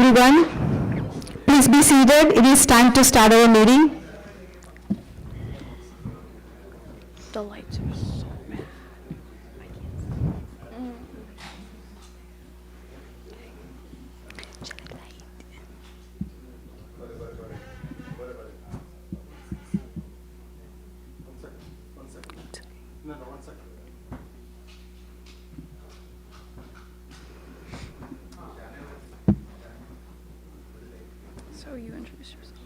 everyone. Please be seated. It is time to start our meeting. The lights are so bad. I can't see. So you introduce yourself.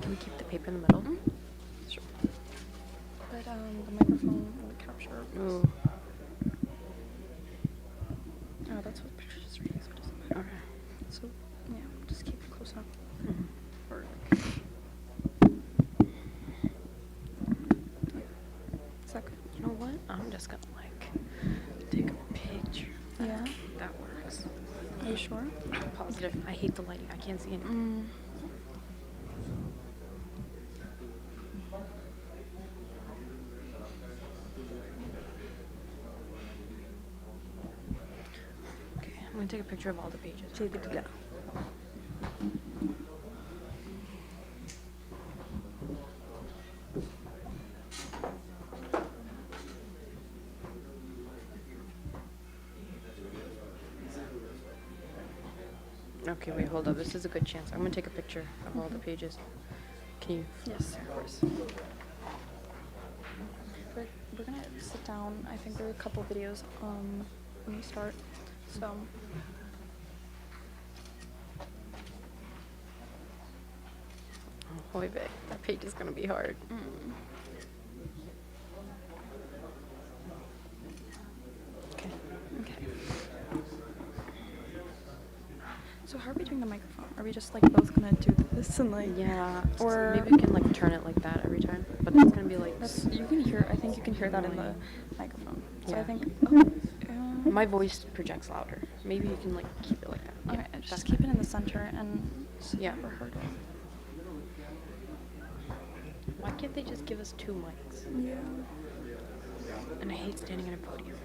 Can we keep the paper in the middle? Sure. But the microphone will capture. Ooh. Oh, that's what pictures is reading, so it doesn't matter. Okay. So yeah, just keep it close up. Or like. Is that good? You know what? I'm just gonna take a picture. Yeah. That works. Are you sure? I'm positive. I hate the lighting. I can't see anything. Okay, I'm gonna take a picture of all the pages. Take it together. Okay, wait, hold up. This is a good chance. I'm gonna take a picture of all the pages. Can you? Yes, of course. We're gonna sit down. I think there are a couple videos when we start. So. Oh, boy, babe. That page is gonna be hard. Okay. Okay. So how are we doing the microphone? Are we just like both gonna do this and like or maybe we can like turn it like that every time, but that's gonna be like you can hear. I think you can hear that in the microphone. So I think my voice projects louder. Maybe you can like keep it like that. Okay, and just keep it in the center and for her to. Why can't they just give us 2 mics? Yeah. And I hate standing in a podium.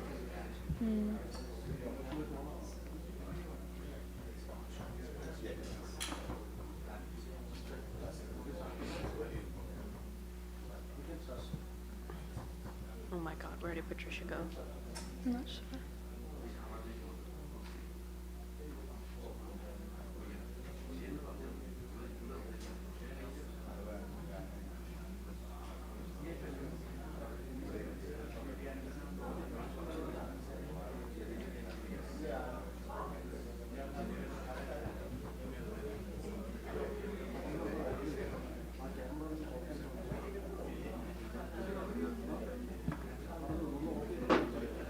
Oh my God, where did Patricia go? I'm not sure.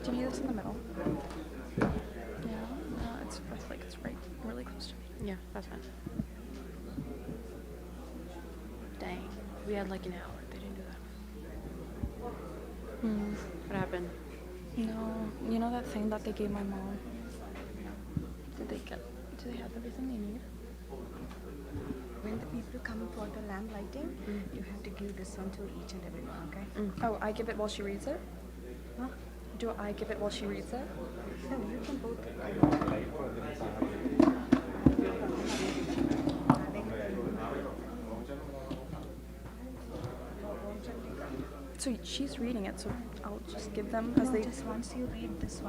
Do you need this in the middle? Yeah, no, I feel like it's right, really close to me. Yeah, that's fine. Dang, we had like an hour. They didn't do that. What happened? No, you know that thing that they gave my mom? Do they have everything they need? When the people come for the lamp lighting, you have to give this one to each and everyone, okay? Oh, I give it while she reads it? Huh? Do I give it while she reads it? No, you can both. So she's reading it, so I'll just give them as they. Just once you read this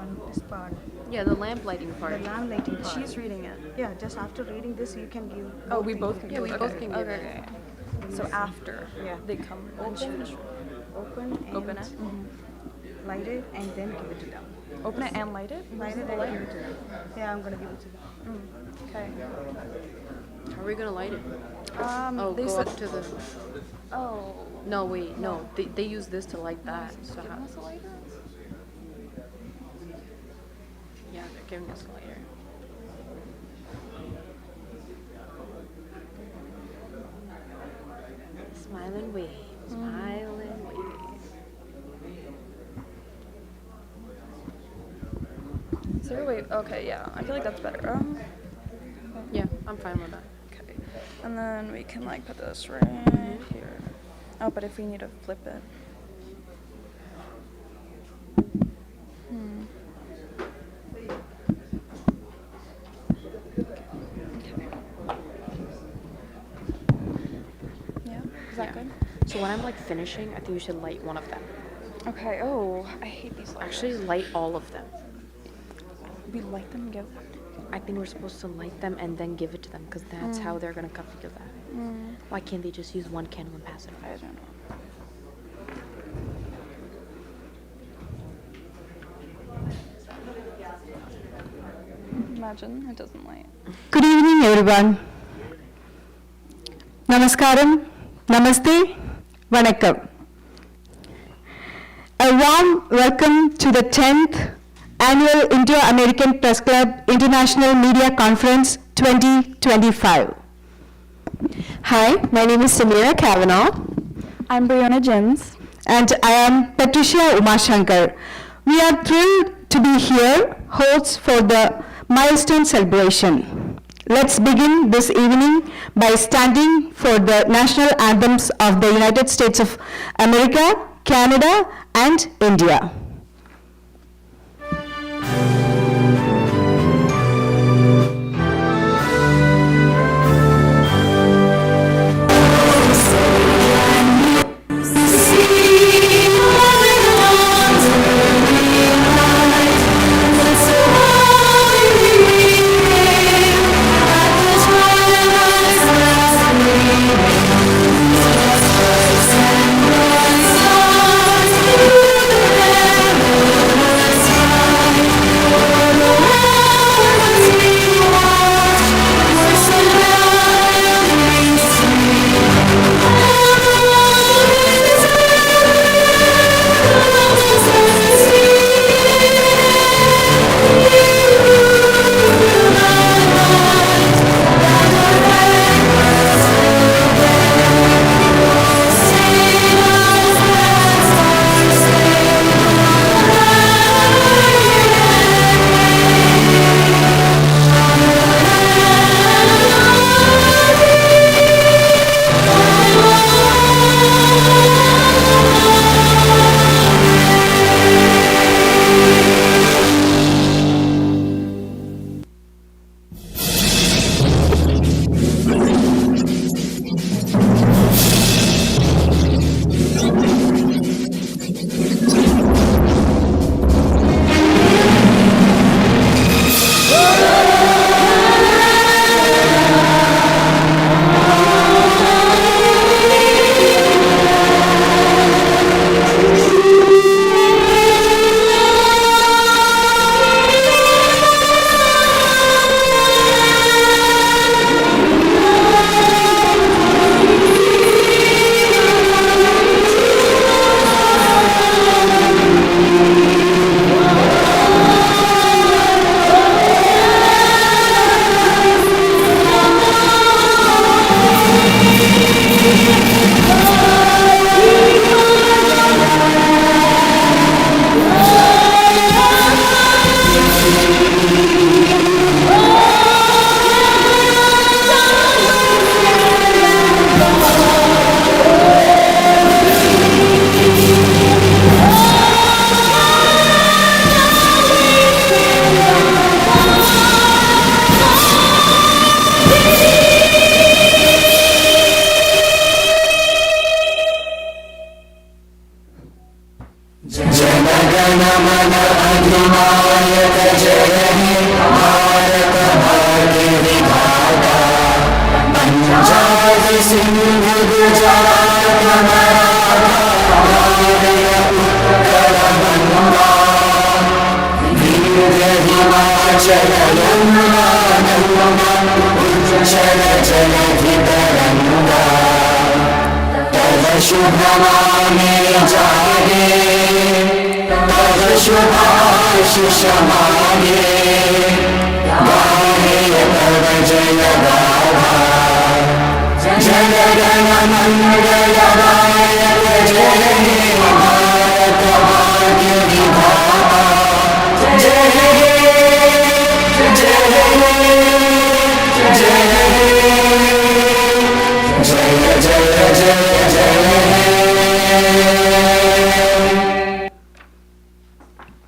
part. Yeah, the lamp lighting part. The lamp lighting part. She's reading it. Yeah, just after reading this, you can give. Oh, we both can give give it. it. We both can give it. So after they come and she finishes. Open it. Light it and then give it to them. Open it and light it? Light it and give it to them. Yeah, I'm gonna give it to them. Okay. How are we gonna light it? They go said up to the. Oh. No, wait, no. They use this to light that. So Giving us a lighter? yeah, they're giving us a lighter. Smile and wave. Smile and wave. Is there a way? Okay, yeah. I feel like that's better. Yeah, I'm fine with that. Okay. And then we can like put this right here. Oh, but if we need to flip it. Is that good? So when I'm like finishing, I think you should light one of them. Okay. Oh, I hate these lights. Actually, light all of them. We light them and give. I think we're supposed to light them and then give it to them because that's how they're gonna feel that. Why can't they just use one candle and pass it I around? don't know. Imagine it doesn't light. Good evening, everyone. Namaskaram, Namaste, Vanakkam. A warm welcome to the 10th Annual Indo-American Press Club International Media Conference 2025. Hi, my name is Samira Kavanaugh. I'm Brianna Jins. And I am Patricia Umashankar. We are thrilled to be here, hosts for the milestone celebration. Let's begin this evening by standing for the national anthems of the United States of America, Canada, and India.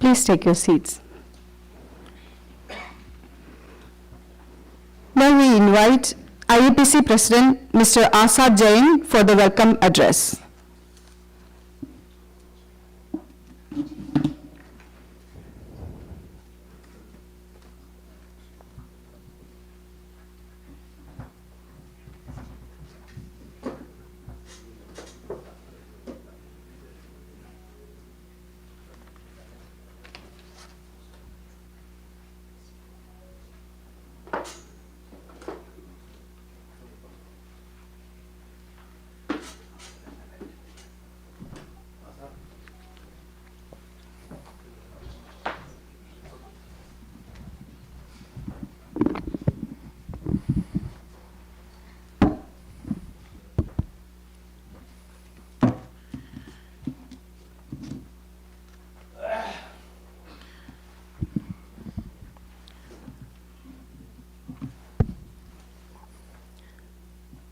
Please take your seats. Now we invite IAPC President Mr. Asad Jain for the welcome address.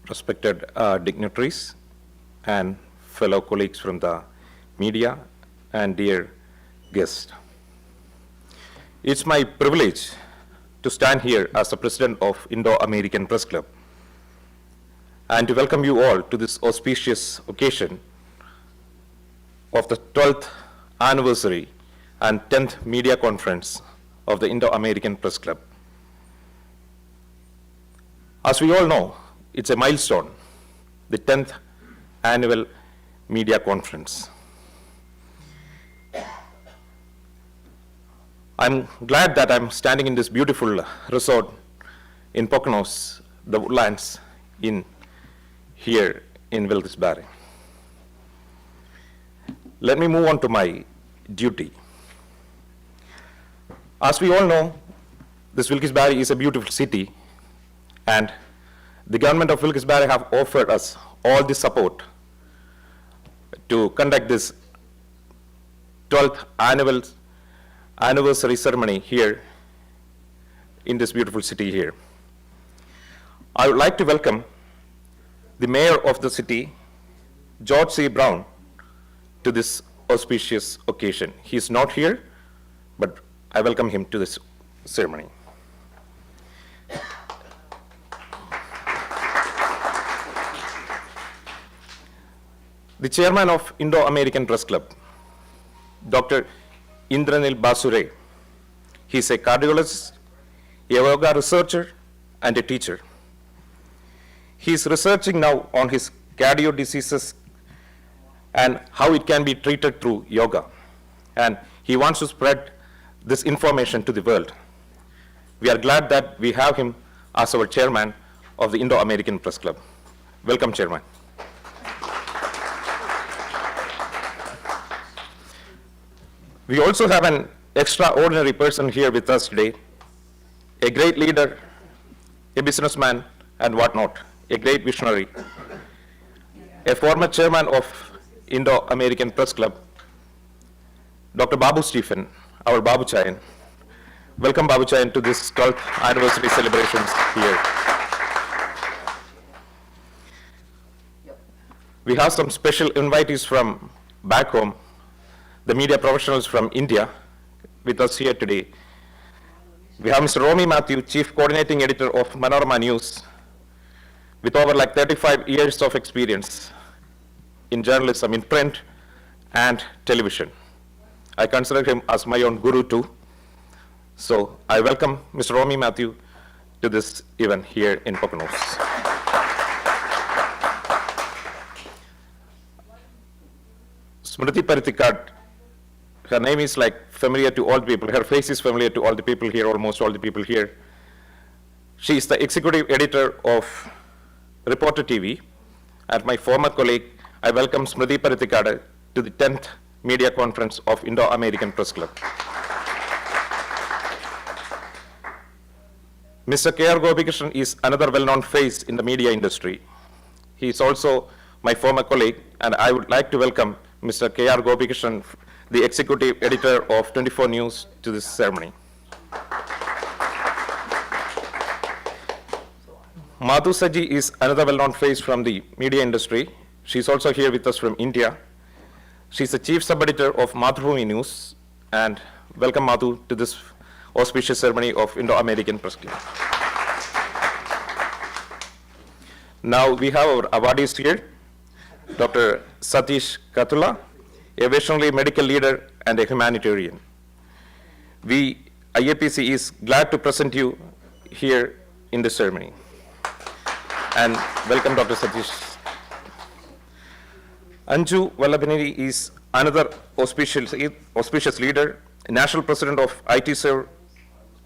Respected dignitaries and fellow colleagues from the media and dear guests. It's my privilege to stand here as the president of Indo-American Press Club and to welcome you all to this auspicious occasion of the 12th anniversary and 10th media conference of the Indo-American Press Club. As we all know, it's a milestone, the 10th annual media conference. I'm glad that I'm standing in this beautiful resort in Poconos, the Woodlands, here in Wilkes-Barre. Let me move on to my duty. As we all know, this Wilkes-Barre is a beautiful city, and the government of Wilkes-Barre have offered us all the support to conduct this 12th anniversary ceremony here in this beautiful city here. I would like to welcome the mayor of the city, George C. Brown, to this auspicious occasion. He is not here, but I welcome him to this ceremony. The chairman of Indo-American Press Club, Dr. Indranil Basure. He is a cardiologist, a yoga researcher, and a teacher. He is researching now on his cardio diseases and how it can be treated through yoga. And he wants to spread this information to the world. We are glad that we have him as our chairman of the Indo-American Press Club. Welcome, Chairman. We also have an extraordinary person here with us today, a great leader, a businessman, and whatnot, a great visionary, a former chairman of Indo-American Press Club, Dr. Babu Stephen, our Babu Chayan. Welcome, Babu Chayan, to this 12th anniversary celebrations here. We have some special invitees from back home, the media professionals from India with us here today. We have Mr. Romy Matthew, Chief Coordinating Editor of Manorama News, with over 35 years of experience in journalism, in print and television. I consider him as my own guru too. So I welcome Mr. Romy Matthew to this event here in Poconos. Smriti Parithikad, her name is familiar to all the people. Her face is familiar to all the people here, almost all the people here. She is the executive editor of Reporter TV. And my former colleague, I welcome Smriti Parithikad to the 10th media conference of Indo-American Press Club. Mr. K.R. Gopikrishnan is another well-known face in the media industry. He is also my former colleague, and I would like to welcome Mr. K.R. Gopikrishnan, the executive editor of 24 News, to this ceremony. Madhu Saji is another well-known face from the media industry. She's also here with us from India. She's the chief sub-editor of Madhubhumi News, and welcome Madhu to this auspicious ceremony of Indo-American Press Club. Now we have our awardees here. Dr. Satish Katula, a visionary medical leader and a humanitarian. We, IAPC, is glad to present you here in this ceremony. And welcome, Dr. Satish. Anju Vallabhaneni is another auspicious leader, national president of ITServe,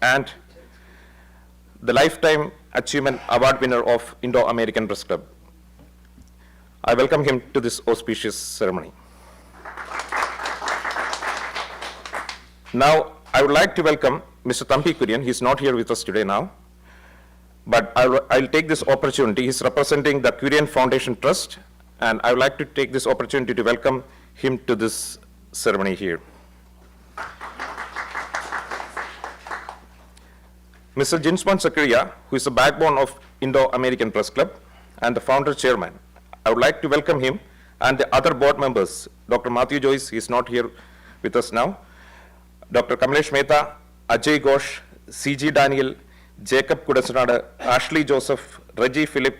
and the Lifetime Achievement Award winner of Indo-American Press Club. I welcome him to this auspicious ceremony. Now, I would like to welcome Mr. Thampi Kurian. He's not here with us today now, but I'll take this opportunity. He's representing the Kurian Foundation Trust, and I would like to take this opportunity to welcome him to this ceremony here. Mr. Jinsman Zakaria, who is the backbone of Indo-American Press Club and the founder chairman, I would like to welcome him and the other board members. Dr. Matthew Joyce, he is not here with us now. Dr. Kamlesh Mehta, Ajay Ghosh, C.G. Daniel, Jacob Kudasanada, Ashley Joseph, Reggie Philip,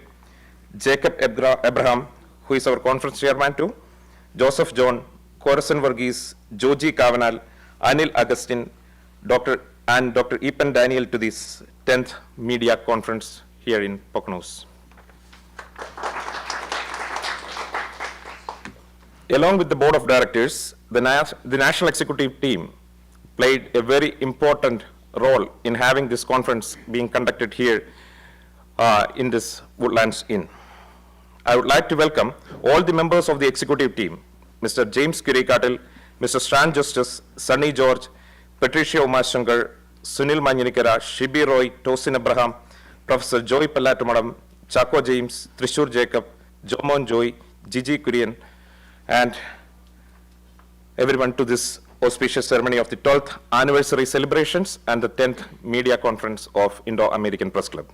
Jacob Abraham, who is our conference chairman too, Joseph John, Corazon Varghese, Joji Kavanal, Anil Agustin, Dr. Epan Daniel to this 10th media conference here in Poconos. Along with the board of directors, the national executive team played a very important role in having this conference being conducted here in this Woodlands Inn. I would like to welcome all the members of the executive team, Mr. James Kirikatil, Mr. Stan Justice, Sunny George, Patricia Umashankar, Sunil Manyanikara, Shibi Roy, Tosin Abraham, Professor Joy Pallatumadam, Chaco James, Trishur Jacob, Jomon Joy, Gigi Kurian, and everyone to this auspicious ceremony of the 12th anniversary celebrations and the 10th media conference of Indo-American Press Club.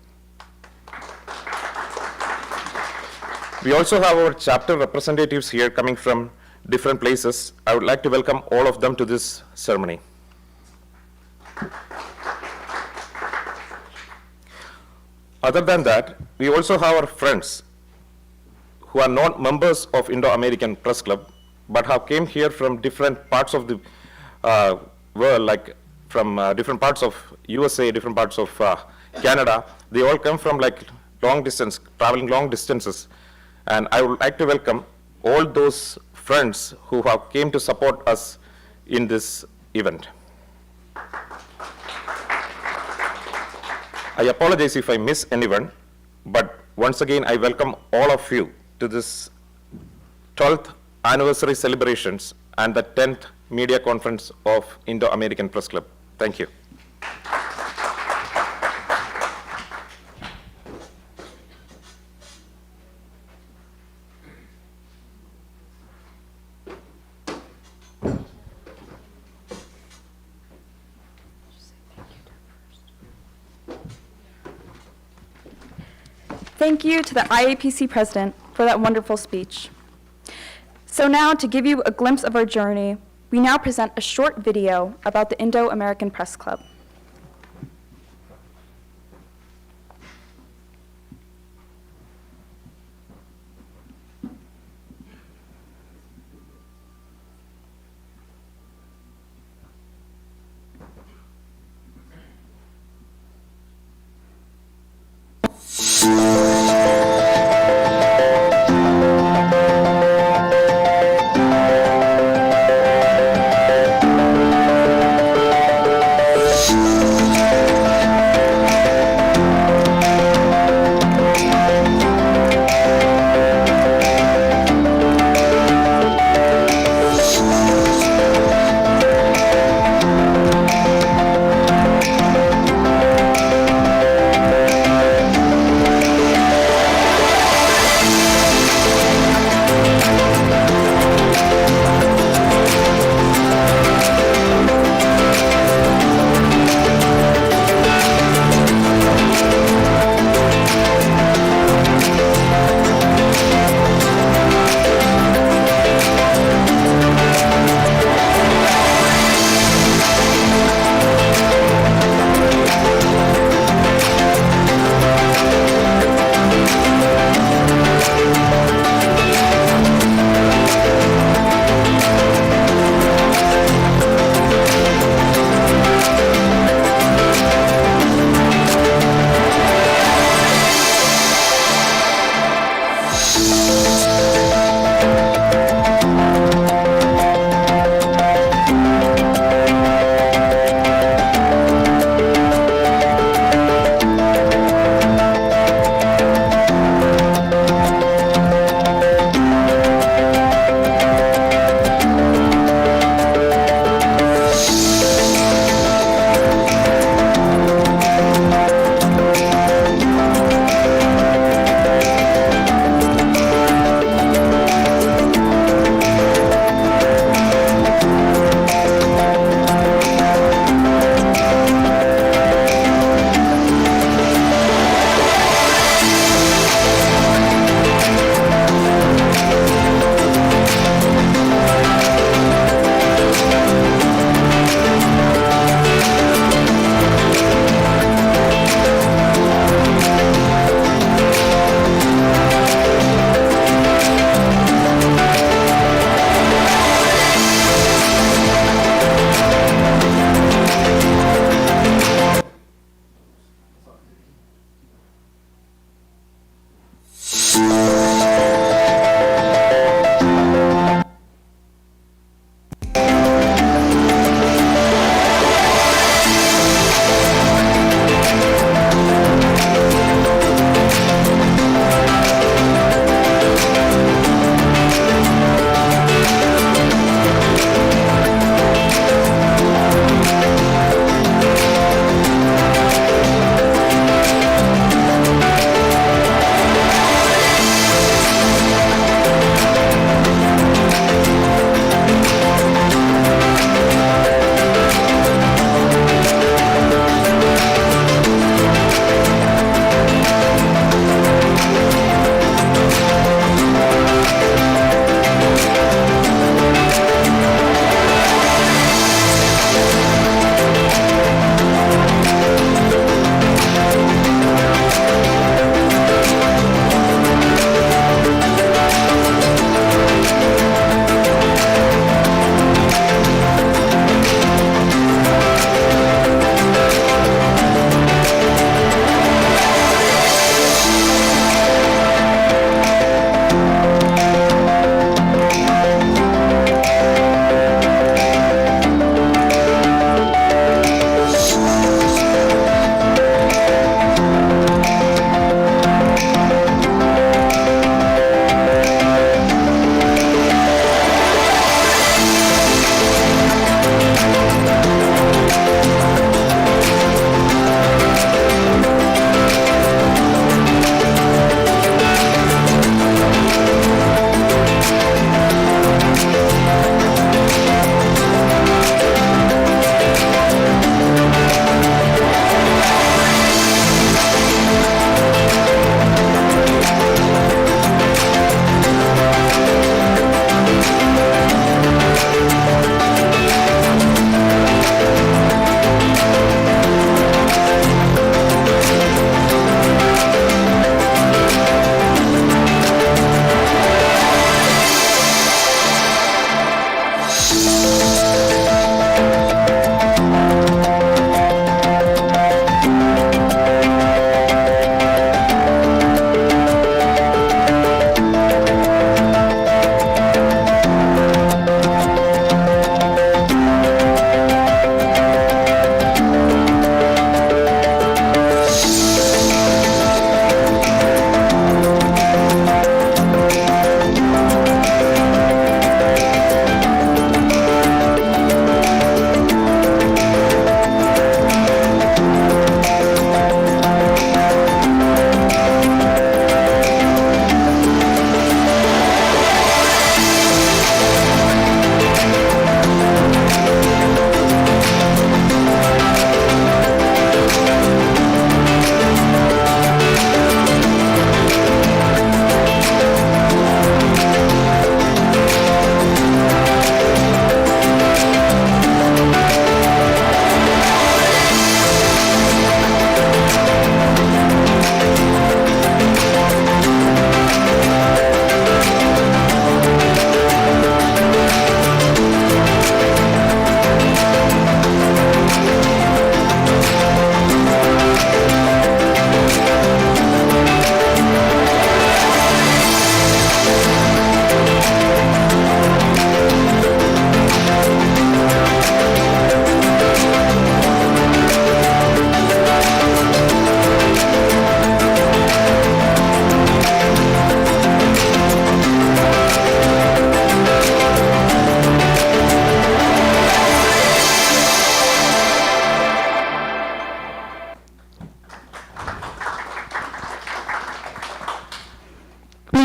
We also have our chapter representatives here coming from different places. I would like to welcome all of them to this ceremony. Other than that, we also have our friends who are not members of Indo-American Press Club, but have came here from different parts of the world, like from different parts of USA, different parts of Canada. They all come from like long distance, traveling long distances. And I would like to welcome all those friends who have came to support us in this event. I apologize if I miss anyone, but once again, I welcome all of you to this 12th anniversary celebrations and the 10th media conference of Indo-American Press Club. Thank you. Thank you to the IAPC president for that wonderful speech. So now, to give you a glimpse of our journey, we now present a short video about the Indo-American Press Club.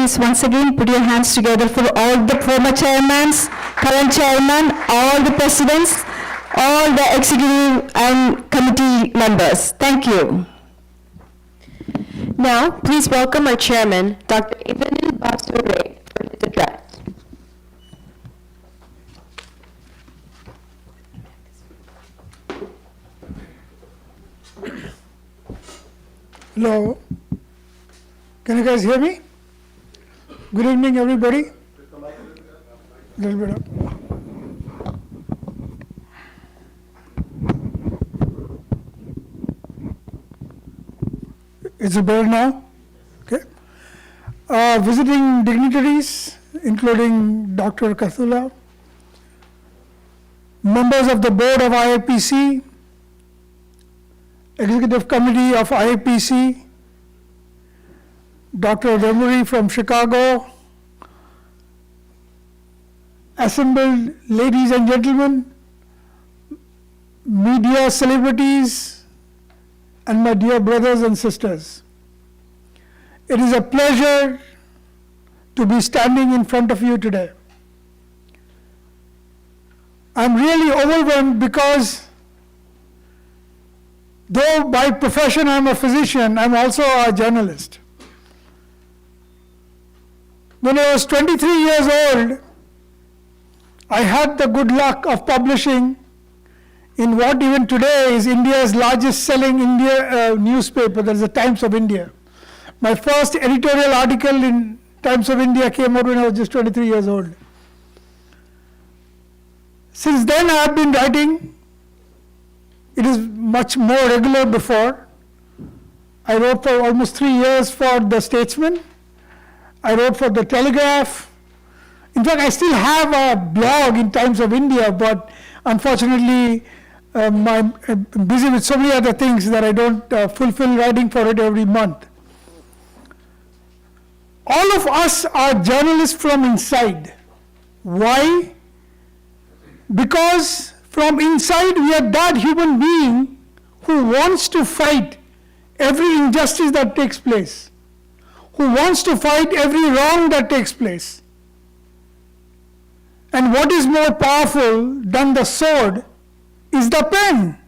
Please, once again, put your hands together for all the former chairmen, current chairman, all the presidents, all the executive and committee members. Thank you. Now, please welcome our chairman, Dr. Inauguration, for his address. Hello. Can you guys hear me? Good evening, everybody. Little bit up. Is it better now? Okay. visiting dignitaries, including Dr. Kathula, members of the board of IAPC, executive committee of IAPC, Dr. Demery from Chicago, assembled ladies and gentlemen, media celebrities, and my dear brothers and sisters. It is a pleasure to be standing in front of you today. I'm really overwhelmed because though by profession I'm a physician, I'm also a journalist. When I was 23 years old, I had the good luck of publishing in what even today is India's largest selling newspaper, that is the Times of India. My first editorial article in Times of India came out when I was just 23 years old. Since then I have been writing. It is much more regular before. I wrote for almost 3 years for The Statesman. I wrote for The Telegraph. In fact, I still have a blog in Times of India, but unfortunately, I'm busy with so many other things that I don't fulfill writing for it every month. All of us are journalists from inside. Why? Because from inside we are that human being who wants to fight every injustice that takes place, who wants to fight every wrong that takes place. And what is more powerful than the sword is the pen.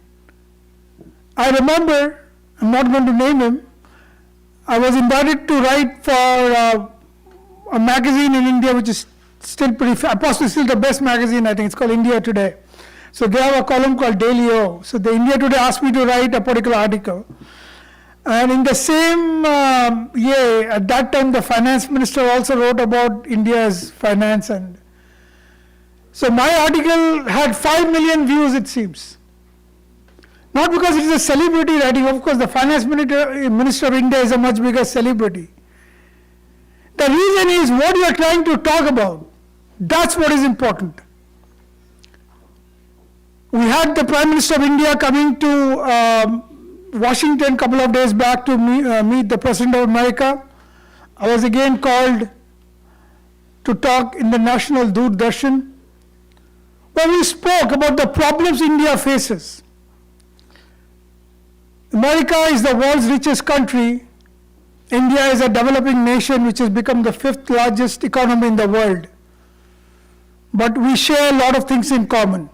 I remember, I'm not going to name him, I was invited to write for a magazine in India which is still possibly still the best magazine, I think. It's called India Today. So they have a column called Daily O. So the India Today asked me to write a particular article. And in the same year, at that time the finance minister also wrote about India's finance. And so my article had 5 million views, it seems. Not because it is a celebrity writing. Of course, the finance minister of India is a much bigger celebrity. The reason is what you are trying to talk about. That's what is important. We had the Prime Minister of India coming to Washington a couple of days back to meet the President of America. I was again called to talk in the National Doordarshan, where we spoke about the problems India faces. America is the world's richest country. India is a developing nation which has become the 5th largest economy in the world. But we share a lot of things in common.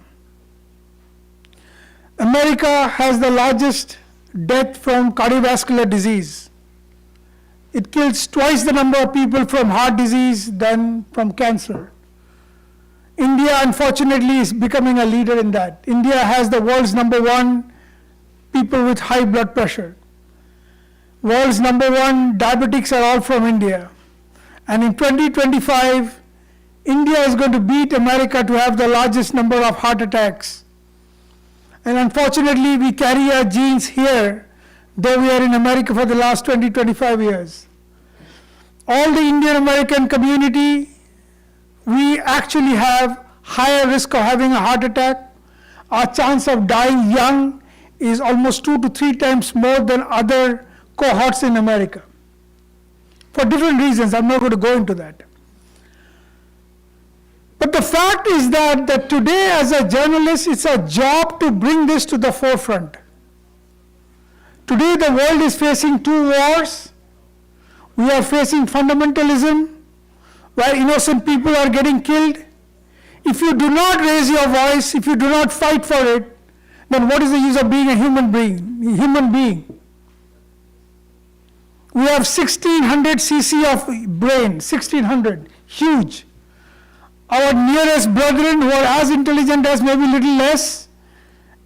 America has the largest death from cardiovascular disease. It kills twice the number of people from heart disease than from cancer. India, unfortunately, is becoming a leader in that. India has the world's #1 people with high blood pressure. World's #1 diabetics are all from India. And in 2025, India is going to beat America to have the largest number of heart attacks. And unfortunately, we carry our genes here, though we are in America for the last 20-25 years. All the Indian American community, we actually have higher risk of having a heart attack. Our chance of dying young is almost 2 to 3 times more than other cohorts in America. For different reasons, I'm not going to go into that. But the fact is that today as a journalist, it's a job to bring this to the forefront. Today the world is facing 2 wars. We are facing fundamentalism, where innocent people are getting killed. If you do not raise your voice, if you do not fight for it, then what is the use of being a human being? We have 1600 cc of brain, 1600, huge. Our nearest brethren who are as intelligent as maybe little less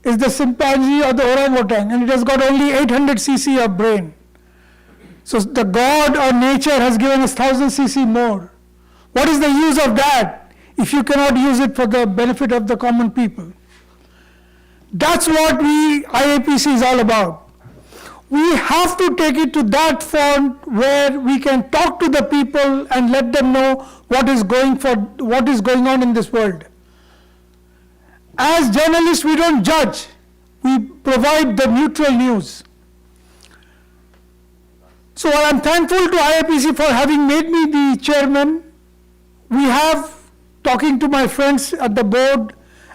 is the chimpanzee or the orangutan, and it has got only 800 cc of brain. So the God or nature has given us 1000 cc more. What is the use of that if you cannot use it for the benefit of the common people? That's what IAPC is all about. We have to take it to that front where we can talk to the people and let them know what is going on in this world. As journalists, we don't judge. We provide the neutral news. So I'm thankful to IAPC for having made me the chairman. We have, talking to my friends at the board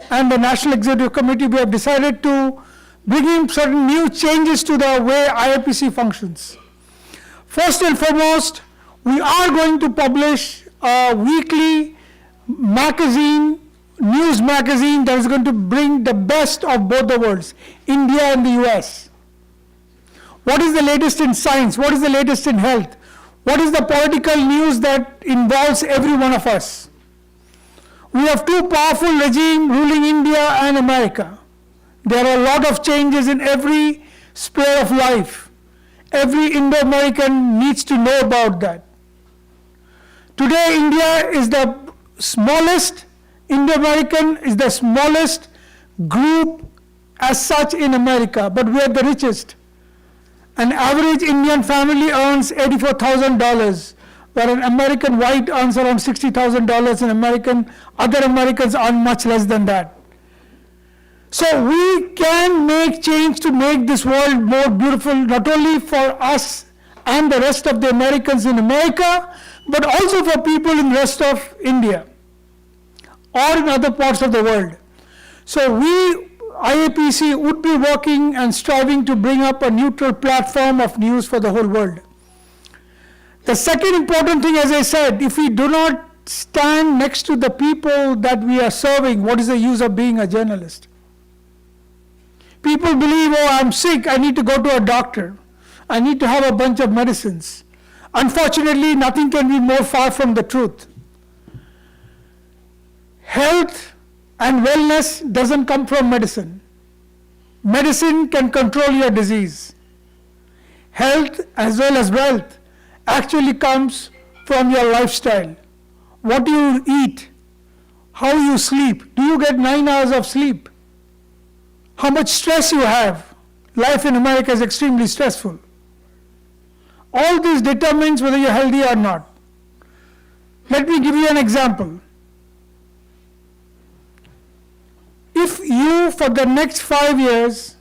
and the National Executive Committee, we have decided to bring in certain new changes to the way IAPC functions. First and foremost, we are going to publish a weekly magazine, news magazine that is going to bring the best of both the worlds, India and the US. What is the latest in science? What is the latest in health? What is the political news that involves every one of us? We have two powerful regimes ruling India and America. There are a lot of changes in every sphere of life. Every Indo-American needs to know about that. Today, India is the smallest, Indo-American is the smallest group as such in America, but we are the richest. An average Indian family earns $84,000, where an American white earns around $60,000, and other Americans earn much less than that. So we can make change to make this world more beautiful, not only for us and the rest of the Americans in America, but also for people in the rest of India or in other parts of the world. So we, IAPC, would be working and striving to bring up a neutral platform of news for the whole world. The second important thing, as I said, if we do not stand next to the people that we are serving, what is the use of being a journalist? People believe, oh, I'm sick, I need to go to a doctor. I need to have a bunch of medicines. Unfortunately, nothing can be more far from the truth. Health and wellness doesn't come from medicine. Medicine can control your disease. Health as well as wealth actually comes from your lifestyle. What you eat, how you sleep. Do you get 9 hours of sleep? How much stress you have. Life in America is extremely stressful. All this determines whether you're healthy or not. Let me give you an example. If you, for the next 5 years,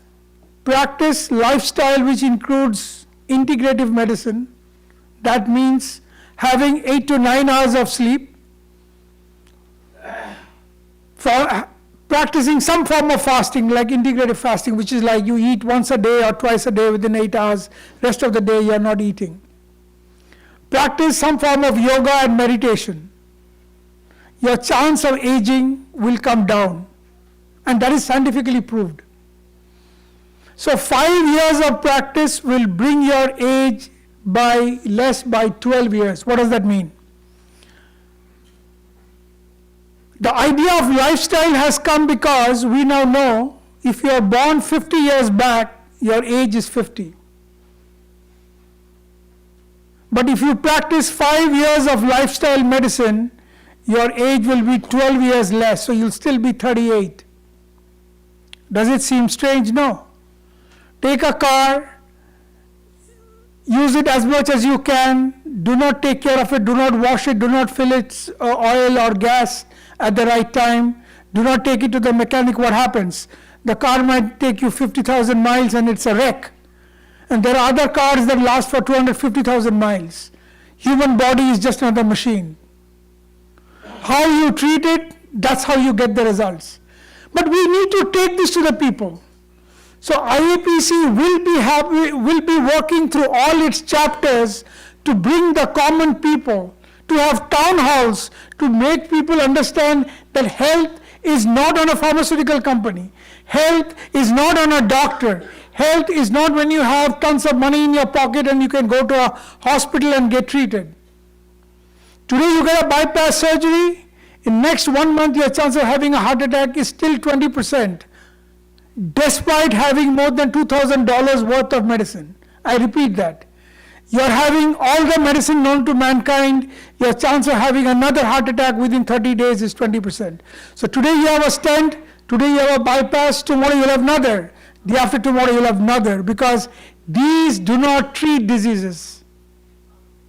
practice lifestyle which includes integrative medicine, that means having 8 to 9 hours of sleep, for practicing some form of fasting, like integrative fasting, which is like you eat once a day or twice a day within 8 hours, rest of the day you are not eating. Practice some form of yoga and meditation. Your chance of aging will come down, and that is scientifically proved. So 5 years of practice will bring your age by 12 years. What does that mean? The idea of lifestyle has come because we now know if you are born 50 years back, your age is 50. But if you practice 5 years of lifestyle medicine, your age will be 12 years less, so you'll still be 38. Does it seem strange? No. Take a car, use it as much as you can, do not take care of it, do not wash it, do not fill its oil or gas at the right time, do not take it to the mechanic. What happens? The car might take you 50,000 miles and it's a wreck. And there are other cars that last for 250,000 miles. Human body is just another machine. How you treat it, that's how you get the results. But we need to take this to the people. So IAPC will be working through all its chapters to bring the common people, to have town halls, to make people understand that health is not on a pharmaceutical company. Health is not on a doctor. Health is not when you have tons of money in your pocket and you can go to a hospital and get treated. Today you get a bypass surgery, in next 1 month your chance of having a heart attack is still 20%, despite having more than $2,000 worth of medicine. I repeat that. You're having all the medicine known to mankind, your chance of having another heart attack within 30 days is 20%. So today you have a stent, today you have a bypass, tomorrow you'll have another, day after tomorrow you'll have another, because These do not treat diseases.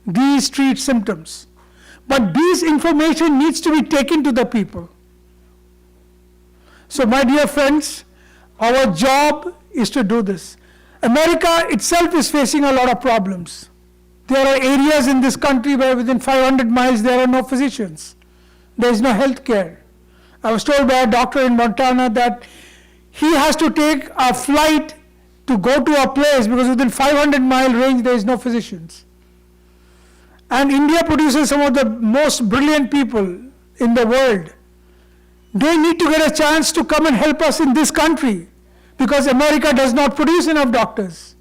These treat symptoms. But this information needs to be taken to the people. So my dear friends, our job is to do this. America itself is facing a lot of problems. There are areas in this country where within 500 miles there are no physicians. There is no health care. I was told by a doctor in Montana that he has to take a flight to go to a place because within 500-mile range there is no physicians. And India produces some of the most brilliant people in the world. They need to get a chance to come and help us in this country because America does not produce enough doctors.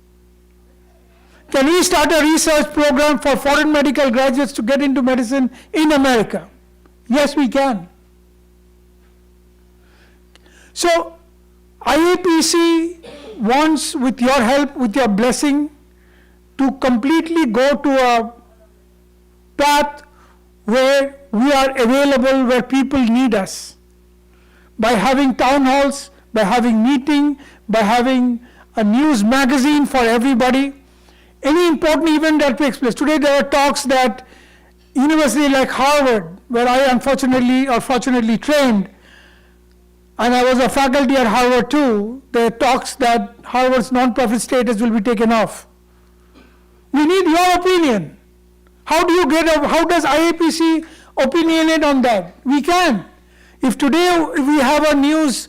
Can we start a research program for foreign medical graduates to get into medicine in America? Yes, we can. So, IAPC wants, with your help, with your blessing, to completely go to a path where we are available, where people need us. By having town halls, by having meeting, by having a news magazine for everybody, any important event that takes place. Today there are talks that university like Harvard, where I unfortunately or fortunately trained, and I was a faculty at Harvard too, there are talks that Harvard's non-profit status will be taken off. We need your opinion. How does IAPC opinionate on that? We can. If today we have a news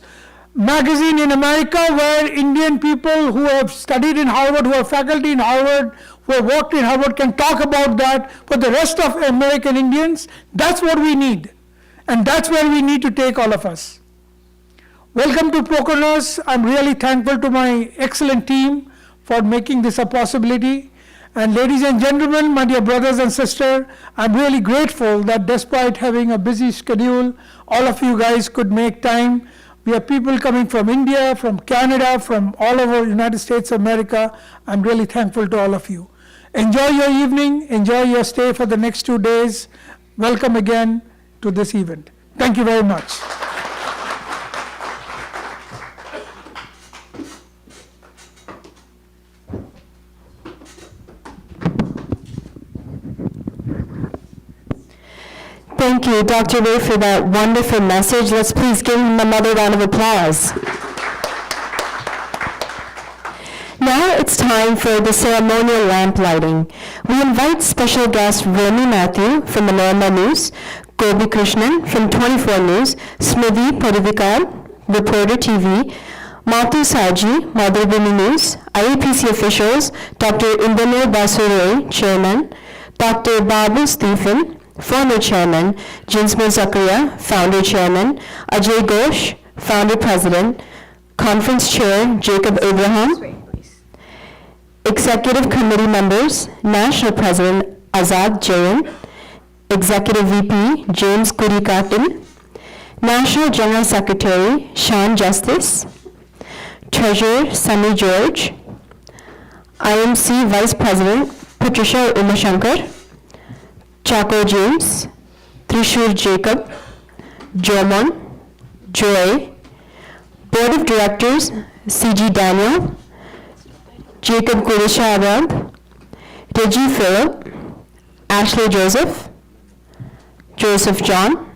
magazine in America where Indian people who have studied in Harvard, who are faculty in Harvard, who have worked in Harvard can talk about that for the rest of American Indians, that's what we need. And that's where we need to take all of us. Welcome to Poconos. I'm really thankful to my excellent team for making this a possibility. And ladies and gentlemen, my dear brothers and sisters, I'm really grateful that despite having a busy schedule, all of you guys could make time. We have people coming from India, from Canada, from all over the United States of America. I'm really thankful to all of you. Enjoy your evening, enjoy your stay for the next 2 days. Welcome again to this event. Thank you very much. Thank you, Dr. Ray, for that wonderful message. Let's please give him another round of applause. Now it's time for the ceremonial lamp lighting. We invite special guests Romy Matthew from Manorama News, Gopi Krishnan from 24 News, Smriti Padavikar, Reporter TV, Mathu Saji, Madhubhumi News, IAPC officials, Dr. Indraneil Basure, Chairman, Dr. Babu Stephen, former Chairman, Jinsmir Zakaria, Founder Chairman, Ajay Ghosh, Founder President, Conference Chair Jacob Abraham, Executive Committee Members, National President Azad Jain, Executive VP James Kurikatin, National General Secretary Sean Justice, Treasurer Sunny George, IMC Vice President Patricia Umashankar, Chaco James, Trishur Jacob, Jomon, Joy, Board of Directors CG Daniel, Jacob Kulisha Arab, Reggie Phillip, Ashley Joseph, Joseph John,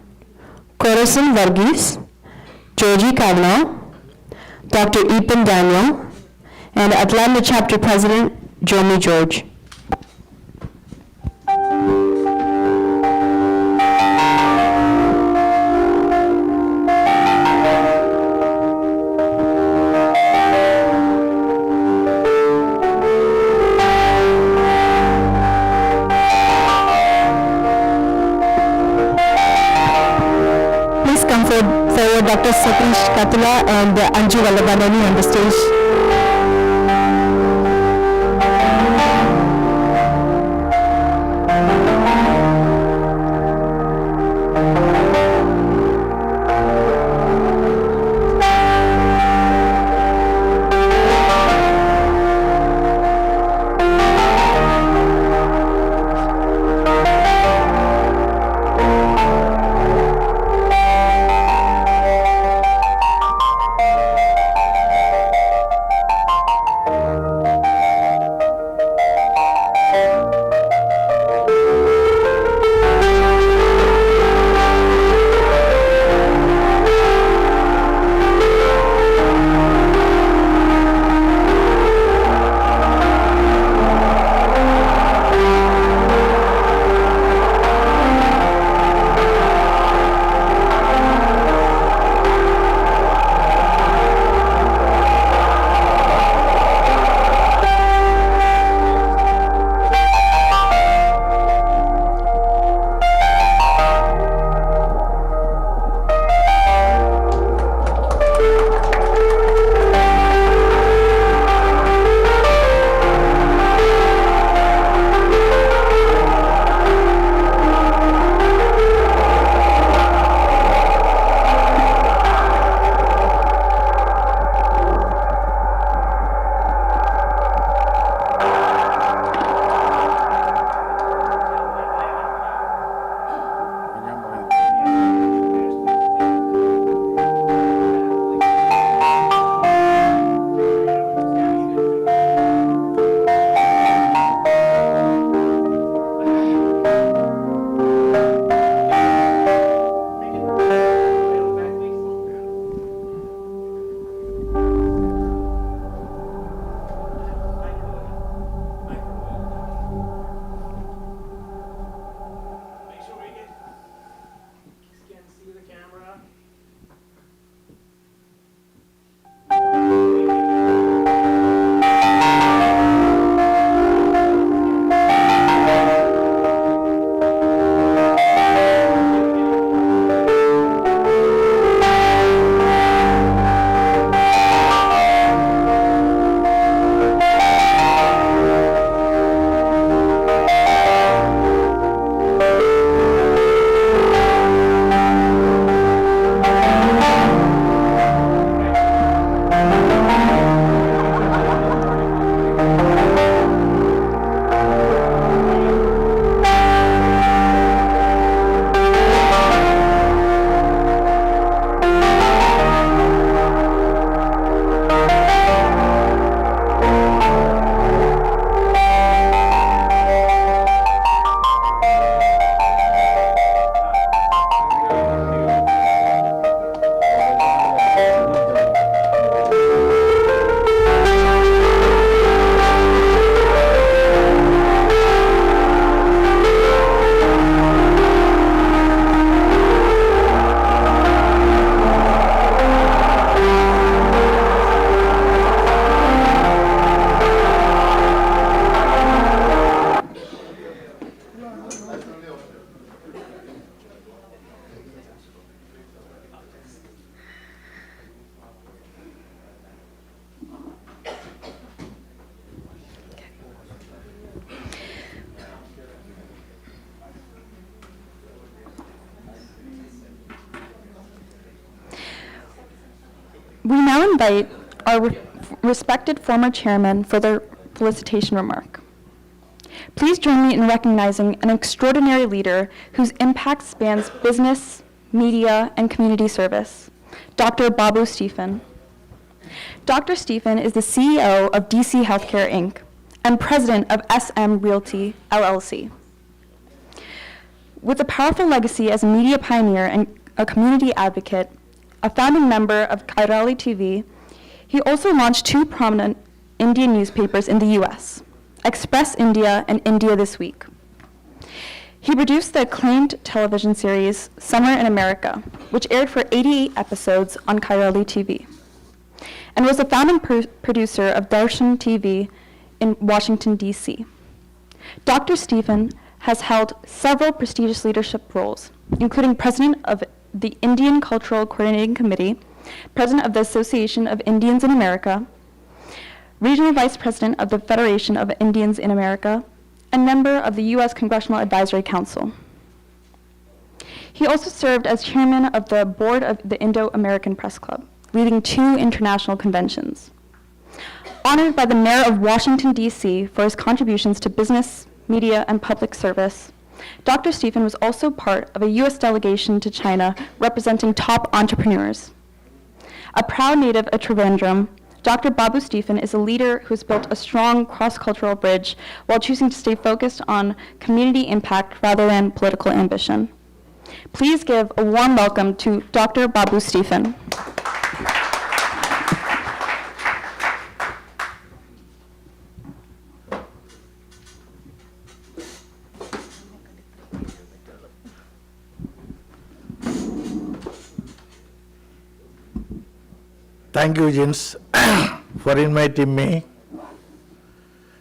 Corazon Varghese, Georgie Kavanaugh, Dr. Ethan Daniel, and Atlanta Chapter President Jomi George. Forward Dr. Satish Katula and Anju Vallabhanani on the stage. We now invite our respected former chairman for their felicitation remark. Please join me in recognizing an extraordinary leader whose impact spans business, media, and community service, Dr. Babu Stephen. Dr. Stephen is the CEO of DC Healthcare, Inc. and president of SM Realty, LLC. With a powerful legacy as a media pioneer and a community advocate, a founding member of Kairali TV, he also launched 2 prominent Indian newspapers in the US, Express India and India This Week. He produced the acclaimed television series Summer in America, which aired for 88 episodes on Kairali TV, and was the founding producer of Darshan TV in Washington, D.C. Dr. Stephen has held several prestigious leadership roles, including president of the Indian Cultural Coordinating Committee, president of the Association of Indians in America, regional vice president of the Federation of Indians in America, and member of the U.S. Congressional Advisory Council. He also served as chairman of the board of the Indo-American Press Club, leading 2 international conventions. Honored by the mayor of Washington, D.C. for his contributions to business, media, and public service, Dr. Stephen was also part of a U.S. delegation to China representing top entrepreneurs. A proud native of Trivandrum, Dr. Babu Stephen is a leader who has built a strong cross-cultural bridge while choosing to stay focused on community impact rather than political ambition. Please give a warm welcome to Dr. Babu Stephen. Thank you, Jens, for inviting me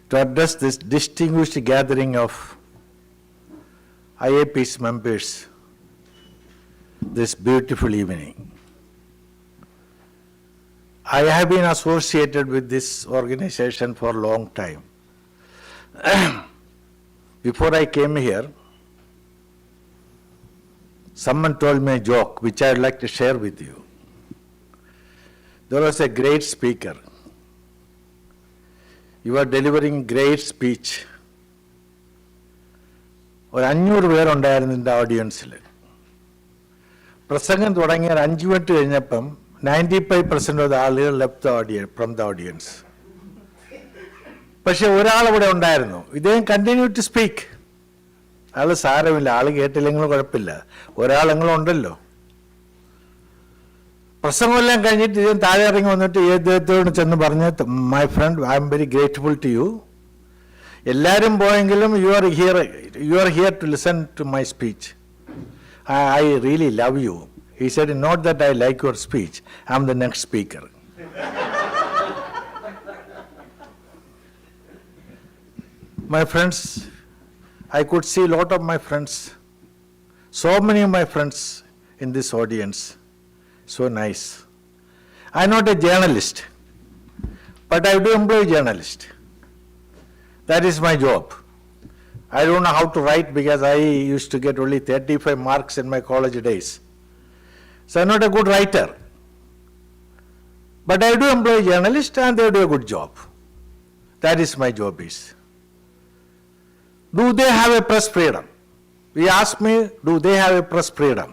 to address this distinguished gathering of IAPC members this beautiful evening. I have been associated with this organization for a long time. Before I came here, someone told me a joke which I would like to share with you. There was a great speaker. You were delivering great speech. ഒരു 500 പേരുണ്ടായിരുന്നു എൻ്റെ ഓഡിയൻസിൽ. പ്രസംഗം തുടങ്ങിയ 5 minute കഴിഞ്ഞപ്പം 95% of the ആളുകൾ left the audience, from the audience. പക്ഷെ ഒരാൾ ഇവിടെ ഉണ്ടായിരുന്നു. ഇദ്ദേഹം കണ്ടിന്യൂ ടു സ്പീക്ക്. ആൾ സാരമില്ല, ആൾ കേട്ടില്ലെങ്കിലും കുഴപ്പമില്ല, ഒരാളെങ്കിലും ഉണ്ടല്ലോ. പ്രസംഗമെല്ലാം കഴിഞ്ഞിട്ട് ഇദ്ദേഹം താഴെ ഇറങ്ങി വന്നിട്ട് ഇദ്ദേഹത്തോട് ചെന്ന് പറഞ്ഞ്, my friend, I am very grateful to you. എല്ലാവരും പോയെങ്കിലും you are here to listen to my speech. I really love you. He said, not that I like your speech, I am the next speaker. My friends, I could see a lot of my friends, so many of my friends in this audience, so nice. I am not a journalist, but I do employ journalist. That is my job. I don't know how to write because I used to get only 35 marks in my college days. So I'm not a good writer. But I do employ journalists and they do a good job. That is my job is. Do they have a press freedom? We ask me, do they have a press freedom?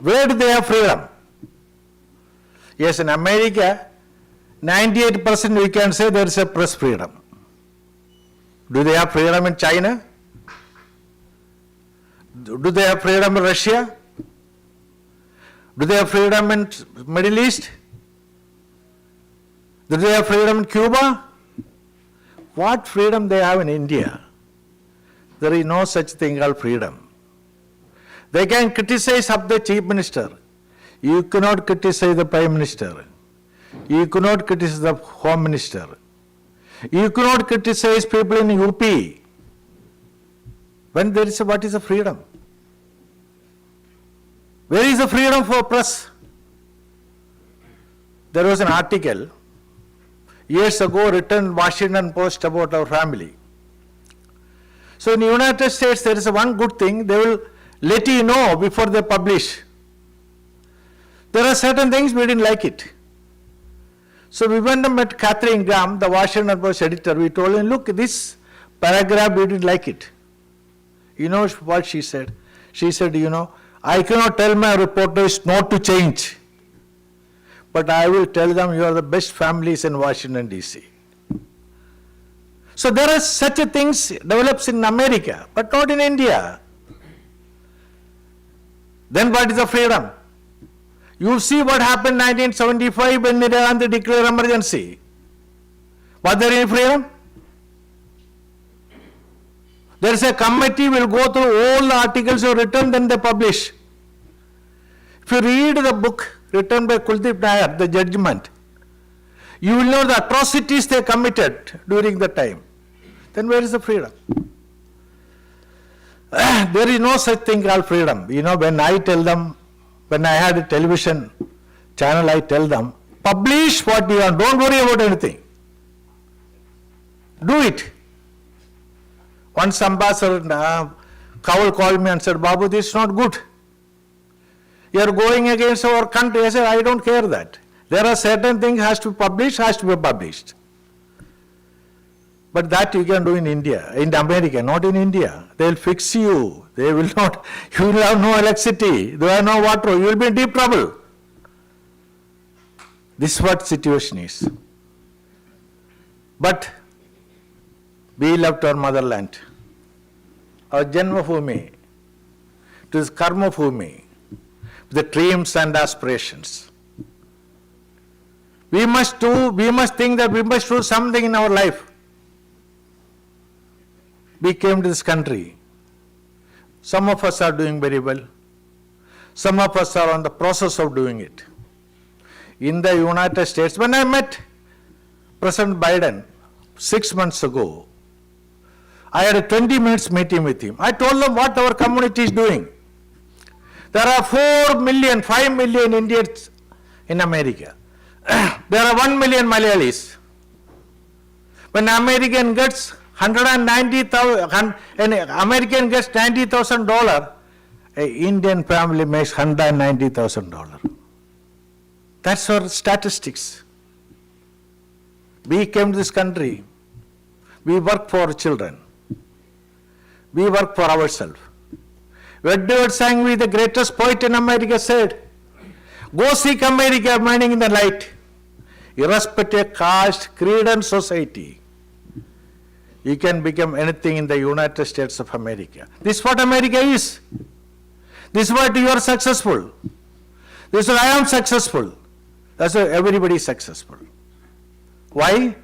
Where do they have freedom? Yes, in America, 98% we can say there is a press freedom. Do they have freedom in China? Do they have freedom in Russia? Do they have freedom in Middle East? Do they have freedom in Cuba? What freedom they have in India? There is no such thing called freedom. They can criticize up the chief minister. You cannot criticize the prime minister. You cannot criticize the home minister. You cannot criticize people in UP. When there is what is the freedom? Where is the freedom for press? There was an article years ago written in Washington Post about our family. So in the United States there is one good thing, they will let you know before they publish. There are certain things we didn't like it. So we went and met Catherine Graham, the Washington Post editor. We told him, look, this paragraph, we didn't like it. You know what she said? She said, I cannot tell my reporters not to change, but I will tell them you are the best families in Washington, D.C. So there are such a things develops in America, but not in India. Then what is the freedom? You see what happened in 1975 when Indira Gandhi declared emergency. Was there any freedom? There is a committee will go through all the articles you written, then they publish. If you read the book written by Kuldeep Nair, The Judgment, you will know the atrocities they committed during the time. Then where is the freedom? There is no such thing called freedom. When I tell them, when I had a television channel, I tell them, publish what you want, don't worry about anything. Do it. Once Ambassador Kowal called me and said, Babu, this is not good. You are going against our country. I said, I don't care that. There are certain things has to be published. But that you can do in India, in America, not in India. They will fix you. They will not, you will have no electricity, there are no water, you will be in deep trouble. This is what situation is. But we loved our motherland, our Janma Bhumi, to this Karma Bhumi, the dreams and aspirations. We must think that we must do something in our life. We came to this country. Some of us are doing very well. Some of us are on the process of doing it. In the United States, when I met President Biden 6 months ago, I had a 20 minutes meeting with him. I told him what our community is doing. There are 5 million Indians in America. There are 1 million Malayalis. When an American gets $190,000, an American gets $90,000, an Indian family makes $190,000. That's our statistics. We came to this country. We work for our children. We work for ourselves. Edward Sangvi, the greatest poet in America, said, go seek America, mining in the light, irrespective of caste, creed and society. You can become anything in the United States of America. This is what America is. This is what you are successful. This is what I am successful. That's why everybody is successful. Why?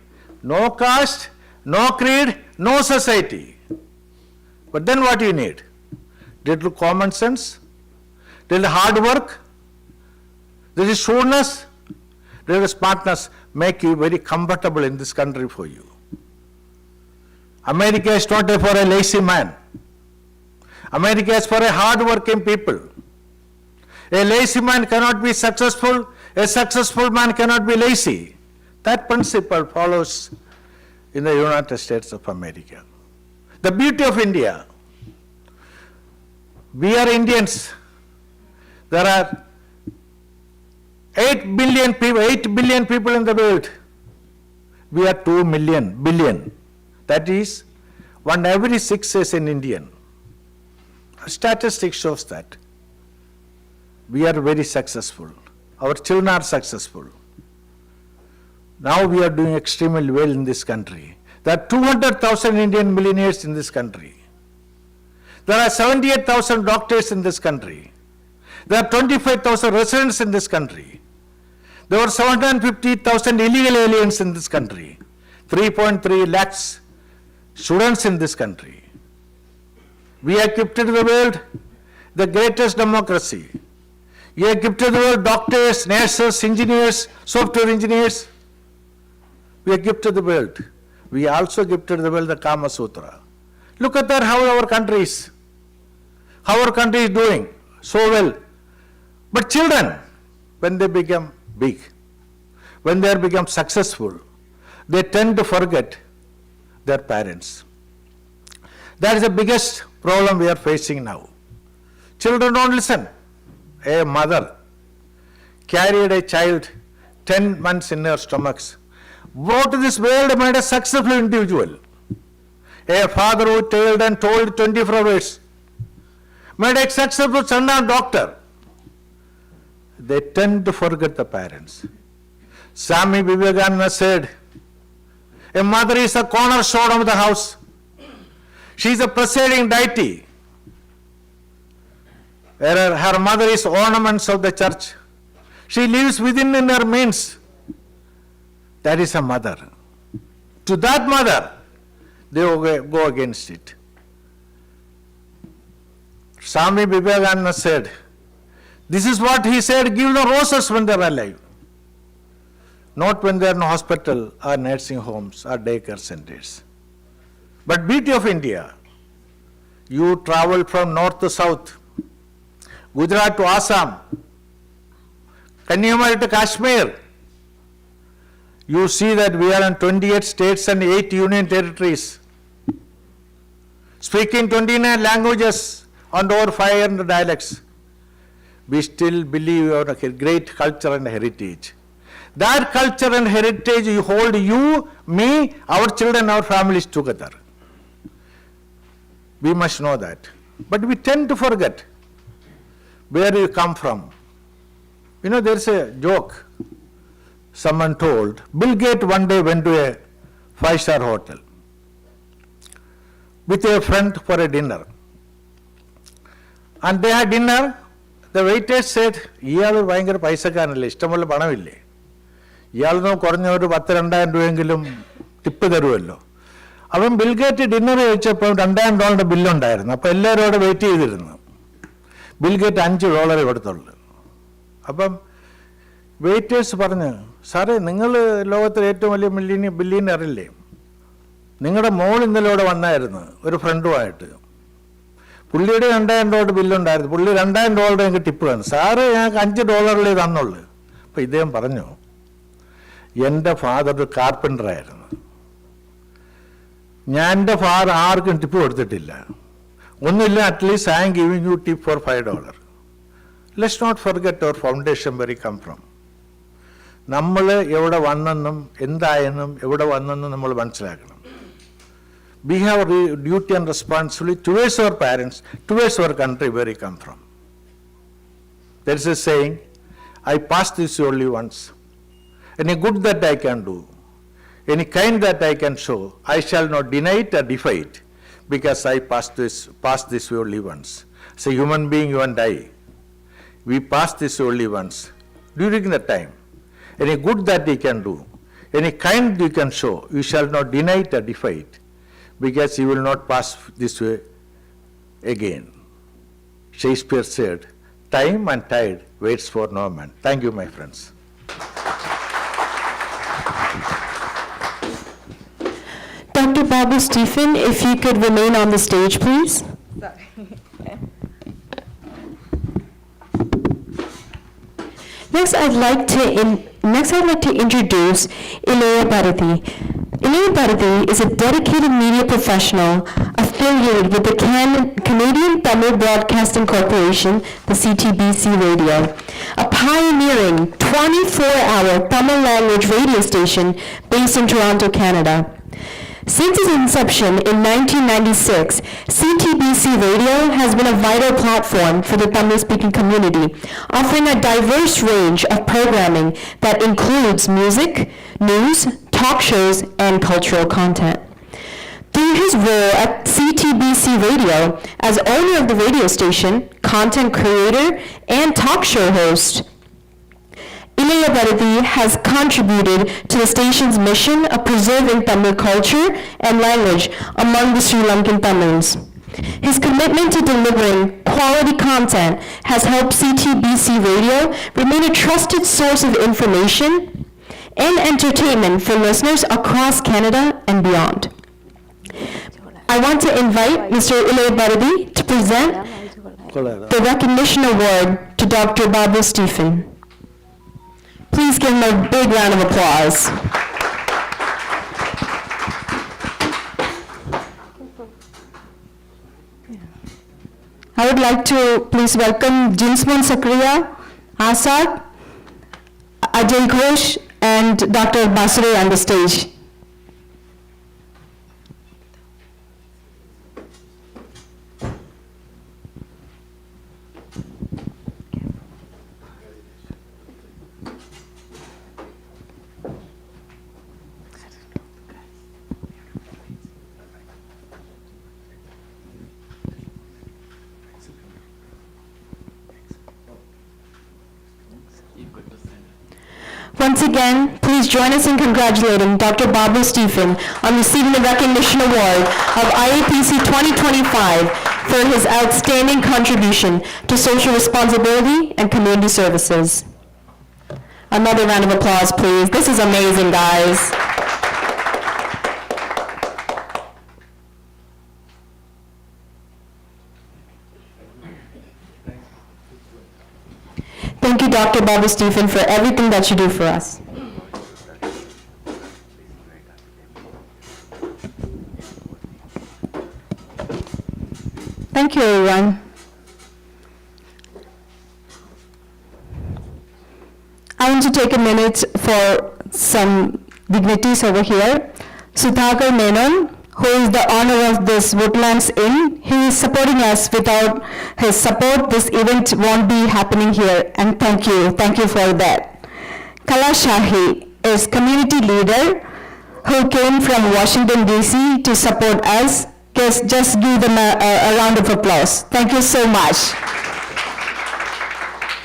No caste, no creed, no society. But then what you need? Little common sense, little hard work, little shrewdness, little smartness make you very comfortable in this country for you. America is not for a lazy man. America is for a hard-working people. A lazy man cannot be successful. A successful man cannot be lazy. That principle follows in the United States of America. The beauty of India. We are Indians. There are 8 billion people in the world. We are 2 billion. That is, 1 every 6 is an Indian. Statistics shows that. We are very successful. Our children are successful. Now we are doing extremely well in this country. There are 200,000 Indian millionaires in this country. There are 78,000 doctors in this country. There are 25,000 residents in this country. There were 750,000 illegal aliens in this country. 3.3 lakhs students in this country. We have gifted the world the greatest democracy. We have gifted the world doctors, nurses, engineers, software engineers. We have gifted the world. We also gifted the world the Kama Sutra. Look at that, how our country is. How our country is doing so well. But children, when they become big, when they become successful, they tend to forget their parents. That is the biggest problem we are facing now. Children don't listen. A mother carried a child 10 months in her stomachs, brought to this world, made a successful individual. A father who told and told 24 hours, made a successful son and doctor. They tend to forget the parents. Swami Vivekananda said, a mother is the cornerstone of the house. She is the presiding deity. Her mother is ornaments of the church. She lives within in her means. That is a mother. To that mother, they go against it. Swami Vivekananda said, this is what he said, give the roses when they are alive. Not when they are in hospital or nursing homes or daycare centers. But beauty of India, you travel from north to south, Gujarat to Assam, Kanyakumari to Kashmir. You see that we are in 28 states and 8 union territories, speaking 29 languages and over 500 dialects. We still believe in a great culture and heritage. That culture and heritage you hold you, me, our children, our families together. We must know that. But we tend to forget where you come from. You know, there's a joke someone told. Bill Gates one day went to a 5-star hotel with a friend for a dinner. And they had dinner. The waiter said, ഇയാൾ ഭയങ്കര പൈസക്കാരനല്ലേ, ഇഷ്ടംപോലെ പണമില്ലേ, ഇയാളിന് കുറഞ്ഞ ഒരു 10,000-2,000 രൂപയെങ്കിലും tip തരുമല്ലോ. അവൻ Bill Gates dinner കഴിച്ചപ്പോൾ $2,000 ബില്ലുണ്ടായിരുന്നു. അപ്പോൾ എല്ലാവരും അവിടെ വെയിറ്റ് ചെയ്തിരുന്നു. ബിൽഗേറ്റ് $5 കൊടുത്തുള്ളൂ. അപ്പം വെയിറ്റേഴ്സ് പറഞ്ഞു, സാറേ നിങ്ങൾ ലോകത്തിലെ ഏറ്റവും വലിയ ബില്യനറില്ലേ, നിങ്ങളുടെ മോൾ ഇന്നലെ ഇവിടെ വന്നായിരുന്നു ഒരു ഫ്രണ്ടുമായിട്ട്, പുള്ളിയുടെ $2,000 ബില്ലുണ്ടായിരുന്നു, പുള്ളി $2,000 എനിക്ക് ടിപ്പ് തന്നു, സാറ് ഞങ്ങൾക്ക് $5 തന്നുള്ളൂ. അപ്പം ഇദ്ദേഹം പറഞ്ഞു, എൻ്റെ ഫാദർ ഒരു കാർപ്പൻ്ററായിരുന്നു, ഞാൻ എൻ്റെ ഫാദർ ആർക്കും ടിപ്പ് കൊടുത്തിട്ടില്ല, ഒന്നുമില്ല, at least I am giving you tip for $5. Let's not forget our foundation where come from. നമ്മൾ എവിടെ വന്നെന്നും എന്തായെന്നും എവിടെ വന്നെന്നും നമ്മൾ മനസ്സിലാക്കണം. We have a duty and responsibility towards our parents, towards our country where we come from. There is a saying, I pass this only once. Any good that I can do, any kind that I can show, I shall not deny it or defy it, because I pass this only once. As a human being, you and I, we pass this only once. During the time, any good that you can do, any kind you can show, you shall not deny it or defy it, because you will not pass this way again. Shakespeare said, time and tide waits for no man. Thank you, my friends. Dr. Babu Stephen, if you could remain on the stage, please. Next, I'd like to introduce Ilaya Bharati. Ilaya Bharati is a dedicated media professional affiliated with the Canadian Tamil Broadcasting Corporation, the CTBC Radio, a pioneering 24-hour Tamil language radio station based in Toronto, Canada. Since its inception in 1996, CTBC Radio has been a vital platform for the Tamil-speaking community, offering a diverse range of programming that includes music, news, talk shows, and cultural content. Through his role at CTBC Radio as owner of the radio station, content creator, and talk show host, Ilaya Bharati has contributed to the station's mission of preserving Tamil culture and language among the Sri Lankan Tamils. His commitment to delivering quality content has helped CTBC Radio remain a trusted source of information and entertainment for listeners across Canada and beyond. I want to invite Mr. Ilaya Bharati to present the recognition award to Dr. Babu Stephen. Please give him a big round of applause. I would like to please welcome Jinsman Sakriya Asad, Ajay Ghosh and Dr. Basure on the stage. Once again, please join us in congratulating Dr. Babu Stephen on receiving the Recognition Award of IAPC 2025 for his outstanding contribution to social responsibility and community services. Another round of applause, please. This is amazing, guys. Thank you, Dr. Babu Stephen, for everything that you do for us. Thank you, everyone. I want to take a minute for some dignitaries over here. Sudhakar Menon, who is the owner of this Woodlands Inn, he is supporting us. Without his support, this event won't be happening here, and thank you for that. Kala Shahi is community leader who came from Washington, D.C. to support us. Just give them a round of applause. Thank you so much.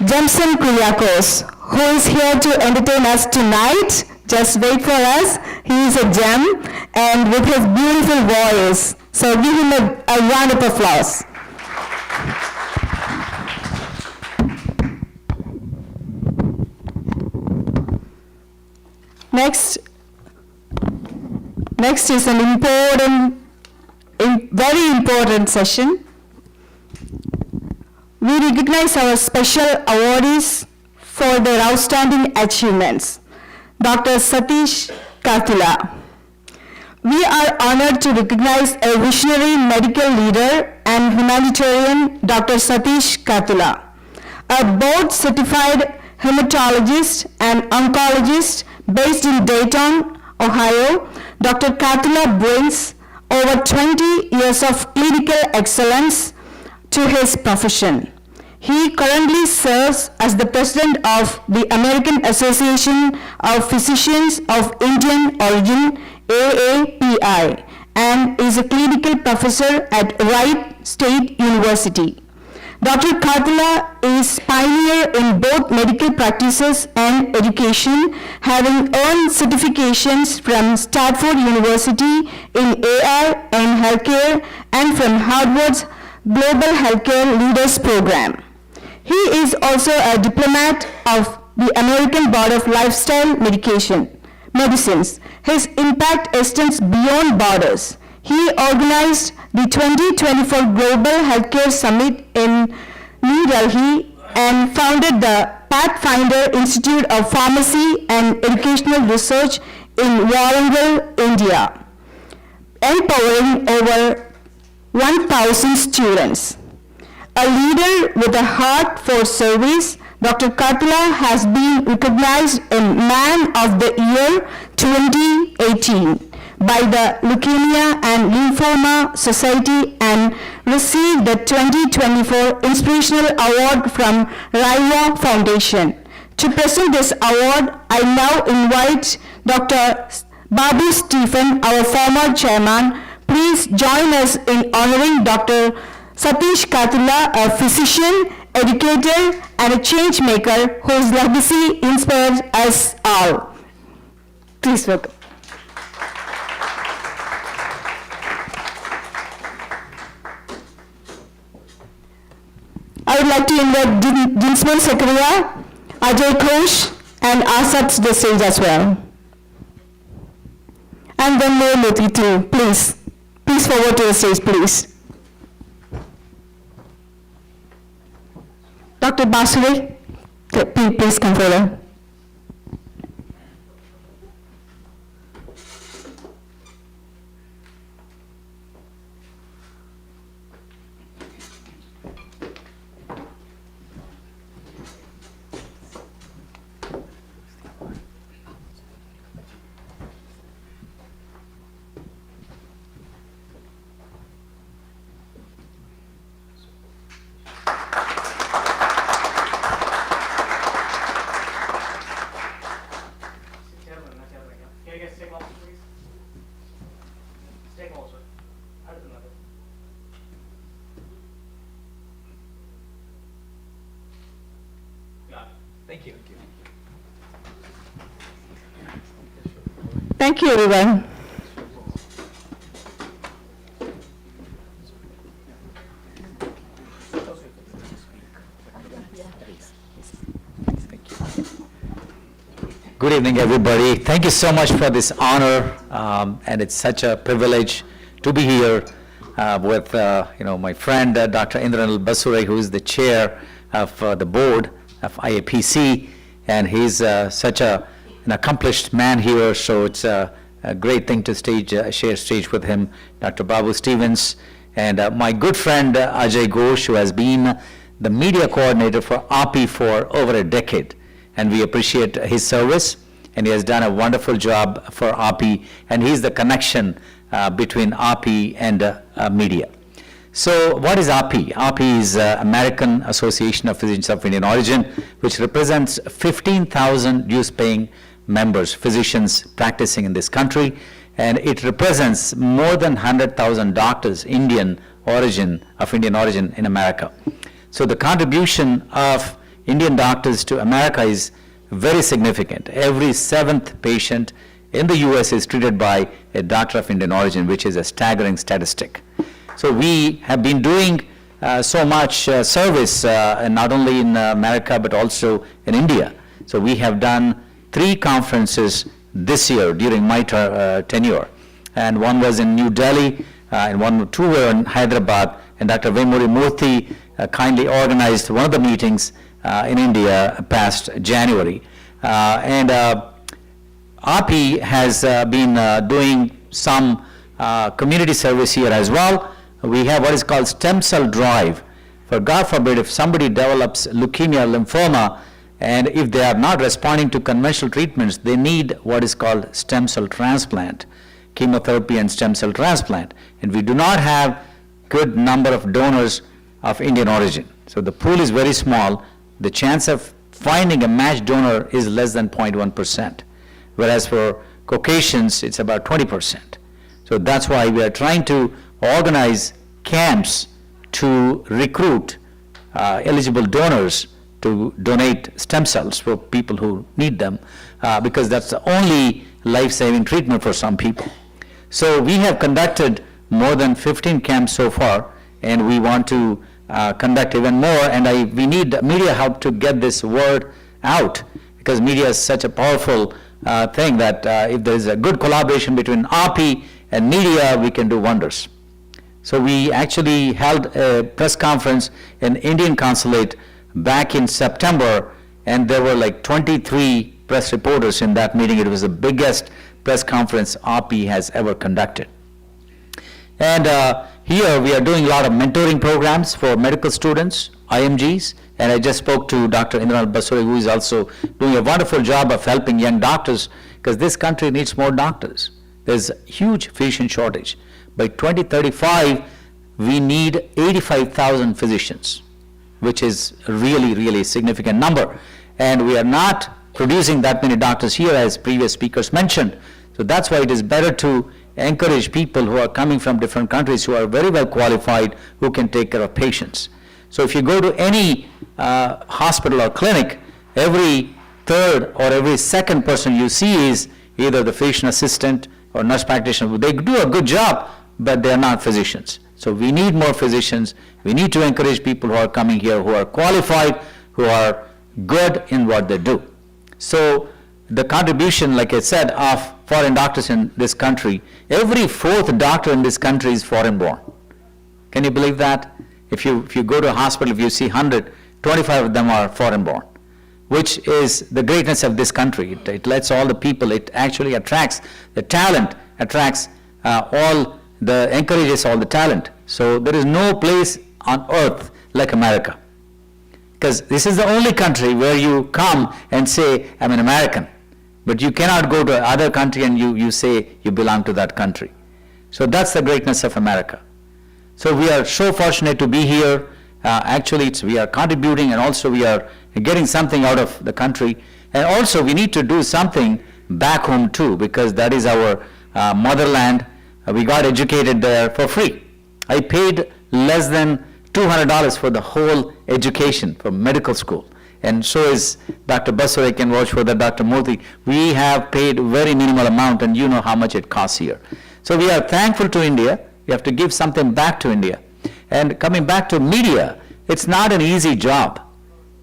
Jemson Kriakos, who is here to entertain us tonight. Just wait for us. He is a gem, and with his beautiful voice. So give him a round of applause. Next is an very important session. We recognize our special awardees for their outstanding achievements. Dr. Satish Kathula. We are honored to recognize a visionary medical leader and humanitarian, Dr. Satish Kathula, a board-certified hematologist and oncologist based in Dayton, Ohio. Dr. Kathula brings over 20 years of clinical excellence to his profession. He currently serves as the president of the American Association of Physicians of Indian Origin, AAPI, and is a clinical professor at Wright State University. Dr. Kathula is pioneer in both medical practices and education, having earned certifications from Stanford University in AR and healthcare and from Harvard's Global Healthcare Leaders Program. He is also a diplomat of the American Board of Lifestyle Medicines. His impact extends beyond borders. He organized the 2024 Global Healthcare Summit in New Delhi and founded the Pathfinder Institute of Pharmacy and Educational Research in Warangal, India, empowering over 1,000 students. A leader with a heart for service, Dr. Kathula has been recognized in Man of the Year 2018 by the Leukemia and Lymphoma Society and received the 2024 Inspirational Award from Raiva Foundation. To present this award, I now invite Dr. Babu Stephen, our former chairman. Please join us in honoring Dr. Satish Kathula, a physician, educator, and a change maker whose legacy inspires us all. Please welcome. I would like to invite Dinsman Sakaria, Ajay Ghosh, and Asad to the stage as well. And then Mohammed too, please. Please forward to the stage, please. Dr. Basure, please come forward. Thank you, everyone. Good evening, everybody. Thank you so much for this honor, and it's such a privilege to be here with my friend Dr. Indranil Basure, who is the chair of the board of IAPC, and he's such an accomplished man here. So it's a great thing to share stage with him. Dr. Babu Stevens and my good friend Ajay Ghosh, who has been the media coordinator for API for over a decade. And we appreciate his service, and he has done a wonderful job for API, and he's the connection between API and media. So what is API? API is American Association of Physicians of Indian Origin, which represents 15,000 dues-paying members, physicians practicing in this country, and it represents more than 100,000 doctors, of Indian origin in America. So the contribution of Indian doctors to America is very significant. Every seventh patient in the US is treated by a doctor of Indian origin, which is a staggering statistic. So we have been doing so much service, not only in America, but also in India. So we have done 3 conferences this year during my tenure. And one was in New Delhi, and 2 were in Hyderabad, and Dr. Vemuri Murthy kindly organized one of the meetings in India past January. And API has been doing some community service here as well. We have what is called stem cell drive. For God forbid, if somebody develops leukemia, lymphoma, and if they are not responding to conventional treatments, they need what is called stem cell transplant, chemotherapy and stem cell transplant. And we do not have good number of donors of Indian origin. So the pool is very small. The chance of finding a matched donor is less than 0.1%, whereas for Caucasians, it's about 20%. So that's why we are trying to organize camps to recruit eligible donors to donate stem cells for people who need them, because that's the only life-saving treatment for some people. So we have conducted more than 15 camps so far, and we want to conduct even more, and we need media help to get this word out, because media is such a powerful thing that if there is a good collaboration between API and media, we can do wonders. So we actually held a press conference in Indian Consulate back in September, and there were like 23 press reporters in that meeting. It was the biggest press conference API has ever conducted. And here we are doing a lot of mentoring programs for medical students, IMGs, and I just spoke to Dr. Indranil Basure, who is also doing a wonderful job of helping young doctors, because this country needs more doctors. There's a huge physician shortage. By 2035, we need 85,000 physicians, which is a really, really significant number. And we are not producing that many doctors here, as previous speakers mentioned. So that's why it is better to encourage people who are coming from different countries who are very well qualified, who can take care of patients. So if you go to any hospital or clinic, every third or every second person you see is either the physician assistant or nurse practitioner. They do a good job, but they are not physicians. So we need more physicians. We need to encourage people who are coming here, who are qualified, who are good in what they do. So the contribution, like I said, of foreign doctors in this country, every 4th doctor in this country is foreign born. Can you believe that? If you go to a hospital, if you see 100, 25 of them are foreign born, which is the greatness of this country. It lets all the people, it actually attracts the talent, encourages all the talent. So there is no place on earth like America. Because this is the only country where you come and say, I'm an American. But you cannot go to other country and you say you belong to that country. So that's the greatness of America. So we are so fortunate to be here. Actually, we are contributing, and also we are getting something out of the country. And also we need to do something back home too, because that is our motherland. We got educated there for free. I paid less than $200 for the whole education for medical school. and so is Dr. Basure can vouch for that, Dr. Murthy. We have paid very minimal amount, and you know how much it costs here. So we are thankful to India. We have to give something back to India. And coming back to media, it's not an easy job.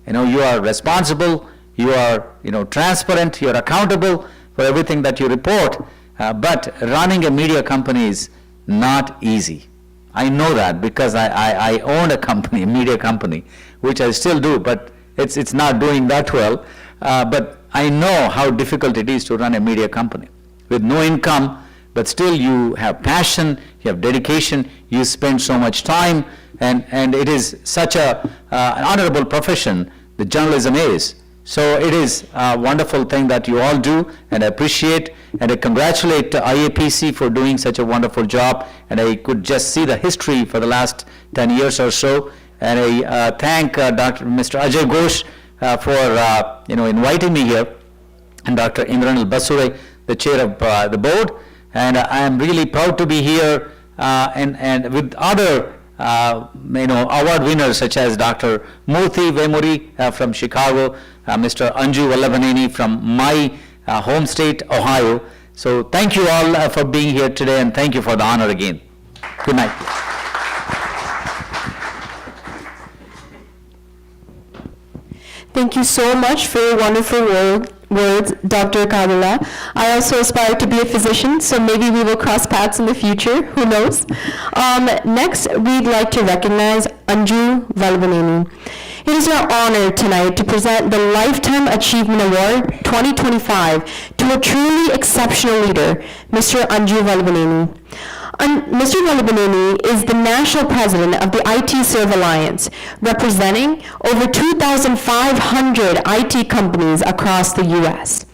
You know, you are responsible, you are, transparent, you are accountable for everything that you report, but running a media company is not easy. I know that because I own a company, a media company, which I still do, but it's not doing that well. But I know how difficult it is to run a media company with no income, but still you have passion, you have dedication, you spend so much time, and it is such an honorable profession that journalism is. So it is a wonderful thing that you all do, and I appreciate and I congratulate IAPC for doing such a wonderful job, and I could just see the history for the last 10 years or so, and I thank Mr. Ajay Ghosh for inviting me here, and Dr. Indranil Basure, the chair of the board, and I am really proud to be here and with other award winners such as Dr. Murthy Vemuri from Chicago, Mr. Anju Vallabhaneni from my home state, Ohio. So thank you all for being here today, and thank you for the honor again. Good night. Thank you so much for your wonderful words, Dr. Kadula. I also aspire to be a physician, so maybe we will cross paths in the future, who knows. Next, we'd like to recognize Anju Vallabhaneni. It is our honor tonight to present the Lifetime Achievement Award 2025 to a truly exceptional leader, Mr. Anju Vallabhaneni. Mr. Vallabhaneni is the national president of the IT Serve Alliance, representing over 2,500 IT companies across the U.S.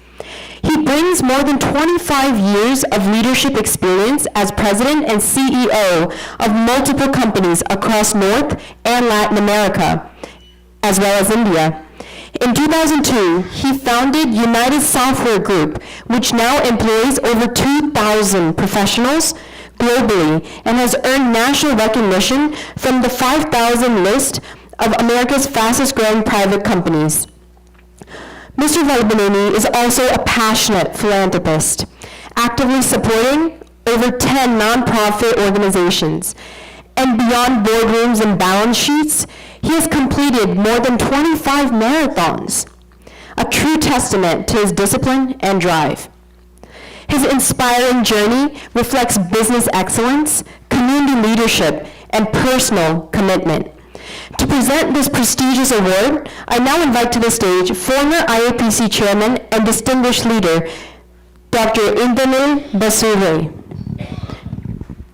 He brings more than 25 years of leadership experience as president and CEO of multiple companies across North and Latin America, as well as India. In 2002, he founded United Software Group, which now employs over 2,000 professionals globally and has earned national recognition from the 5,000 list of America's fastest growing private companies. Mr. Vallabhaneni is also a passionate philanthropist, actively supporting over 10 nonprofit organizations. And beyond boardrooms and balance sheets, he has completed more than 25 marathons, a true testament to his discipline and drive. His inspiring journey reflects business excellence, community leadership, and personal commitment. To present this prestigious award, I now invite to the stage former IAPC chairman and distinguished leader, Dr. Indranil Basure.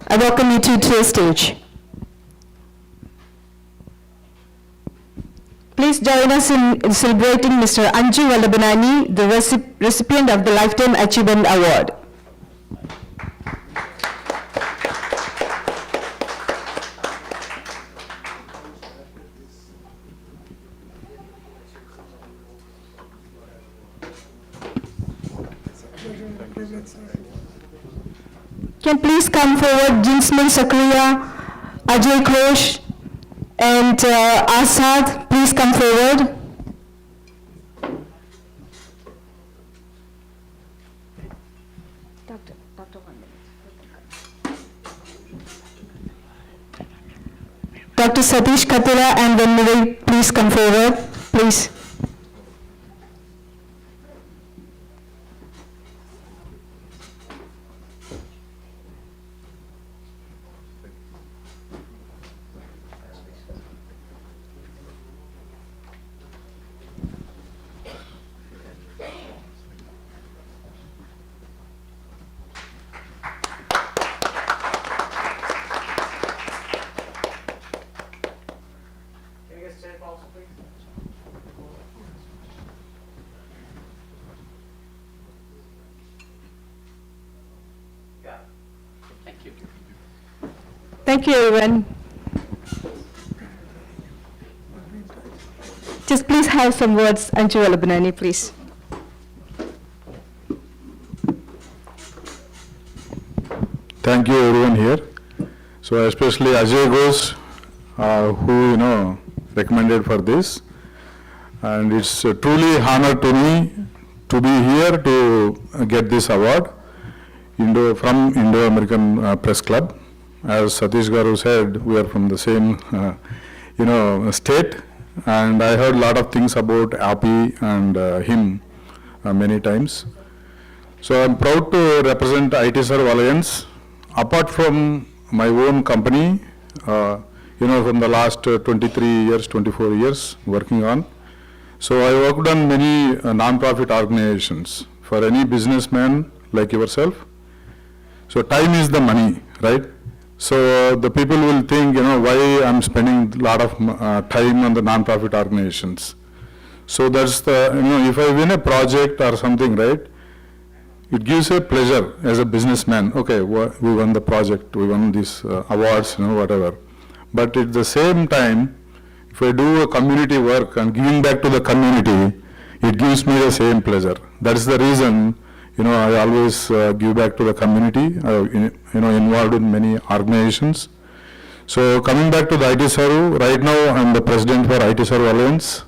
I welcome you to the stage. Please join us in celebrating Mr. Anju Vallabhaneni, the recipient of the Lifetime Achievement Award. Can please come forward Jinsman Sakriya, Ajay Ghosh, and Asad, please come forward. Dr. Satish Katira and Venmuri, please come forward, please. Thank you, everyone. Just please have some words, Anju Vallabhaneni, please. Thank you, everyone here. So especially Ajay Ghosh, who recommended for this. And it's truly honor to me to be here to get this award from Indo-American Press Club. As Satish Garu said, we are from the same state, and I heard a lot of things about Appy and him many times. So I'm proud to represent IT Serve Alliance. Apart from my own company, from the last 23 years, 24 years working on. So I worked on many non-profit organizations for any businessman like yourself. So time is the money, right? So the people will think, why I'm spending a lot of time on the non-profit organizations. So that's the, if I win a project or something, right? It gives a pleasure as a businessman. Okay, we won the project, we won these awards, whatever. But at the same time, if I do a community work and giving back to the community, it gives me the same pleasure. That is the reason, I always give back to the community, involved in many organizations. So coming back to the IT Serve, right now I'm the president for IT Serve Alliance.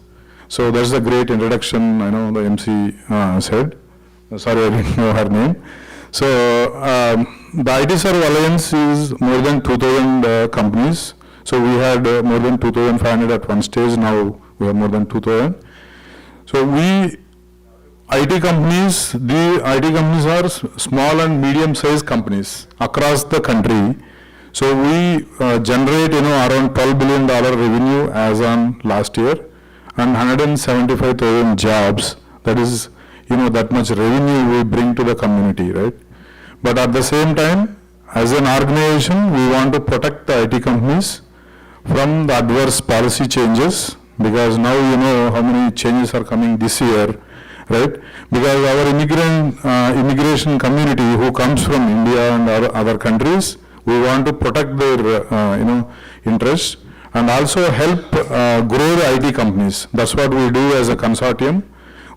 So that's a great introduction, the MC said. Sorry, I didn't know her name. So the IT Serve Alliance is more than 2,000 companies. So we had more than 2,500 at one stage. Now we have more than 2,000. So the IT companies are small and medium-sized companies across the country. So we generate, around $12 billion revenue as on last year, and 175,000 jobs. That is, that much revenue we bring to the community, right? But at the same time, as an organization, we want to protect the IT companies from the adverse policy changes, because now how many changes are coming this year, right? Because our immigration community who comes from India and other countries, we want to protect their interests and also help grow the IT companies. That's what we do as a consortium.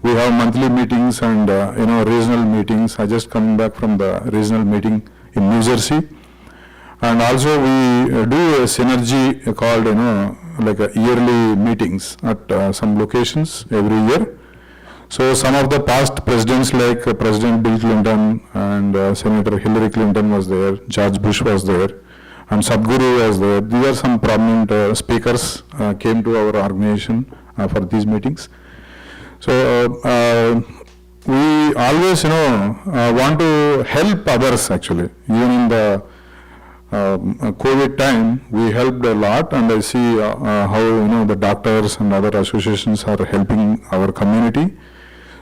We have monthly meetings and regional meetings. I just come back from the regional meeting in New Jersey. And also we do a synergy called, like a yearly meetings at some locations every year. So some of the past presidents like President Bill Clinton and Senator Hillary Clinton was there, George Bush was there, and Sadhguru was there. These are some prominent speakers came to our organization for these meetings. So we always, want to help others actually. Even in the COVID time, we helped a lot, and I see how the doctors and other associations are helping our community.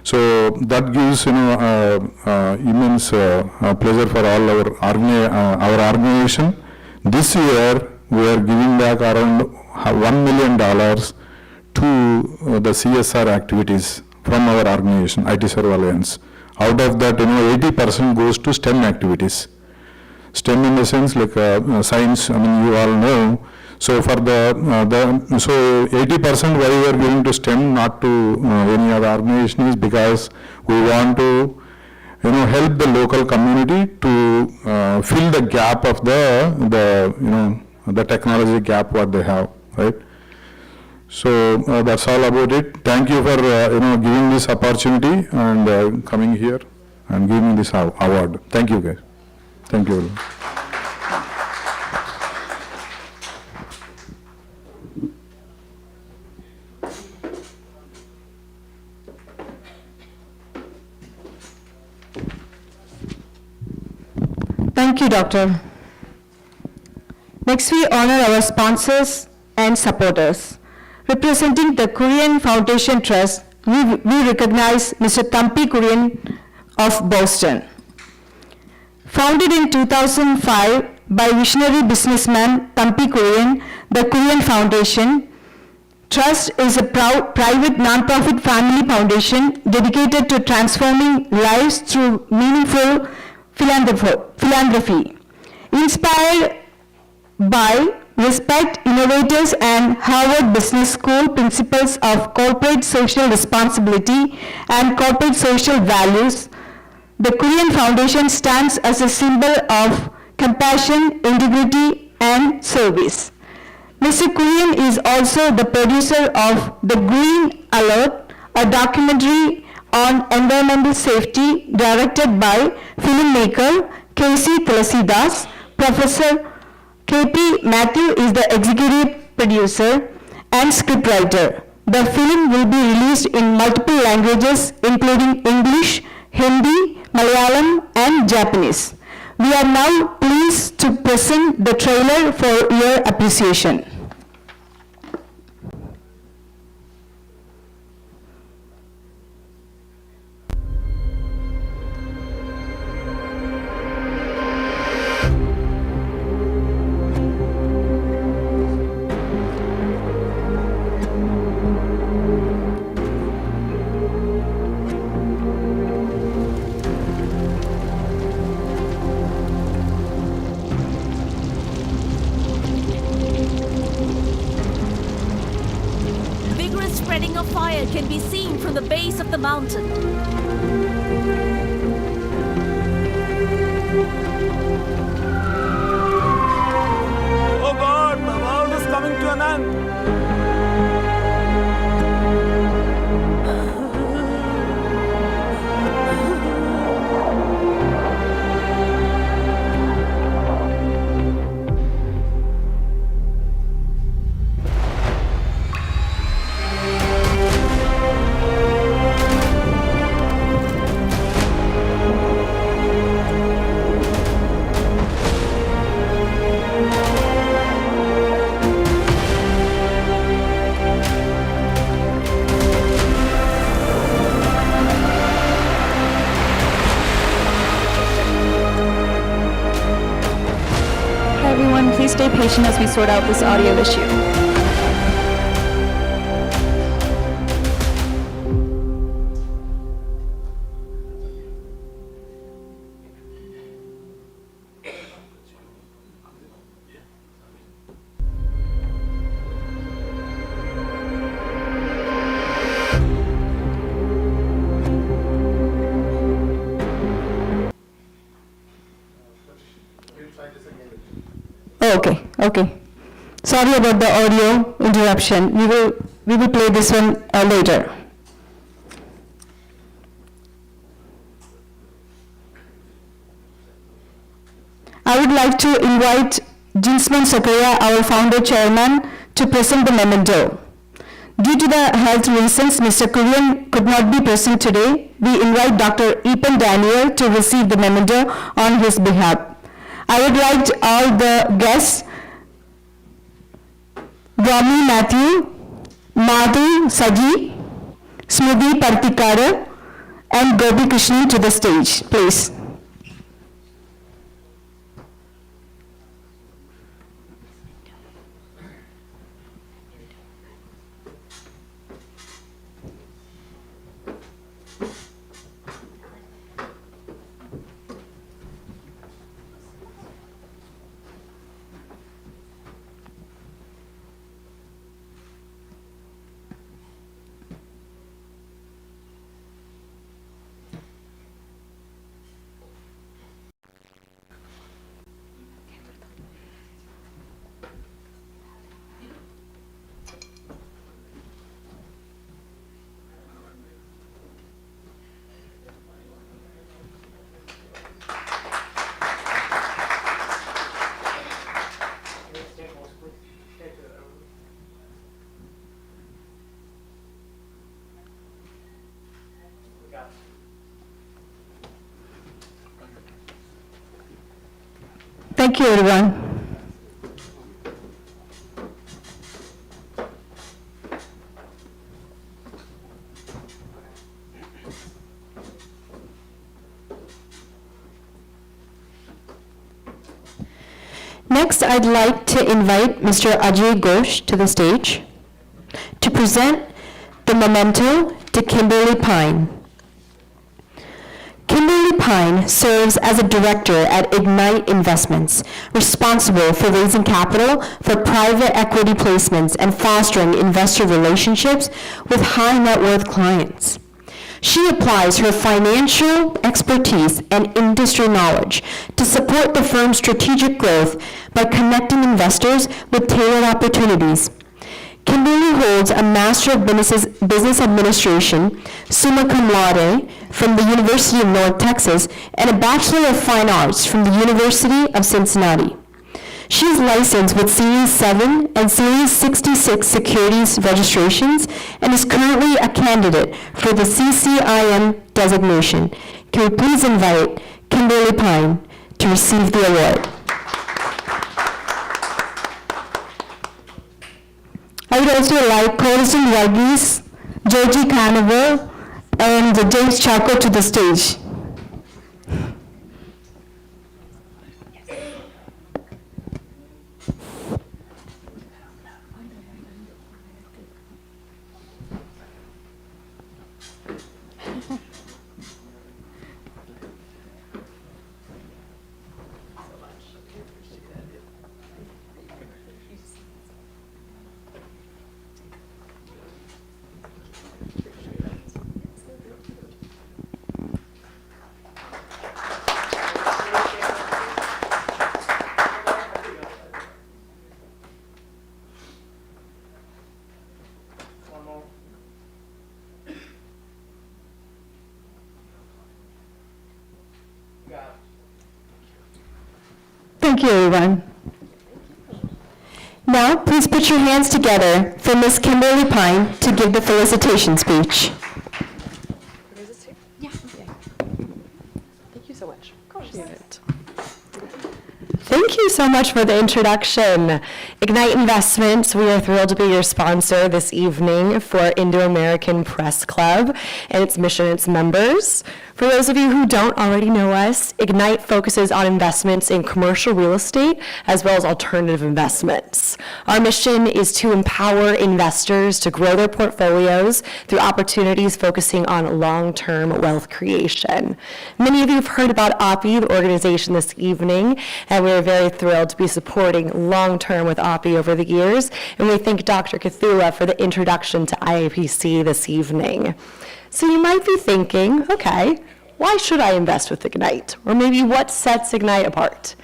So that gives immense pleasure for all our organization. This year we are giving back around $1 million to the CSR activities from our organization, IT Serve Alliance. Out of that, 80% goes to STEM activities. STEM in the sense like science, you all know. So for so 80% why we are giving to STEM, not to any other organization, is because we want to help the local community to fill the gap of the technology gap what they have, right? So that's all about it. Thank you for giving this opportunity and coming here and giving this award. Thank you guys. Thank you. Thank you, Doctor. Next, we honor our sponsors and supporters. Representing the Korean Foundation Trust, we recognize Mr. Thampi Korean of Boston. Founded in 2005 by visionary businessman Thampi Korean, the Korean Foundation Trust is a private non-profit family foundation dedicated to transforming lives through meaningful philanthropy. Inspired by respect, innovators, and Harvard Business School principles of corporate social responsibility and corporate social values, the Korean Foundation stands as a symbol of compassion, integrity, and service. Mr. Kurian is also the producer of The Green Alert, a documentary on environmental safety directed by filmmaker K.C. Tulasidas. Professor K.P. Matthew is the executive producer and scriptwriter. The film will be released in multiple languages including English, Hindi, Malayalam and Japanese. We are now pleased to present the trailer for your appreciation. Vigorous spreading of fire can be seen from the base of the mountain. Oh God, the world is coming to an end. Hi everyone, please stay patient as we sort out this audio issue. Oh, okay. Sorry about the audio interruption. We will play this one later. I would like to invite Jinsman Sakaya, our founder chairman, to present the memento. Due to the health reasons, Mr. Kurian could not be present today. We invite Dr. Epan Daniel to receive the memento on his behalf. I would like all the guests, Rami Matthew, Madhu Saji, Smriti Partikara, and Gopi Krishnan to the stage, please. Thank you, everyone. Next, I'd like to invite Mr. Ajay Ghosh to the stage to present the memento to Kimberly Pine. Kimberly Pine serves as a director at Ignite Investments, responsible for raising capital for private equity placements and fostering investor relationships with high net worth clients. She applies her financial expertise and industry knowledge to support the firm's strategic growth by connecting investors with tailored opportunities. Kimberly holds a Master of Business Administration, summa cum laude, from the University of North Texas, and a Bachelor of Fine Arts from the University of Cincinnati. She is licensed with Series 7 and Series 66 securities registrations and is currently a candidate for the CCIM designation. Can we please invite Kimberly Pine to receive the award? I would also like Corazon Varghese, Georgie Canaver, and James Chaco to the stage. Thank you, everyone. Now, please put your hands together for Miss Kimberly Pine to give the felicitation speech. Thank you so much. Appreciate it. Thank you so much for the introduction. Ignite Investments, we are thrilled to be your sponsor this evening for Indo-American Press Club and its mission and its members. For those of you who don't already know us, Ignite focuses on investments in commercial real estate as well as alternative investments. Our mission is to empower investors to grow their portfolios through opportunities focusing on long-term wealth creation. Many of you have heard about API, the organization, this evening, and we're very thrilled to be supporting long-term with API over the years, and we thank Dr. Cthulhu for the introduction to IAPC this evening. So you might be thinking, okay, why should I invest with Ignite? Or maybe what sets Ignite apart?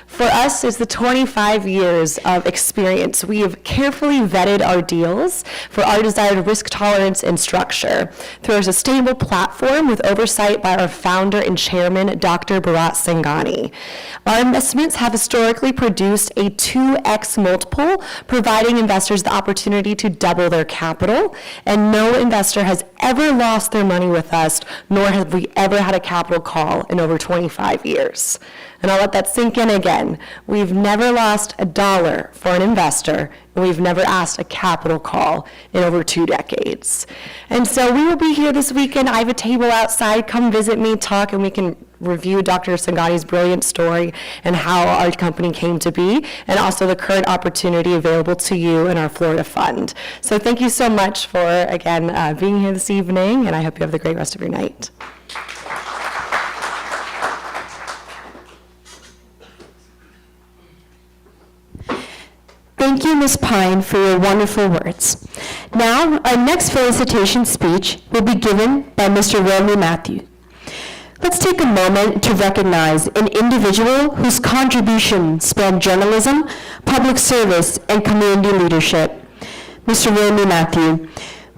For us, it's the 25 years of experience. We have carefully vetted our deals for our desired risk tolerance and structure through our sustainable platform with oversight by our founder and chairman, Dr. Bharat Singhani. Our investments have historically produced a 2x multiple, providing investors the opportunity to double their capital, and no investor has ever lost their money with us, nor have we ever had a capital call in over 25 years. And I'll let that sink in again. We've never lost a dollar for an investor, and we've never asked a capital call in over 2 decades. And so we will be here this weekend. I have a table outside. Come visit me, talk, and we can review Dr. Singhani's brilliant story and how our company came to be, and also the current opportunity available to you in our Florida Fund. So thank you so much for, again, being here this evening, and I hope you have the great rest of your night. Thank you, Ms. Pine, for your wonderful words. Now, our next felicitation speech will be given by Mr. Romney Matthew. Let's take a moment to recognize an individual whose contributions span journalism, public service, and community leadership. Mr. Romney Matthew.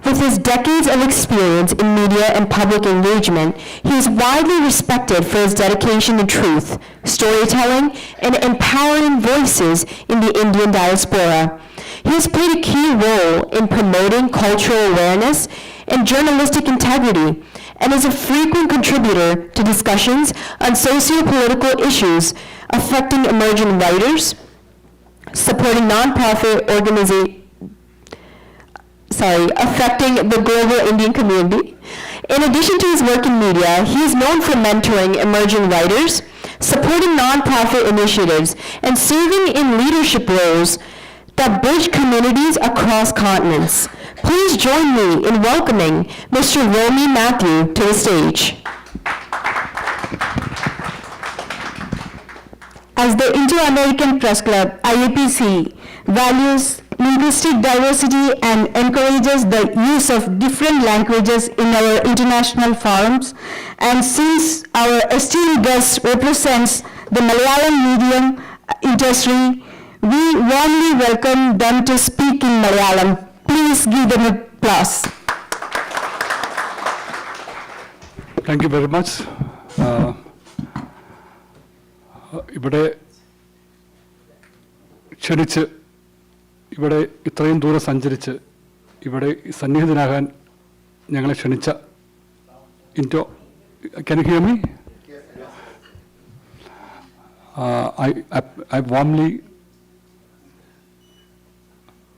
With his decades of experience in media and public engagement, he is widely respected for his dedication to truth, storytelling, and empowering voices in the Indian diaspora. He has played a key role in promoting cultural awareness and journalistic integrity, and is a frequent contributor to discussions on socio-political issues affecting emerging writers, supporting nonprofit organizations, affecting the global Indian community. In addition to his work in media, he is known for mentoring emerging writers, supporting nonprofit initiatives, and serving in leadership roles that bridge communities across continents. Please join me in welcoming Mr. Romney Matthew to the stage. As the Indo-American Press Club, IAPC, values linguistic diversity and encourages the use of different languages in our international forums. And since our esteemed guest represents the Malayalam medium industry, we warmly welcome them to speak in Malayalam. Please give them applause. Thank you very much. ഇവിടെ ക്ഷണിച്ച് ഇവിടെ ഇത്രയും ദൂരം സഞ്ചരിച്ച് ഇവിടെ സന്നിഹിതനാകാൻ ഞങ്ങളെ ക്ഷണിച്ച Can you hear me? I warmly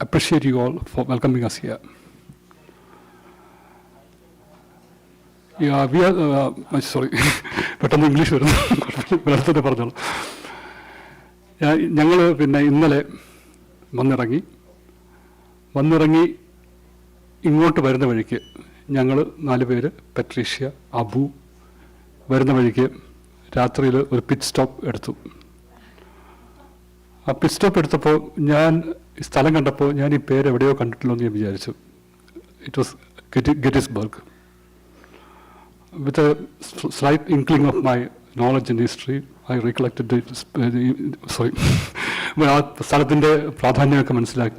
appreciate you all for welcoming us here. Yeah, we are, sorry, പെട്ടെന്ന് English വരുന്നു, മലയാളത്തിൽ പറഞ്ഞോളൂ. ഞങ്ങൾ പിന്നെ ഇന്നലെ വന്നിറങ്ങി ഇങ്ങോട്ട് വരുന്ന വഴിക്ക് ഞങ്ങൾ 4 പേര്, പട്രീഷ്യ, അബു, വരുന്ന വഴിക്ക് രാത്രിയിൽ ഒരു പിറ്റ് സ്റ്റോപ്പ് എടുത്തു. ആ പിറ്റ് സ്റ്റോപ്പ് എടുത്തപ്പോൾ ഞാൻ സ്ഥലം കണ്ടപ്പോൾ ഞാൻ ഈ പേര് എവിടെയോ കണ്ടിട്ടില്ലോ എന്ന് ഞാൻ വിചാരിച്ചു. It was Gettysburg. With a slight inkling of my knowledge in history, I recollected ആ സ്ഥലത്തിൻ്റെ പ്രാധാന്യമൊക്കെ മനസ്സിലാക്കി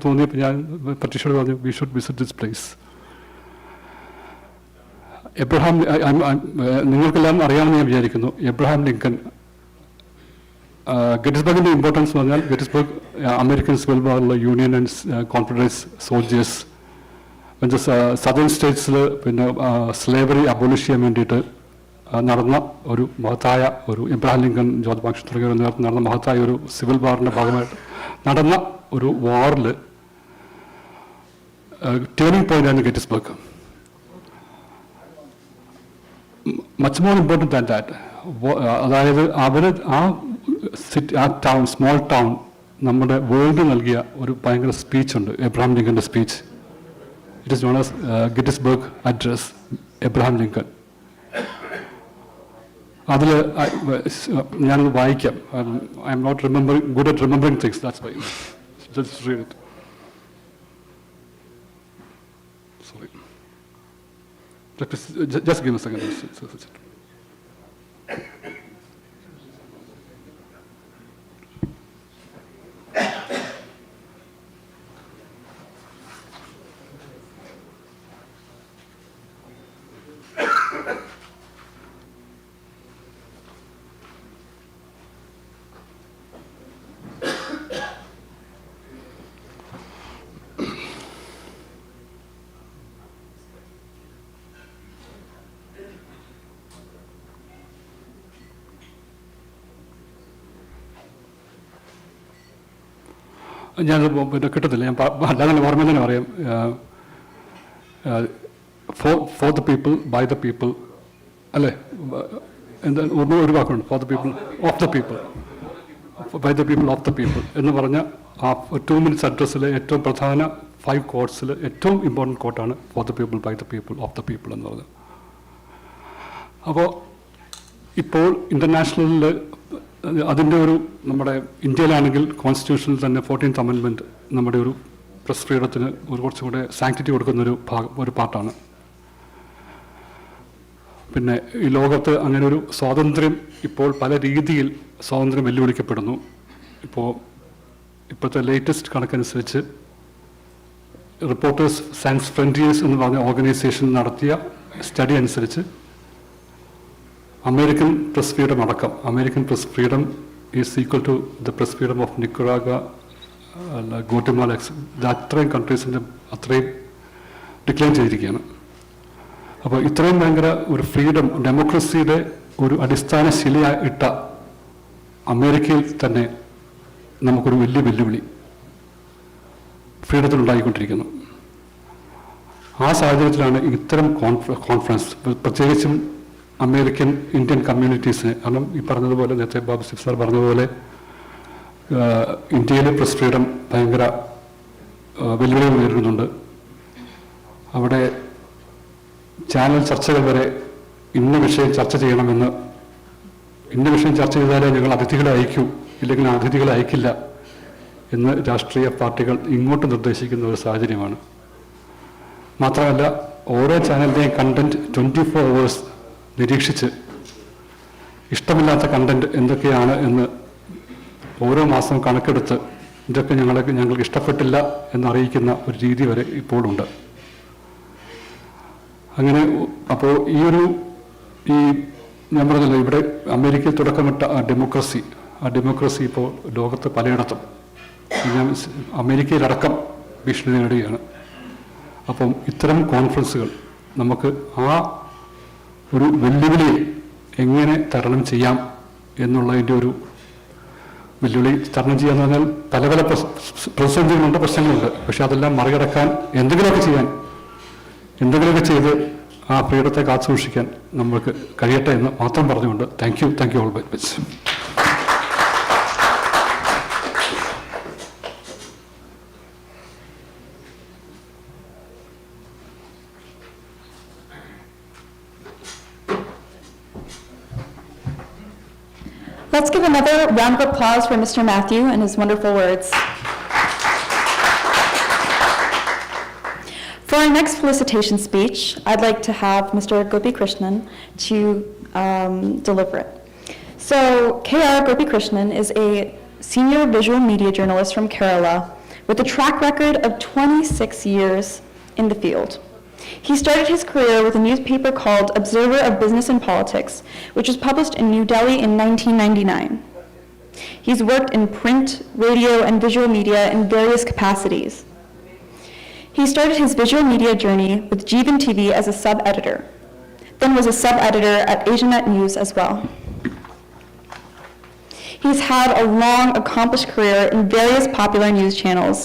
തോന്നിയപ്പോൾ ഞാൻ പട്രീഷ്യയോട് പറഞ്ഞു, we should visit this place. നിങ്ങൾക്കെല്ലാം അറിയാമെന്ന് ഞാൻ വിചാരിക്കുന്നു, എബ്രഹാം ലിങ്കൺ. ഗെറ്റിസ്ബർഗിൻ്റെ ഇമ്പോർട്ടൻസ് എന്ന് പറഞ്ഞാൽ ഗെറ്റിസ്ബർഗ് അമേരിക്കൻ സിവിൽ വാറിലെ union and confederate soldiers southern സ്റ്റേറ്റ്സിൽ പിന്നെ സ്ലേവറി അബോളിഷ് ചെയ്യാൻ വേണ്ടിയിട്ട് നടന്ന ഒരു മഹത്തായ ഒരു എബ്രഹാം ലിങ്കൺ, ജോർജ് വാഷിംഗ്ടൺ തുടങ്ങിയവർ നേതൃത്വം നടന്ന മഹത്തായ ഒരു സിവിൽ വാറിൻ്റെ ഭാഗമായിട്ട് നടന്ന ഒരു വാറിൽ ടേണിംഗ് പോയിൻ്റാണ് ഗെറ്റിസ്ബർഗ്. Much more important than that, അതായത് അവർ ആ ടൗൺ, സ്മോൾ ടൗൺ, നമ്മുടെ വേൾഡ് നൽകിയ ഒരു ഭയങ്കര സ്പീച്ചുണ്ട്, എബ്രഹാം ലിങ്കൻ്റെ speech. It is known as Gettysburg Address, Abraham Lincoln. അതിൽ ഞാനത് വായിക്കാം. I am not good at remembering things, that's why. Just read it. Sorry. Just give me a second. ഞാനത് പിന്നെ കിട്ടത്തില്ല, ഞാൻ അല്ലാതെ ഓർമ്മ തന്നെ പറയാം. For the people, by the people, അല്ലേ? എന്താ ഒരു വാക്കുണ്ട്, for the people, of the people, by the people, of the people എന്ന് പറഞ്ഞ ആ 2 minutes അഡ്രസ്സിലെ ഏറ്റവും പ്രധാന 5 കോട്ട്സിൽ ഏറ്റവും ഇമ്പോർട്ടൻറ്റ് കോട്ടാണ് for the people, by the people, of the people എന്ന് പറഞ്ഞത്. അപ്പോൾ ഇപ്പോൾ ഇൻ്റർനാഷണലിൽ അതിൻ്റെ ഒരു, നമ്മുടെ ഇന്ത്യയിലാണെങ്കിൽ കോൺസ്റ്റിറ്റ്യൂഷനിൽ തന്നെ 14th Amendment നമ്മുടെ ഒരു പ്രസ് ഫ്രീഡത്തിന് ഒരു കുറച്ചും കൂടെ സാങ്ക്ടിറ്റി കൊടുക്കുന്നൊരു ഒരു പാർട്ടാണ്. പിന്നെ ഈ ലോകത്ത് അങ്ങനെ ഒരു സ്വാതന്ത്ര്യം ഇപ്പോൾ പല രീതിയിൽ സ്വാതന്ത്ര്യം വെല്ലുവിളിക്കപ്പെടുന്നു. ഇപ്പോഴത്തെ ലേറ്റസ്റ്റ് കണക്കനുസരിച്ച് റിപ്പോർട്ടേഴ്സ് സാൻസ് ഫ്രണ്ടിയേഴ്സ് എന്ന് പറഞ്ഞ ഓർഗനൈസേഷൻ നടത്തിയ സ്റ്റഡി അനുസരിച്ച് American press freedom അടക്കം, American press freedom is equal to the press freedom of Nicaragua, Guatemala, അത്രയും കൺട്രീസിൻ്റെ അത്രയും ഡിക്ലൈൻ ചെയ്തിരിക്കുകയാണ്. അപ്പോൾ ഇത്രയും ഭയങ്കര ഒരു ഫ്രീഡം, ഡെമോക്രസിയുടെ ഒരു അടിസ്ഥാന ശിലയായി ഇട്ട അമേരിക്കയിൽ തന്നെ നമുക്കൊരു വലിയ വെല്ലുവിളി ഫ്രീഡത്തിനുണ്ടായിക്കൊണ്ടിരിക്കുന്നു. ആ സാഹചര്യത്തിലാണ് ഇത്തരം കോൺഫറൻസ്, പ്രത്യേകിച്ചും അമേരിക്കൻ ഇന്ത്യൻ കമ്മ്യൂണിറ്റീസിനെ, കാരണം ഈ പറഞ്ഞതുപോലെ നേരത്തെ ബാബു സിഫ് സാർ പറഞ്ഞതുപോലെ ഇന്ത്യയിലെ പ്രസ് ഫ്രീഡം ഭയങ്കര വെല്ലുവിളികൾ നേരിടുന്നുണ്ട്. അവിടെ ചാനൽ ചർച്ചകൾ വരെ ഇന്ന വിഷയം ചർച്ച ചെയ്യണമെന്ന്, ഇന്ന വിഷയം ചർച്ച ചെയ്താലേ ഞങ്ങൾ അതിഥികളെ അയക്കൂ, ഇല്ലെങ്കിൽ അതിഥികളെ അയക്കില്ല എന്ന് രാഷ്ട്രീയ പാർട്ടികൾ ഇങ്ങോട്ട് നിർദ്ദേശിക്കുന്ന ഒരു സാഹചര്യമാണ്. മാത്രമല്ല ഓരോ ചാനലിൻ്റെയും കണ്ടന്റ് 24 hours നിരീക്ഷിച്ച് ഇഷ്ടമില്ലാത്ത കണ്ടന്റ് എന്തൊക്കെയാണ് എന്ന് ഓരോ മാസവും കണക്കെടുത്ത് ഇതൊക്കെ ഞങ്ങൾക്ക് ഇഷ്ടപ്പെട്ടില്ല എന്നറിയിക്കുന്ന ഒരു രീതി വരെ ഇപ്പോഴുണ്ട്. അങ്ങനെ അപ്പോൾ ഈ ഞാൻ പറഞ്ഞല്ലോ ഇവിടെ അമേരിക്കയിൽ തുടക്കമിട്ട ആ ഡെമോക്രസി ഇപ്പോൾ ലോകത്ത് പലയിടത്തും അമേരിക്കയിലടക്കം ഭീഷണി നേടുകയാണ്. അപ്പം ഇത്തരം കോൺഫറൻസുകൾ നമുക്ക് ആ ഒരു വെല്ലുവിളിയെ എങ്ങനെ തരണം ചെയ്യാം എന്നുള്ളതിൻ്റെ ഒരു വെല്ലുവിളി തരണം ചെയ്യാന്ന് പറഞ്ഞാൽ പല പ്രതിസന്ധികളുണ്ട്, പ്രശ്നങ്ങളുണ്ട്. പക്ഷെ അതെല്ലാം മറികടക്കാൻ എന്തെങ്കിലുമൊക്കെ ചെയ്ത് ആ ഫ്രീഡത്തെ കാത്തുസൂക്ഷിക്കാൻ നമ്മൾക്ക് കഴിയട്ടെ എന്ന് മാത്രം പറഞ്ഞുകൊണ്ട് thank you all very much. Let's give another round of applause for Mr. Matthew and his wonderful words. For our next felicitation speech, I'd like to have Mr. Gopi Krishnan to deliver it. So, K.R. Gopi Krishnan is a senior visual media journalist from Kerala with a track record of 26 years in the field. He started his career with a newspaper called Observer of Business and Politics, which was published in New Delhi in 1999. He's worked in print, radio, and visual media in various capacities. He started his visual media journey with Jeevan TV as a sub-editor, then was a sub-editor at Asianet News as well. He's had a long, accomplished career in various popular news channels,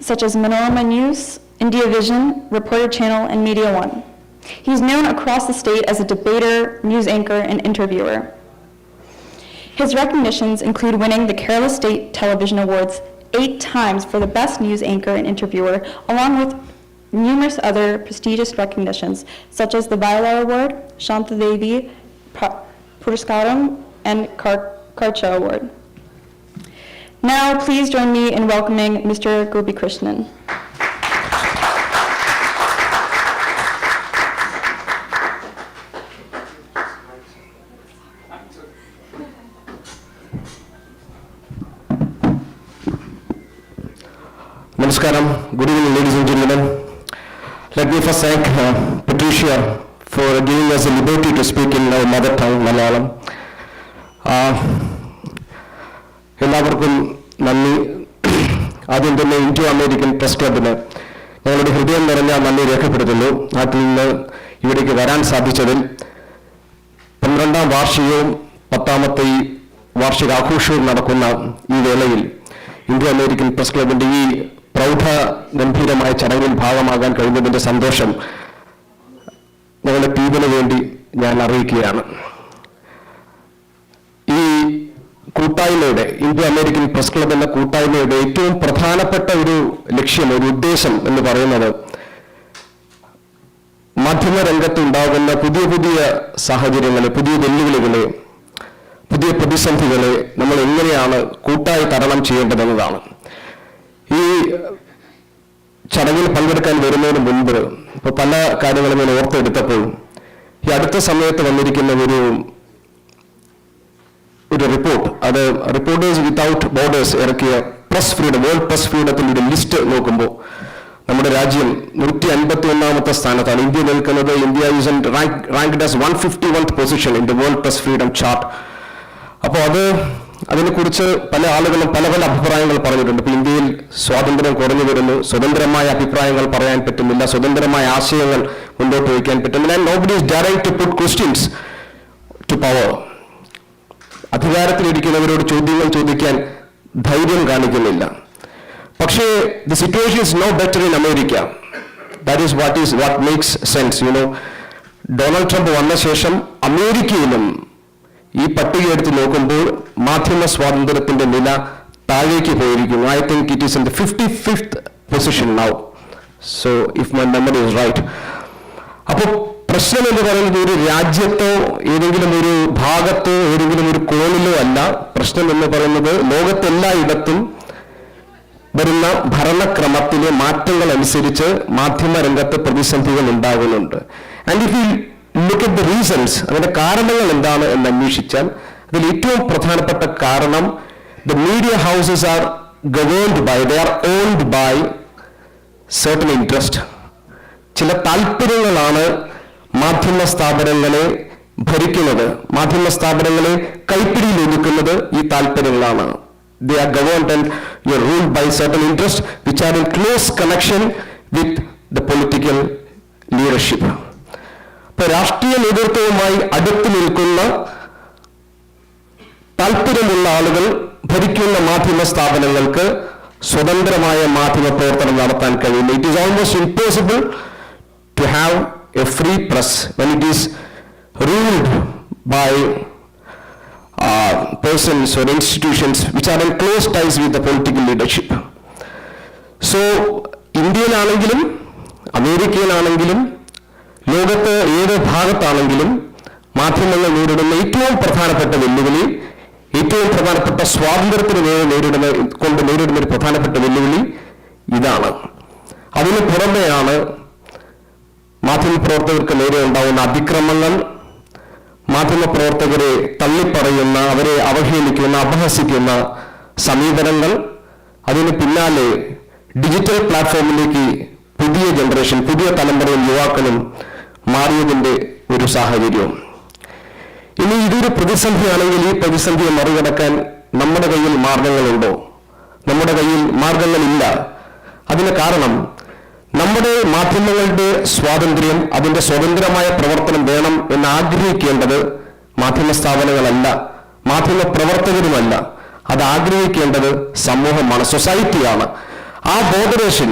such as Manorama News, India Vision, Reporter Channel, and Media One. He's known across the state as a debater, news anchor, and interviewer. His recognitions include winning the Kerala State Television Awards 8 times for the best news anchor and interviewer, along with numerous other prestigious recognitions, such as the Viola Award, Shantadevi Puraskaram, and Karcha Award. Now, please join me in welcoming Mr. Gopi Krishnan. Namaskaram. Good evening, ladies and gentlemen. Let me first thank Patricia for giving us the liberty to speak in our mother tongue, Malayalam. എല്ലാവർക്കും നന്ദി. ആദ്യം തന്നെ Indo American press ക്ലബിന് ഞങ്ങളുടെ ഹൃദയം നിറഞ്ഞ നന്ദി രേഖപ്പെടുത്തുന്നു. നാട്ടിൽ നിന്ന് ഇവിടേക്ക് വരാൻ സാധിച്ചതിൽ 12ാം വാർഷികവും 10ാമത്തെ ഈ വാർഷികാഘോഷവും നടക്കുന്ന ഈ വേളയിൽ ഇൻഡോ അമേരിക്കൻ പ്രസ് ക്ലബിൻ്റെ ഈ പ്രൗഢ ഗംഭീരമായ ചടങ്ങിൽ ഭാഗമാകാൻ കഴിഞ്ഞതിൻ്റെ സന്തോഷം ഞങ്ങളുടെ ടീമിന് വേണ്ടി ഞാൻ അറിയിക്കുകയാണ്. ഈ കൂട്ടായ്മയുടെ ഇൻഡോ അമേരിക്കൻ പ്രസ് ക്ലബ് എന്ന കൂട്ടായ്മയുടെ ഏറ്റവും പ്രധാനപ്പെട്ട ഒരു ലക്ഷ്യം, ഒരു ഉദ്ദേശം എന്ന് പറയുന്നത് മാധ്യമരംഗത്തുണ്ടാകുന്ന പുതിയ പുതിയ സാഹചര്യങ്ങളെ, പുതിയ വെല്ലുവിളികളെ, പുതിയ പ്രതിസന്ധികളെ നമ്മൾ എങ്ങനെയാണ് കൂട്ടായി തരണം ചെയ്യേണ്ടതെന്നതാണ്. ഈ ചടങ്ങിൽ പങ്കെടുക്കാൻ വരുന്നതിന് മുൻപ് ഇപ്പോൾ പല കാര്യങ്ങളും ഞാൻ ഓർത്തെടുത്തപ്പോൾ ഈ അടുത്ത സമയത്ത് വന്നിരിക്കുന്ന ഒരു റിപ്പോർട്ട്, അത് റിപ്പോർട്ടേഴ്സ് വിത്തൗട്ട് ബോർഡേഴ്സ് ഇറക്കിയ പ്രസ് ഫ്രീഡം, വേൾഡ് പ്രസ് ഫ്രീഡത്തിൻ്റെ ഒരു ലിസ്റ്റ് നോക്കുമ്പോൾ നമ്മുടെ രാജ്യം 151ാമത്തെ സ്ഥാനത്താണ് ഇന്ത്യ നിൽക്കുന്നത്. India is ranked as 151th position in the world press freedom chart. അപ്പോൾ അതിനെക്കുറിച്ച് പല ആളുകളും പല പല അഭിപ്രായങ്ങൾ പറഞ്ഞിട്ടുണ്ട്. ഇപ്പോൾ ഇന്ത്യയിൽ സ്വാതന്ത്ര്യം കുറഞ്ഞു വരുന്നു, സ്വതന്ത്രമായ അഭിപ്രായങ്ങൾ പറയാൻ പറ്റുന്നില്ല, സ്വതന്ത്രമായ ആശയങ്ങൾ മുന്നോട്ട് വയ്ക്കാൻ പറ്റുന്നില്ല. And nobody is daring to put questions to power. അധികാരത്തിലിരിക്കുന്നവരോട് ചോദ്യങ്ങൾ ചോദിക്കാൻ ധൈര്യം കാണിക്കുന്നില്ല. പക്ഷേ the situation is no better in America. That is what makes sense. Donald Trump വന്ന ശേഷം അമേരിക്കയിലും ഈ പട്ടിക എടുത്ത് നോക്കുമ്പോൾ മാധ്യമ സ്വാതന്ത്ര്യത്തിന്റെ നില താഴേക്ക് പോയിരിക്കുന്നു. I think it is in the 55th position now. So if my memory is right. അപ്പോൾ പ്രശ്നം എന്ന് പറയുന്നത് ഒരു രാജ്യത്തോ ഏതെങ്കിലും ഒരു ഭാഗത്തോ ഏതെങ്കിലും ഒരു കോണിലോ അല്ല. പ്രശ്നം എന്ന് പറയുന്നത് ലോകത്തെല്ലായിടത്തും വരുന്ന ഭരണക്രമത്തിലെ മാറ്റങ്ങൾ അനുസരിച്ച് മാധ്യമരംഗത്ത് പ്രതിസന്ധികൾ ഉണ്ടാകുന്നുണ്ട്. And if you look at the reasons, അതിന്റെ കാരണങ്ങൾ എന്താണ് എന്ന് അന്വേഷിച്ചാൽ അതിൽ ഏറ്റവും പ്രധാനപ്പെട്ട കാരണം the media houses are governed by, they are owned by certain interest. ചില താല്പര്യങ്ങളാണ് മാധ്യമ സ്ഥാപനങ്ങളെ ഭരിക്കുന്നത്, മാധ്യമ സ്ഥാപനങ്ങളെ കൈപ്പിടിയിൽ ഒതുക്കുന്നത് ഈ താല്പര്യങ്ങളാണ്. They are governed and ruled by certain interests which are in close connection with the political leadership. ഇപ്പോൾ രാഷ്ട്രീയ നേതൃത്വവുമായി അടുത്ത് നിൽക്കുന്ന താല്പര്യമുള്ള ആളുകൾ ഭരിക്കുന്ന മാധ്യമ സ്ഥാപനങ്ങൾക്ക് സ്വതന്ത്രമായ മാധ്യമ പ്രവർത്തനം നടത്താൻ കഴിയില്ല. It is almost impossible to have a free press when it is ruled by persons or institutions which are in close ties with the political leadership. So, ഇന്ത്യയിലാണെങ്കിലും അമേരിക്കയിലാണെങ്കിലും ലോകത്ത് ഏത് ഭാഗത്താണെങ്കിലും മാധ്യമങ്ങൾ നേരിടുന്ന ഏറ്റവും പ്രധാനപ്പെട്ട വെല്ലുവിളി, ഏറ്റവും പ്രധാനപ്പെട്ട സ്വാതന്ത്ര്യത്തിന് നേരിടുന്ന ഒരു പ്രധാനപ്പെട്ട വെല്ലുവിളി ഇതാണ്. അതിന് പുറമെയാണ് മാധ്യമപ്രവർത്തകർക്ക് നേരെ ഉണ്ടാവുന്ന അതിക്രമങ്ങൾ, മാധ്യമപ്രവർത്തകരെ തള്ളിപ്പറയുന്ന, അവരെ അവഹേളിക്കുന്ന, അപഹസിക്കുന്ന സമീപനങ്ങൾ. അതിന് പിന്നാലെ ഡിജിറ്റൽ പ്ലാറ്റ്ഫോമിലേക്ക് പുതിയ ജനറേഷൻ, പുതിയ തലമുറയും യുവാക്കളും മാറിയതിൻ്റെ ഒരു സാഹചര്യവും. ഇനി ഇതൊരു പ്രതിസന്ധിയാണെങ്കിൽ ഈ പ്രതിസന്ധിയെ മറികടക്കാൻ നമ്മുടെ കയ്യിൽ മാർഗങ്ങളുണ്ടോ? നമ്മുടെ കയ്യിൽ മാർഗങ്ങളില്ല. അതിന് കാരണം നമ്മുടെ മാധ്യമങ്ങളുടെ സ്വാതന്ത്ര്യം, അതിൻ്റെ സ്വതന്ത്രമായ പ്രവർത്തനം വേണം എന്ന് ആഗ്രഹിക്കേണ്ടത് മാധ്യമ സ്ഥാപനങ്ങളല്ല, മാധ്യമ പ്രവർത്തകരുമല്ല. അത് ആഗ്രഹിക്കേണ്ടത് സമൂഹമാണ്, സൊസൈറ്റിയാണ്. ആ ബോധറേഷൻ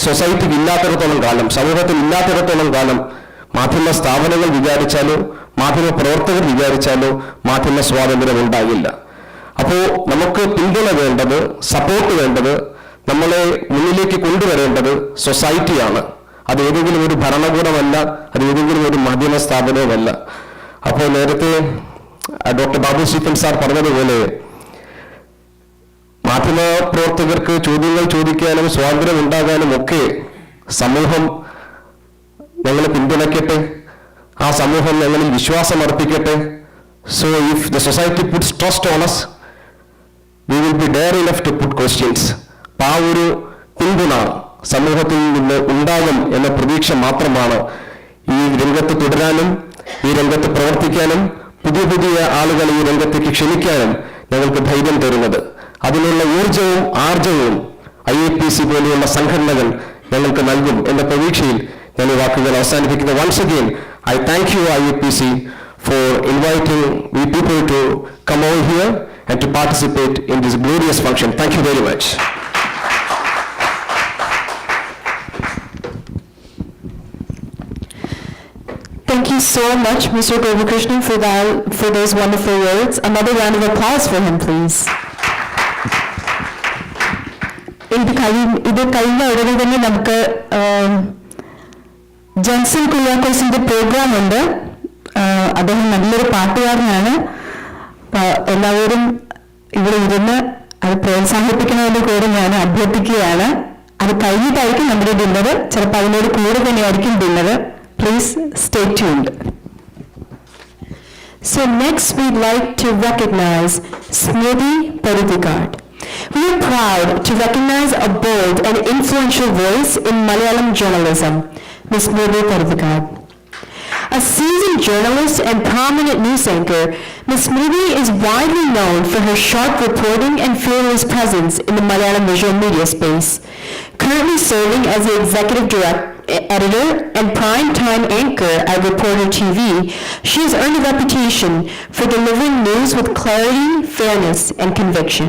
സൊസൈറ്റിക്ക് ഇല്ലാത്തിടത്തോളം കാലം, സമൂഹത്തിൽ ഇല്ലാത്തിടത്തോളം കാലം മാധ്യമ സ്ഥാപനങ്ങൾ വിചാരിച്ചാലോ മാധ്യമ പ്രവർത്തകർ വിചാരിച്ചാലോ മാധ്യമ സ്വാതന്ത്ര്യം ഉണ്ടാകില്ല. അപ്പോൾ നമുക്ക് പിന്തുണ വേണ്ടത്, സപ്പോർട്ട് വേണ്ടത്, നമ്മളെ മുന്നിലേക്ക് കൊണ്ടുവരേണ്ടത് സൊസൈറ്റിയാണ്. അത് ഏതെങ്കിലും ഒരു ഭരണകൂടമല്ല, അത് ഏതെങ്കിലും ഒരു മാധ്യമ സ്ഥാപനവുമല്ല. അപ്പോൾ നേരത്തെ ഡോക്ടർ ബാബു സ്റ്റീഫൻ സാർ പറഞ്ഞതുപോലെ മാധ്യമ പ്രവർത്തകർക്ക് ചോദ്യങ്ങൾ ചോദിക്കാനും സ്വാതന്ത്ര്യം ഉണ്ടാകാനും ഒക്കെ സമൂഹം ഞങ്ങളെ പിന്തുണയ്ക്കട്ടെ, ആ സമൂഹം ഞങ്ങളിൽ വിശ്വാസം അർപ്പിക്കട്ടെ. So if the society puts trust on us, we will be dare enough to put questions. ആ ഒരു പിന്തുണ സമൂഹത്തിൽ നിന്ന് ഉണ്ടാകും എന്ന പ്രതീക്ഷ മാത്രമാണ് ഈ രംഗത്ത് തുടരാനും ഈ രംഗത്ത് പ്രവർത്തിക്കാനും പുതിയ പുതിയ ആളുകളെ ഈ രംഗത്തേക്ക് ക്ഷണിക്കാനും ഞങ്ങൾക്ക് ധൈര്യം തരുന്നത്. അതിനുള്ള ഊർജവും ആർജവും IAPC പോലെയുള്ള സംഘടനകൾ ഞങ്ങൾക്ക് നൽകും എന്ന പ്രതീക്ഷയിൽ ഞാൻ ഈ വാക്കുകൾ അവസാനിപ്പിക്കുന്നു. Once again I thank you IAPC for inviting we people to come over here and to participate in this glorious function. Thank you very much. Thank you so much, Mr. Gopakrishnan, for those wonderful words. Another round of applause for him, please. ഇത് കഴിഞ്ഞ ഉടനെ തന്നെ നമുക്ക് Jenson കുര്യാക്കോസിന്റെ programme ഉണ്ട്. അദ്ദേഹം നല്ലൊരു പാട്ടുകാരനാണ്. എല്ലാവരും ഇവിടെ ഇരുന്ന് അത് പ്രോത്സാഹിപ്പിക്കുന്നതിന്റെ കൂടെ ഞാൻ അഭ്യർത്ഥിക്കുകയാണ്. അത് കഴിഞ്ഞിട്ടായിരിക്കും നമ്മുടെ ഡിന്നർ, ചിലപ്പോൾ അതിനോട് കൂടെ തന്നെയായിരിക്കും dinner. Please stay tuned. So next we'd like to recognize Smriti Parudikad. We are proud to recognize a bold and influential voice in Malayalam journalism, Ms. Smriti Parudikad. A seasoned journalist and prominent news anchor, Ms. Smriti is widely known for her sharp reporting and fearless presence in the Malayalam visual media space. Currently serving as the executive editor and prime-time anchor at Reporter TV, she has earned a reputation for delivering news with clarity, fairness, and conviction.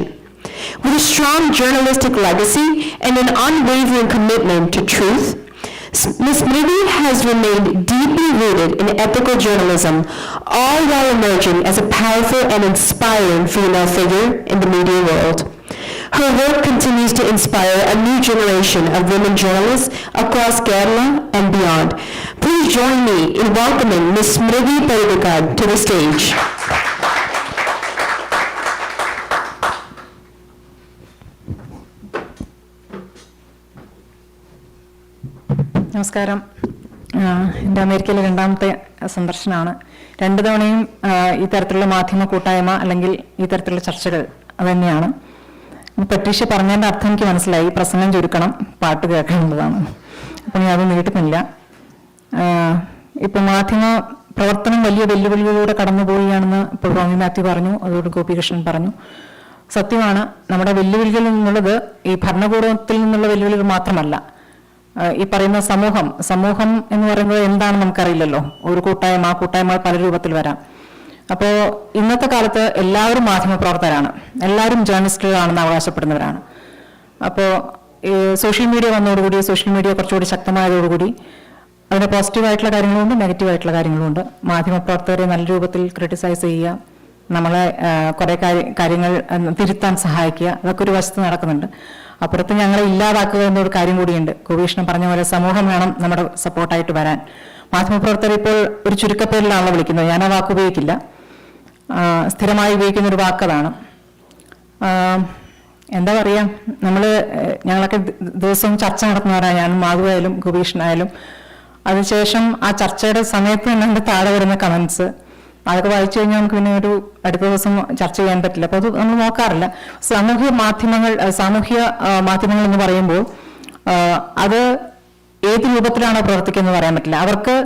With a strong journalistic legacy and an unwavering commitment to truth, Ms. Smriti has remained deeply rooted in ethical journalism, all while emerging as a powerful and inspiring female figure in the media world. Her work continues to inspire a new generation of women journalists across Kerala and beyond. Please join me in welcoming Ms. Smriti Parudikad to the stage. നമസ്കാരം. എൻ്റെ അമേരിക്കയിലെ രണ്ടാമത്തെ സന്ദർശനമാണ്. 2 തവണയും ഈ തരത്തിലുള്ള മാധ്യമ കൂട്ടായ്മ അല്ലെങ്കിൽ ഈ തരത്തിലുള്ള ചർച്ചകൾ അതുതന്നെയാണ്. പട്രീഷ്യ പറഞ്ഞതിൻ്റെ അർത്ഥം എനിക്ക് മനസ്സിലായി. പ്രസംഗം ചുരുക്കണം, പാട്ട് കേൾക്കാനുള്ളതാണ്. അപ്പം ഞാൻ അത് നീട്ടുന്നില്ല. ഇപ്പം മാധ്യമ പ്രവർത്തനം വലിയ വെല്ലുവിളികളിലൂടെ കടന്നുപോവുകയാണെന്ന് ഇപ്പോൾ റോമി മാത്യു പറഞ്ഞു, അതോട് ഗോപികൃഷ്ണൻ പറഞ്ഞു. സത്യമാണ്. നമ്മുടെ വെല്ലുവിളികൾ എന്നുള്ളത് ഈ ഭരണകൂടത്തിൽ നിന്നുള്ള വെല്ലുവിളികൾ മാത്രമല്ല. ഈ പറയുന്ന സമൂഹം എന്ന് പറയുന്നത് എന്താണെന്ന് നമുക്കറിയില്ലല്ലോ. ഒരു കൂട്ടായ്മ, ആ കൂട്ടായ്മ പല രൂപത്തിൽ വരാം. അപ്പോൾ ഇന്നത്തെ കാലത്ത് എല്ലാവരും മാധ്യമപ്രവർത്തകരാണ്, എല്ലാവരും ജേർണലിസ്റ്റുകളാണെന്ന് അവകാശപ്പെടുന്നവരാണ്. അപ്പോൾ സോഷ്യൽ മീഡിയ വന്നതോടുകൂടി, സോഷ്യൽ മീഡിയ കുറച്ചുകൂടി ശക്തമായതോടുകൂടി അതിന് പോസിറ്റീവായിട്ടുള്ള കാര്യങ്ങളുണ്ട്, നെഗറ്റീവായിട്ടുള്ള കാര്യങ്ങളുണ്ട്. മാധ്യമപ്രവർത്തകരെ നല്ല രൂപത്തിൽ ക്രിട്ടിസൈസ് ചെയ്യുക, നമ്മളെ കുറേ കാര്യങ്ങൾ തിരുത്താൻ സഹായിക്കുക, അതൊക്കെ ഒരു വശത്ത് നടക്കുന്നുണ്ട്. അപ്പുറത്ത് ഞങ്ങളെ ഇല്ലാതാക്കുക എന്നൊരു കാര്യം കൂടിയുണ്ട്. ഗോപീഷ്ണൻ പറഞ്ഞ പോലെ സമൂഹം വേണം നമ്മുടെ സപ്പോർട്ടായിട്ട് വരാൻ. മാധ്യമപ്രവർത്തകർ ഇപ്പോൾ ഒരു ചുരുക്കപ്പേരിലാണല്ലോ വിളിക്കുന്നത്. ഞാൻ ആ വാക്ക് ഉപയോഗിക്കില്ല, സ്ഥിരമായി ഉപയോഗിക്കുന്ന ഒരു വാക്കതാണ്. എന്താ പറയുക, ഞങ്ങളൊക്കെ ദിവസവും ചർച്ച നടത്തുന്നവരാണ്. ഞാൻ മാധുവായാലും ഗോപീഷ്ണനായാലും. അതിനുശേഷം ആ ചർച്ചയുടെ സമയത്ത് തന്നെ എൻ്റെ താഴെ വരുന്ന കമൻസ് അതൊക്കെ വായിച്ചു കഴിഞ്ഞാൽ നമുക്ക് പിന്നെ ഒരു അടുത്ത ദിവസം ചർച്ച ചെയ്യാൻ പറ്റില്ല. അപ്പോൾ അത് നമ്മൾ നോക്കാറില്ല. സാമൂഹ്യ മാധ്യമങ്ങൾ എന്ന് പറയുമ്പോൾ അത് ഏത് രൂപത്തിലാണോ പ്രവർത്തിക്കുന്നത് പറയാൻ പറ്റില്ല. അവർക്ക്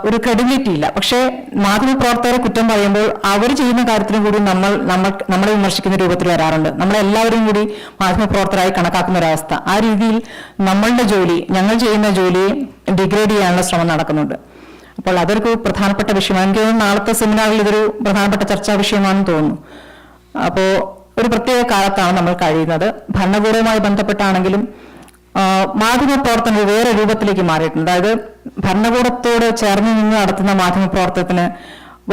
ഒരു ക്രെഡിബിലിറ്റി ഇല്ല. പക്ഷേ മാധ്യമപ്രവർത്തകരെ കുറ്റം പറയുമ്പോൾ അവർ ചെയ്യുന്ന കാര്യത്തിനും കൂടി നമ്മളെ വിമർശിക്കുന്ന രൂപത്തിൽ വരാറുണ്ട്. നമ്മളെല്ലാവരും കൂടി മാധ്യമപ്രവർത്തകരായി കണക്കാക്കുന്ന ഒരവസ്ഥ. ആ രീതിയിൽ ഞങ്ങൾ ചെയ്യുന്ന ജോലിയെ ഡിഗ്രേഡ് ചെയ്യാനുള്ള ശ്രമം നടക്കുന്നുണ്ട്. അപ്പോൾ അതൊരു പ്രധാനപ്പെട്ട വിഷയമാണ്. എനിക്ക് തോന്നുന്നു നാളത്തെ സെമിനാറിൽ ഇതൊരു പ്രധാനപ്പെട്ട ചർച്ചാ വിഷയമാണെന്ന് തോന്നുന്നു. അപ്പോൾ ഒരു പ്രത്യേക കാലത്താണ് നമ്മൾ കഴിയുന്നത്. ഭരണകൂടവുമായി ബന്ധപ്പെട്ടാണെങ്കിലും മാധ്യമപ്രവർത്തനം വേറെ രൂപത്തിലേക്ക് മാറിയിട്ടുണ്ട്. അതായത് ഭരണകൂടത്തോട് ചേർന്ന് നിന്ന് നടത്തുന്ന മാധ്യമപ്രവർത്തനത്തിന്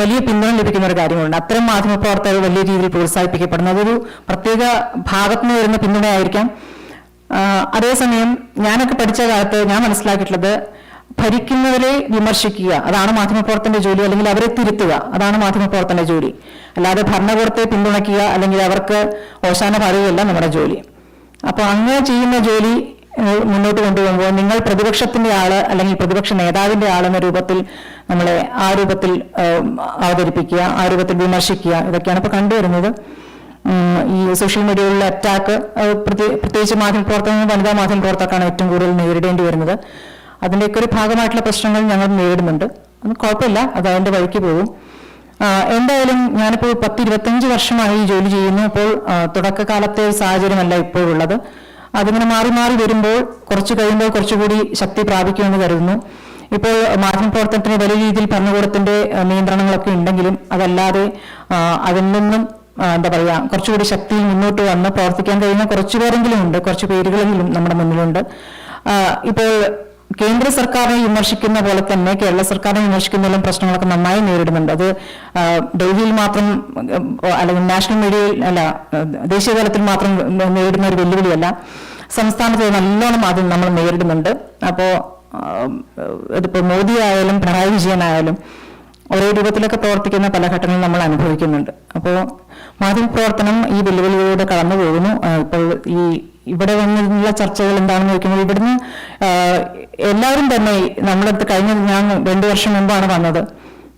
വലിയ പിന്തുണ ലഭിക്കുന്ന ഒരു കാര്യമുണ്ട്. അത്തരം മാധ്യമപ്രവർത്തകർ വലിയ രീതിയിൽ പ്രോത്സാഹിപ്പിക്കപ്പെടുന്നു. അതൊരു പ്രത്യേക ഭാഗത്തുനിന്ന് വരുന്ന പിന്തുണയായിരിക്കാം. അതേസമയം ഞാനൊക്കെ പഠിച്ച കാലത്ത് ഞാൻ മനസ്സിലാക്കിയിട്ടുള്ളത്, ഭരിക്കുന്നവരെ വിമർശിക്കുക അതാണ് മാധ്യമപ്രവർത്തന്റെ ജോലി, അല്ലെങ്കിൽ അവരെ തിരുത്തുക അതാണ് മാധ്യമപ്രവർത്തന്റെ ജോലി. അല്ലാതെ ഭരണകൂടത്തെ പിന്തുണയ്ക്കുക അല്ലെങ്കിൽ അവർക്ക് ഓശാന പറയുകയല്ല നമ്മുടെ ജോലി. അപ്പോൾ അങ്ങനെ ചെയ്യുന്ന ജോലി മുന്നോട്ട് കൊണ്ടുപോകുമ്പോൾ നിങ്ങൾ പ്രതിപക്ഷത്തിന്റെ ആള് അല്ലെങ്കിൽ പ്രതിപക്ഷ നേതാവിന്റെ ആളെന്ന രൂപത്തിൽ നമ്മളെ ആ രൂപത്തിൽ അവതരിപ്പിക്കുക, ആ രൂപത്തിൽ വിമർശിക്കുക, ഇതൊക്കെയാണ് ഇപ്പോൾ കണ്ടുവരുന്നത്. ഈ സോഷ്യൽ മീഡിയയിലുള്ള അറ്റാക്ക് പ്രത്യേകിച്ച് മാധ്യമപ്രവർത്തകരും വനിതാ മാധ്യമപ്രവർത്തകർക്കാണ് ഏറ്റവും കൂടുതൽ നേരിടേണ്ടി വരുന്നത്. അതിൻ്റെയൊക്കെ ഒരു ഭാഗമായിട്ടുള്ള പ്രശ്നങ്ങൾ ഞങ്ങൾ നേരിടുന്നുണ്ട്. അത് കുഴപ്പമില്ല, അത് അതിൻ്റെ വഴിക്ക് പോകും. എന്തായാലും ഞാനിപ്പോൾ 10-25 വർഷമായി ഈ ജോലി ചെയ്യുന്നു. അപ്പോൾ തുടക്കകാലത്തെ സാഹചര്യമല്ല ഇപ്പോഴുള്ളത്. അതിങ്ങനെ മാറി മാറി വരുമ്പോൾ കുറച്ച് കഴിയുമ്പോൾ കുറച്ചുകൂടി ശക്തി പ്രാപിക്കുമെന്ന് കരുതുന്നു. ഇപ്പോൾ മാധ്യമപ്രവർത്തനത്തിന് വലിയ രീതിയിൽ ഭരണകൂടത്തിന്റെ നിയന്ത്രണങ്ങളൊക്കെ ഉണ്ടെങ്കിലും അതല്ലാതെ അതിൽ നിന്നും എന്താ പറയുക കുറച്ചുകൂടി ശക്തിയിൽ മുന്നോട്ട് വന്ന് പ്രവർത്തിക്കാൻ കഴിയുന്ന കുറച്ചുപേരെങ്കിലും ഉണ്ട്, കുറച്ച് പേരുകളെങ്കിലും നമ്മുടെ മുന്നിലുണ്ട്. ഇപ്പോൾ കേന്ദ്ര സർക്കാരിനെ വിമർശിക്കുന്ന പോലെ തന്നെ കേരള സർക്കാരിനെ വിമർശിക്കുന്നതിലും പ്രശ്നങ്ങളൊക്കെ നന്നായി നേരിടുന്നുണ്ട്. അത് ഡൽഹിയിൽ മാത്രം അല്ലെങ്കിൽ നാഷണൽ മീഡിയയിൽ അല്ല, ദേശീയ തലത്തിൽ മാത്രം നേരിടുന്ന ഒരു വെല്ലുവിളിയല്ല, സംസ്ഥാനത്ത് നല്ലോണം ആദ്യം നമ്മൾ നേരിടുന്നുണ്ട്. അപ്പോൾ ഇതിപ്പോൾ മോദി ആയാലും പിണറായി വിജയനായാലും ഒരേ രൂപത്തിലൊക്കെ പ്രവർത്തിക്കുന്ന പല ഘട്ടങ്ങളും നമ്മൾ അനുഭവിക്കുന്നുണ്ട്. അപ്പോൾ മാധ്യമപ്രവർത്തനം ഈ വെല്ലുവിളികളിലൂടെ കടന്നു പോകുന്നു. ഇപ്പോൾ ഇവിടെ വന്നിട്ടുള്ള ചർച്ചകൾ എന്താണെന്ന് ചോദിക്കുമ്പോൾ ഇവിടുന്ന് എല്ലാവരും തന്നെ നമ്മളടുത്ത് ഞാൻ 2 വർഷം മുമ്പാണ് വന്നത്.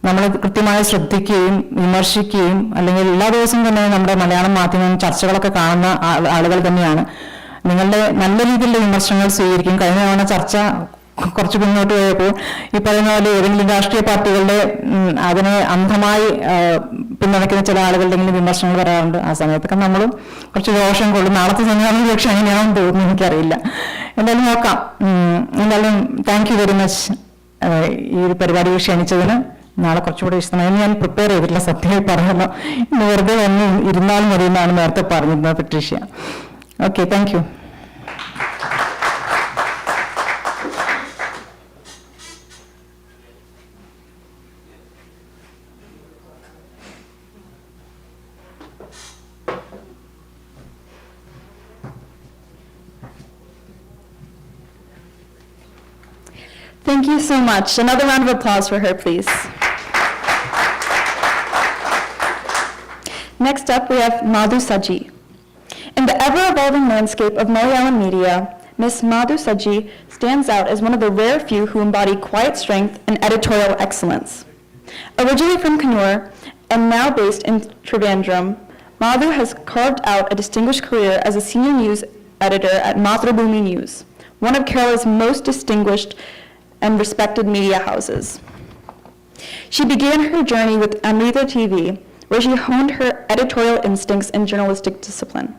നമ്മൾ കൃത്യമായി ശ്രദ്ധിക്കുകയും വിമർശിക്കുകയും അല്ലെങ്കിൽ എല്ലാ ദിവസവും തന്നെ നമ്മുടെ മലയാളം മാധ്യമം ചർച്ചകളൊക്കെ കാണുന്ന ആളുകൾ തന്നെയാണ്. നിങ്ങളുടെ നല്ല രീതിയിലുള്ള വിമർശനങ്ങൾ സ്വീകരിക്കും. കഴിഞ്ഞ തവണ ചർച്ച കുറച്ച് മുന്നോട്ട് പോയപ്പോൾ ഈ പറയുന്ന പോലെ ഏതെങ്കിലും രാഷ്ട്രീയ പാർട്ടികളുടെ അതിനെ അന്ധമായി പിന്തുണയ്ക്കുന്ന ചില ആളുകളുടെ വിമർശനങ്ങൾ വരാറുണ്ട്. ആ സമയത്തൊക്കെ നമ്മളും കുറച്ച് ദോഷം കൊള്ളും. നാളത്തെ സമയമാണെങ്കിൽ പക്ഷെ അങ്ങനെയാണെന്ന് തോന്നുന്നു, എനിക്കറിയില്ല. എന്തായാലും നോക്കാം. എന്തായാലും താങ്ക് യു വെരി മച്ച് ഈ ഒരു പരിപാടി ക്ഷണിച്ചതിന്. നാളെ കുറച്ചുകൂടി വിശദമായി ഞാൻ പ്രിപ്പയർ ചെയ്തിട്ടില്ല, സത്യമായി പറഞ്ഞല്ലോ. ഇന്ന് വെറുതെ വന്ന് ഇരുന്നാലും മതി എന്നാണ് നേരത്തെ പറഞ്ഞിരുന്നത് Patricia. Okay, thank you. Thank you so much. Another round of applause for her, please. Next up, we have Madhu Saji. In the ever-evolving landscape of Malayalam media, Ms. Madhu Saji stands out as one of the rare few who embody quiet strength and editorial excellence. Originally from Kannur and now based in Trivandrum, Madhu has carved out a distinguished career as a senior news editor at Mathrubhumi News, one of Kerala's most distinguished and respected media houses. She began her journey with Amrita TV, where she honed her editorial instincts and journalistic discipline.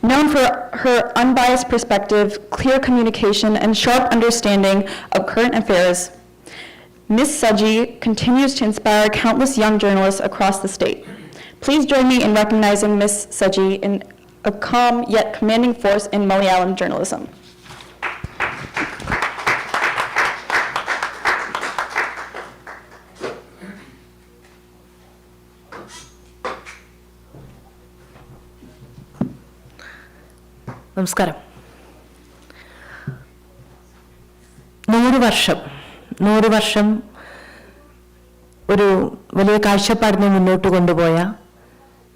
Known for her unbiased perspective, clear communication, and sharp understanding of current affairs, Ms. Saji continues to inspire countless young journalists across the state. Please join me in recognizing Ms. Saji in a calm yet commanding force in Malayalam journalism. നമസ്കാരം. 100 വർഷം ഒരു വലിയ കാഴ്ചപ്പാടിനെ മുന്നോട്ട് കൊണ്ടുപോയ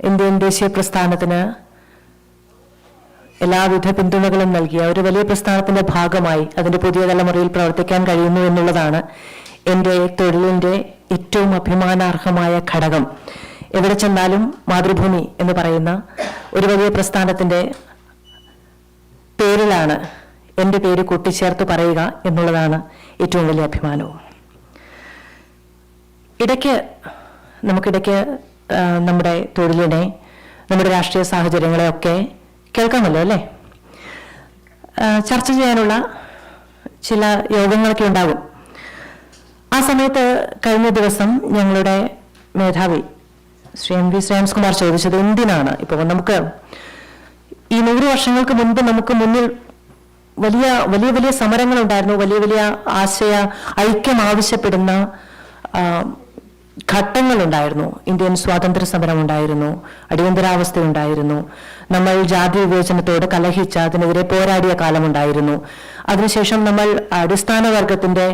Indian ദേശീയ പ്രസ്ഥാനത്തിന് എല്ലാവിധ പിന്തുണകളും നൽകിയ ഒരു വലിയ പ്രസ്ഥാനത്തിന്റെ ഭാഗമായി അതിന്റെ പുതിയ തലമുറയിൽ പ്രവർത്തിക്കാൻ കഴിയുന്നു എന്നുള്ളതാണ് എൻ്റെ തൊഴിലിൻ്റെ ഏറ്റവും അഭിമാനാർഹമായ ഘടകം. എവിടെ ചെന്നാലും മാതൃഭൂമി എന്ന് പറയുന്ന ഒരു വലിയ പ്രസ്ഥാനത്തിന്റെ പേരിലാണ് എൻ്റെ പേര് കൂട്ടിച്ചേർത്ത് പറയുക എന്നുള്ളതാണ് ഏറ്റവും വലിയ അഭിമാനവും. നമുക്കിടയ്ക്ക് നമ്മുടെ തൊഴിലിനെ, നമ്മുടെ രാഷ്ട്രീയ സാഹചര്യങ്ങളെയൊക്കെ കേൾക്കാമല്ലോ അല്ലേ? ചർച്ച ചെയ്യാനുള്ള ചില യോഗങ്ങളൊക്കെ ഉണ്ടാകും. ആ സമയത്ത് കഴിഞ്ഞ ദിവസം ഞങ്ങളുടെ മേധാവി ശ്രീ എം വി ശ്രേയാംസ്കുമാർ ചോദിച്ചത് എന്തിനാണ് ഇപ്പോൾ നമുക്ക് ഈ 100 വർഷങ്ങൾക്ക് മുൻപ് നമുക്ക് മുന്നിൽ വലിയ വലിയ വലിയ സമരങ്ങളുണ്ടായിരുന്നു, വലിയ വലിയ ഐക്യം ആവശ്യപ്പെടുന്ന ഘട്ടങ്ങളുണ്ടായിരുന്നു. ഇന്ത്യൻ സ്വാതന്ത്ര്യ സമരം ഉണ്ടായിരുന്നു, അടിയന്തരാവസ്ഥ ഉണ്ടായിരുന്നു, നമ്മൾ ജാതി വിവേചനത്തോട് കലഹിച്ച അതിനെതിരെ പോരാടിയ കാലമുണ്ടായിരുന്നു. അതിനുശേഷം നമ്മൾ അടിസ്ഥാന വർഗത്തിന്റെ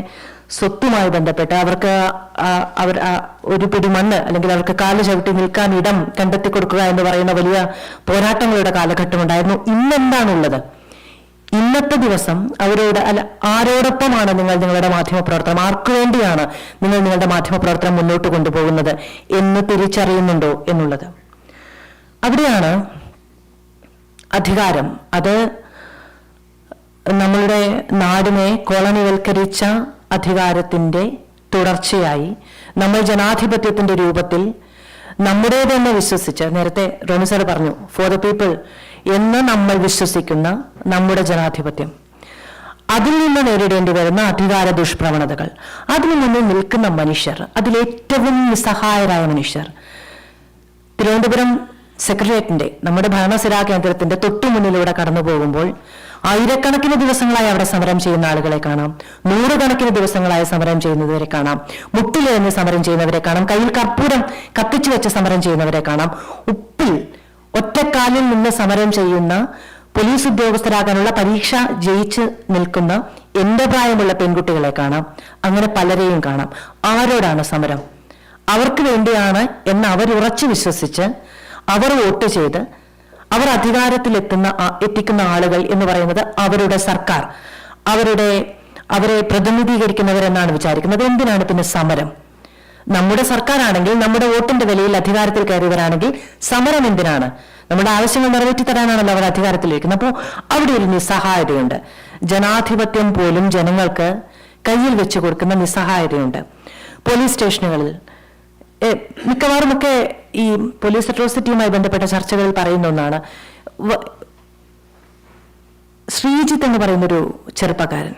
സ്വത്തുമായി ബന്ധപ്പെട്ട് അവർക്ക് ഒരു പിടി മണ്ണ് അല്ലെങ്കിൽ അവർക്ക് കാല് ചവിട്ടി നിൽക്കാൻ ഇടം കണ്ടെത്തി കൊടുക്കുക എന്ന് പറയുന്ന വലിയ പോരാട്ടങ്ങളുടെ കാലഘട്ടം ഉണ്ടായിരുന്നു. ഇന്നെന്താണുള്ളത്? ഇന്നത്തെ ദിവസം ആരോടൊപ്പമാണ് നിങ്ങൾ നിങ്ങളുടെ മാധ്യമപ്രവർത്തനം, ആർക്കു വേണ്ടിയാണ് നിങ്ങൾ നിങ്ങളുടെ മാധ്യമപ്രവർത്തനം മുന്നോട്ട് കൊണ്ടുപോകുന്നത് എന്ന് തിരിച്ചറിയുന്നുണ്ടോ എന്നുള്ളത്. അവിടെയാണ് അധികാരം, അത് നമ്മളുടെ നാടിനെ കോളനിവൽക്കരിച്ച അധികാരത്തിന്റെ തുടർച്ചയായി നമ്മൾ ജനാധിപത്യത്തിന്റെ രൂപത്തിൽ നമ്മുടേതെന്ന് വിശ്വസിച്ച്, നേരത്തെ റോണി സാർ പറഞ്ഞു ഫോർ ദ പീപ്പിൾ എന്ന് നമ്മൾ വിശ്വസിക്കുന്ന നമ്മുടെ ജനാധിപത്യം, അതിൽ നിന്ന് നേരിടേണ്ടി വരുന്ന അധികാര ദുഷ്പ്രവണതകൾ, അതിനു മുന്നിൽ നിൽക്കുന്ന മനുഷ്യർ, അതിലേറ്റവും നിസ്സഹായരായ മനുഷ്യർ. തിരുവനന്തപുരം സെക്രട്ടേറിയറ്റിന്റെ, നമ്മുടെ ഭരണസിരാ കേന്ദ്രത്തിന്റെ തൊട്ടു മുന്നിലൂടെ കടന്നു പോകുമ്പോൾ ആയിരക്കണക്കിന് ദിവസങ്ങളായി അവിടെ സമരം ചെയ്യുന്ന ആളുകളെ കാണാം, 100 കണക്കിന് ദിവസങ്ങളായി സമരം ചെയ്യുന്നവരെ കാണാം, മുട്ടിലെറിഞ്ഞ് സമരം ചെയ്യുന്നവരെ കാണാം, കയ്യിൽ കർപ്പൂരം കത്തിച്ചു വെച്ച് സമരം ചെയ്യുന്നവരെ കാണാം, ഉപ്പിൽ ഒറ്റക്കാലിൽ നിന്ന് സമരം ചെയ്യുന്ന പോലീസ് ഉദ്യോഗസ്ഥരാകാനുള്ള പരീക്ഷ ജയിച്ച് നിൽക്കുന്ന എന്റെ പ്രായമുള്ള പെൺകുട്ടികളെ കാണാം. അങ്ങനെ പലരെയും കാണാം. ആരോടാണ് സമരം? അവർക്ക് വേണ്ടിയാണ് എന്ന് അവരുറച്ചു വിശ്വസിച്ച് അവർ വോട്ട് ചെയ്ത് അവർ എത്തിക്കുന്ന ആളുകൾ എന്ന് പറയുന്നത് അവരുടെ സർക്കാർ, അവരെ പ്രതിനിധീകരിക്കുന്നവരെന്നാണ് വിചാരിക്കുന്നത്. എന്തിനാണ് പിന്നെ സമരം? നമ്മുടെ സർക്കാരാണെങ്കിൽ, നമ്മുടെ വോട്ടിന്റെ വിലയിൽ അധികാരത്തിൽ കയറിയവരാണെങ്കിൽ സമരം എന്തിനാണ്? നമ്മുടെ ആവശ്യങ്ങൾ നിറവേറ്റി തരാനാണല്ലോ അവർ അധികാരത്തിലിരിക്കുന്നത്. അപ്പോൾ അവിടെ ഒരു നിസ്സഹായതയുണ്ട്. ജനാധിപത്യം പോലും ജനങ്ങൾക്ക് കയ്യിൽ വെച്ച് കൊടുക്കുന്ന നിസ്സഹായതയുണ്ട്. പോലീസ് സ്റ്റേഷനുകളിൽ മിക്കവാറുമൊക്കെ ഈ പോലീസ് അട്രോസിറ്റിയുമായി ബന്ധപ്പെട്ട ചർച്ചകളിൽ പറയുന്ന ഒന്നാണ്. ശ്രീജിത്ത് എന്ന് പറയുന്നൊരു ചെറുപ്പക്കാരൻ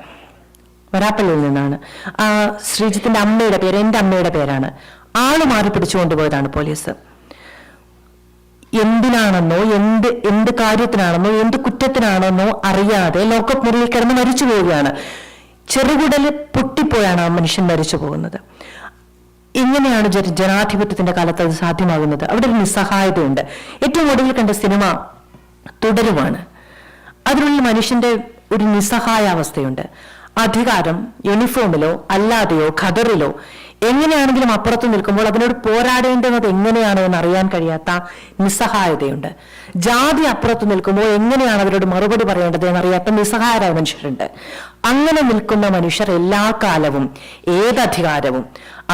വരാപ്പള്ളിയിൽ നിന്നാണ്. ആ ശ്രീജിത്തിന്റെ അമ്മയുടെ പേര് എൻ്റെ അമ്മയുടെ പേരാണ്. ആള് മാറി പിടിച്ചുകൊണ്ടുപോയതാണ് പോലീസ്. എന്തിനാണെന്നോ എന്ത് കാര്യത്തിനാണെന്നോ എന്ത് കുറ്റത്തിനാണെന്നോ അറിയാതെ ലോക്കപ്പ് മുറിയിൽ കിടന്ന് മരിച്ചു പോവുകയാണ്. ചെറുകുടല് പൊട്ടിപ്പോയാണ് ആ മനുഷ്യൻ മരിച്ചു പോകുന്നത്. ഇങ്ങനെയാണ് ജനാധിപത്യത്തിന്റെ കാലത്ത് അത് സാധ്യമാകുന്നത്. അവിടെ ഒരു നിസ്സഹായതയുണ്ട്. ഏറ്റവും ഒടുവിൽ കണ്ട സിനിമ തുടരുമാണ്. അതിനുള്ളിൽ മനുഷ്യന്റെ ഒരു നിസ്സഹായാവസ്ഥയുണ്ട്. അധികാരം യൂണിഫോമിലോ അല്ലാതെയോ ഖദറിലോ എങ്ങനെയാണെങ്കിലും അപ്പുറത്ത് നിൽക്കുമ്പോൾ അതിനോട് പോരാടേണ്ടുന്നത് എങ്ങനെയാണ് എന്ന് അറിയാൻ കഴിയാത്ത നിസ്സഹായതയുണ്ട്. ജാതി അപ്പുറത്ത് നിൽക്കുമ്പോൾ എങ്ങനെയാണ് അവരോട് മറുപടി പറയേണ്ടത് എന്നറിയാത്ത നിസ്സഹായരായ മനുഷ്യരുണ്ട്. അങ്ങനെ നിൽക്കുന്ന മനുഷ്യർ എല്ലാ കാലവും ഏതധികാരവും,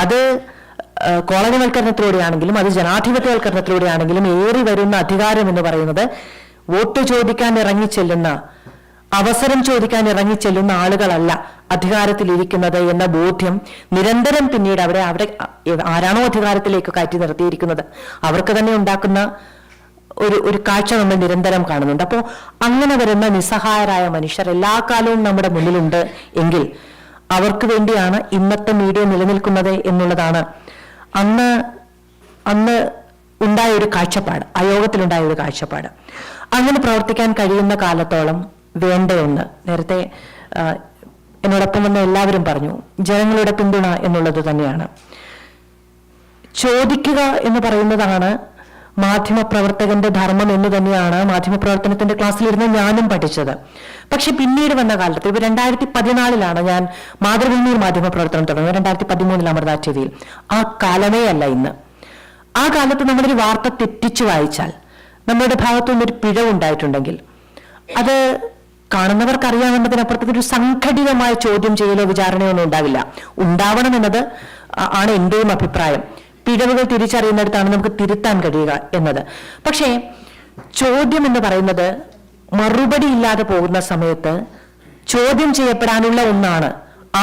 അത് കോളനിവൽക്കരണത്തിലൂടെയാണെങ്കിലും അത് ജനാധിപത്യവൽക്കരണത്തിലൂടെയാണെങ്കിലും ഏറി വരുന്ന അധികാരം എന്ന് പറയുന്നത് വോട്ട് ചോദിക്കാൻ ഇറങ്ങിച്ചെല്ലുന്ന, അവസരം ചോദിക്കാൻ ഇറങ്ങിച്ചെല്ലുന്ന ആളുകളല്ല അധികാരത്തിലിരിക്കുന്നത് എന്ന ബോധ്യം നിരന്തരം പിന്നീട് അവിടെ ആരാണോ അധികാരത്തിലേക്ക് കയറ്റി നിർത്തിയിരിക്കുന്നത് അവർക്ക് തന്നെ ഉണ്ടാക്കുന്ന ഒരു കാഴ്ച നമ്മൾ നിരന്തരം കാണുന്നുണ്ട്. അപ്പോൾ അങ്ങനെ വരുന്ന നിസ്സഹായരായ മനുഷ്യർ എല്ലാ കാലവും നമ്മുടെ മുന്നിലുണ്ട് എങ്കിൽ അവർക്ക് വേണ്ടിയാണ് ഇന്നത്തെ മീഡിയ നിലനിൽക്കുന്നത് എന്നുള്ളതാണ് അന്ന് ഉണ്ടായ ഒരു കാഴ്ചപ്പാട്, ആ യോഗത്തിലുണ്ടായ ഒരു കാഴ്ചപ്പാട്. അങ്ങനെ പ്രവർത്തിക്കാൻ കഴിയുന്ന കാലത്തോളം വേണ്ട ഒന്ന്, നേരത്തെ എന്നോടൊപ്പം വന്ന എല്ലാവരും പറഞ്ഞു, ജനങ്ങളുടെ പിന്തുണ എന്നുള്ളത് തന്നെയാണ്. ചോദിക്കുക എന്ന് പറയുന്നതാണ് മാധ്യമപ്രവർത്തകന്റെ ധർമ്മം എന്ന് തന്നെയാണ് മാധ്യമപ്രവർത്തനത്തിന്റെ ക്ലാസ്സിലിരുന്ന് ഞാനും പഠിച്ചത്. പക്ഷെ പിന്നീട് വന്ന കാലത്ത്, ഇപ്പൊ 2014 ഞാൻ മാതൃഭൂമിയിൽ മാധ്യമപ്രവർത്തനം തുടങ്ങുന്നത്, 2013 അമൃത ടിവിയിൽ. ആ കാലമേ അല്ല ഇന്ന്. ആ കാലത്ത് നമ്മളൊരു വാർത്ത തെറ്റിച്ചു വായിച്ചാൽ, നമ്മുടെ ഭാഗത്തുനിന്നൊരു പിഴവുണ്ടായിട്ടുണ്ടെങ്കിൽ അത് കാണുന്നവർക്കറിയാവുന്നതിനപ്പുറത്തേക്ക് ഒരു സംഘടിതമായ ചോദ്യം ചെയ്യലോ വിചാരണയോ ഒന്നും ഉണ്ടാവില്ല. ഉണ്ടാവണമെന്നത് ആണ് എന്റെയും അഭിപ്രായം. പിഴവുകൾ തിരിച്ചറിയുന്നിടത്താണ് നമുക്ക് തിരുത്താൻ കഴിയുക എന്നത്. പക്ഷേ ചോദ്യം എന്ന് പറയുന്നത് മറുപടി ഇല്ലാതെ പോകുന്ന സമയത്ത് ചോദ്യം ചെയ്യപ്പെടാനുള്ള ഒന്നാണ്.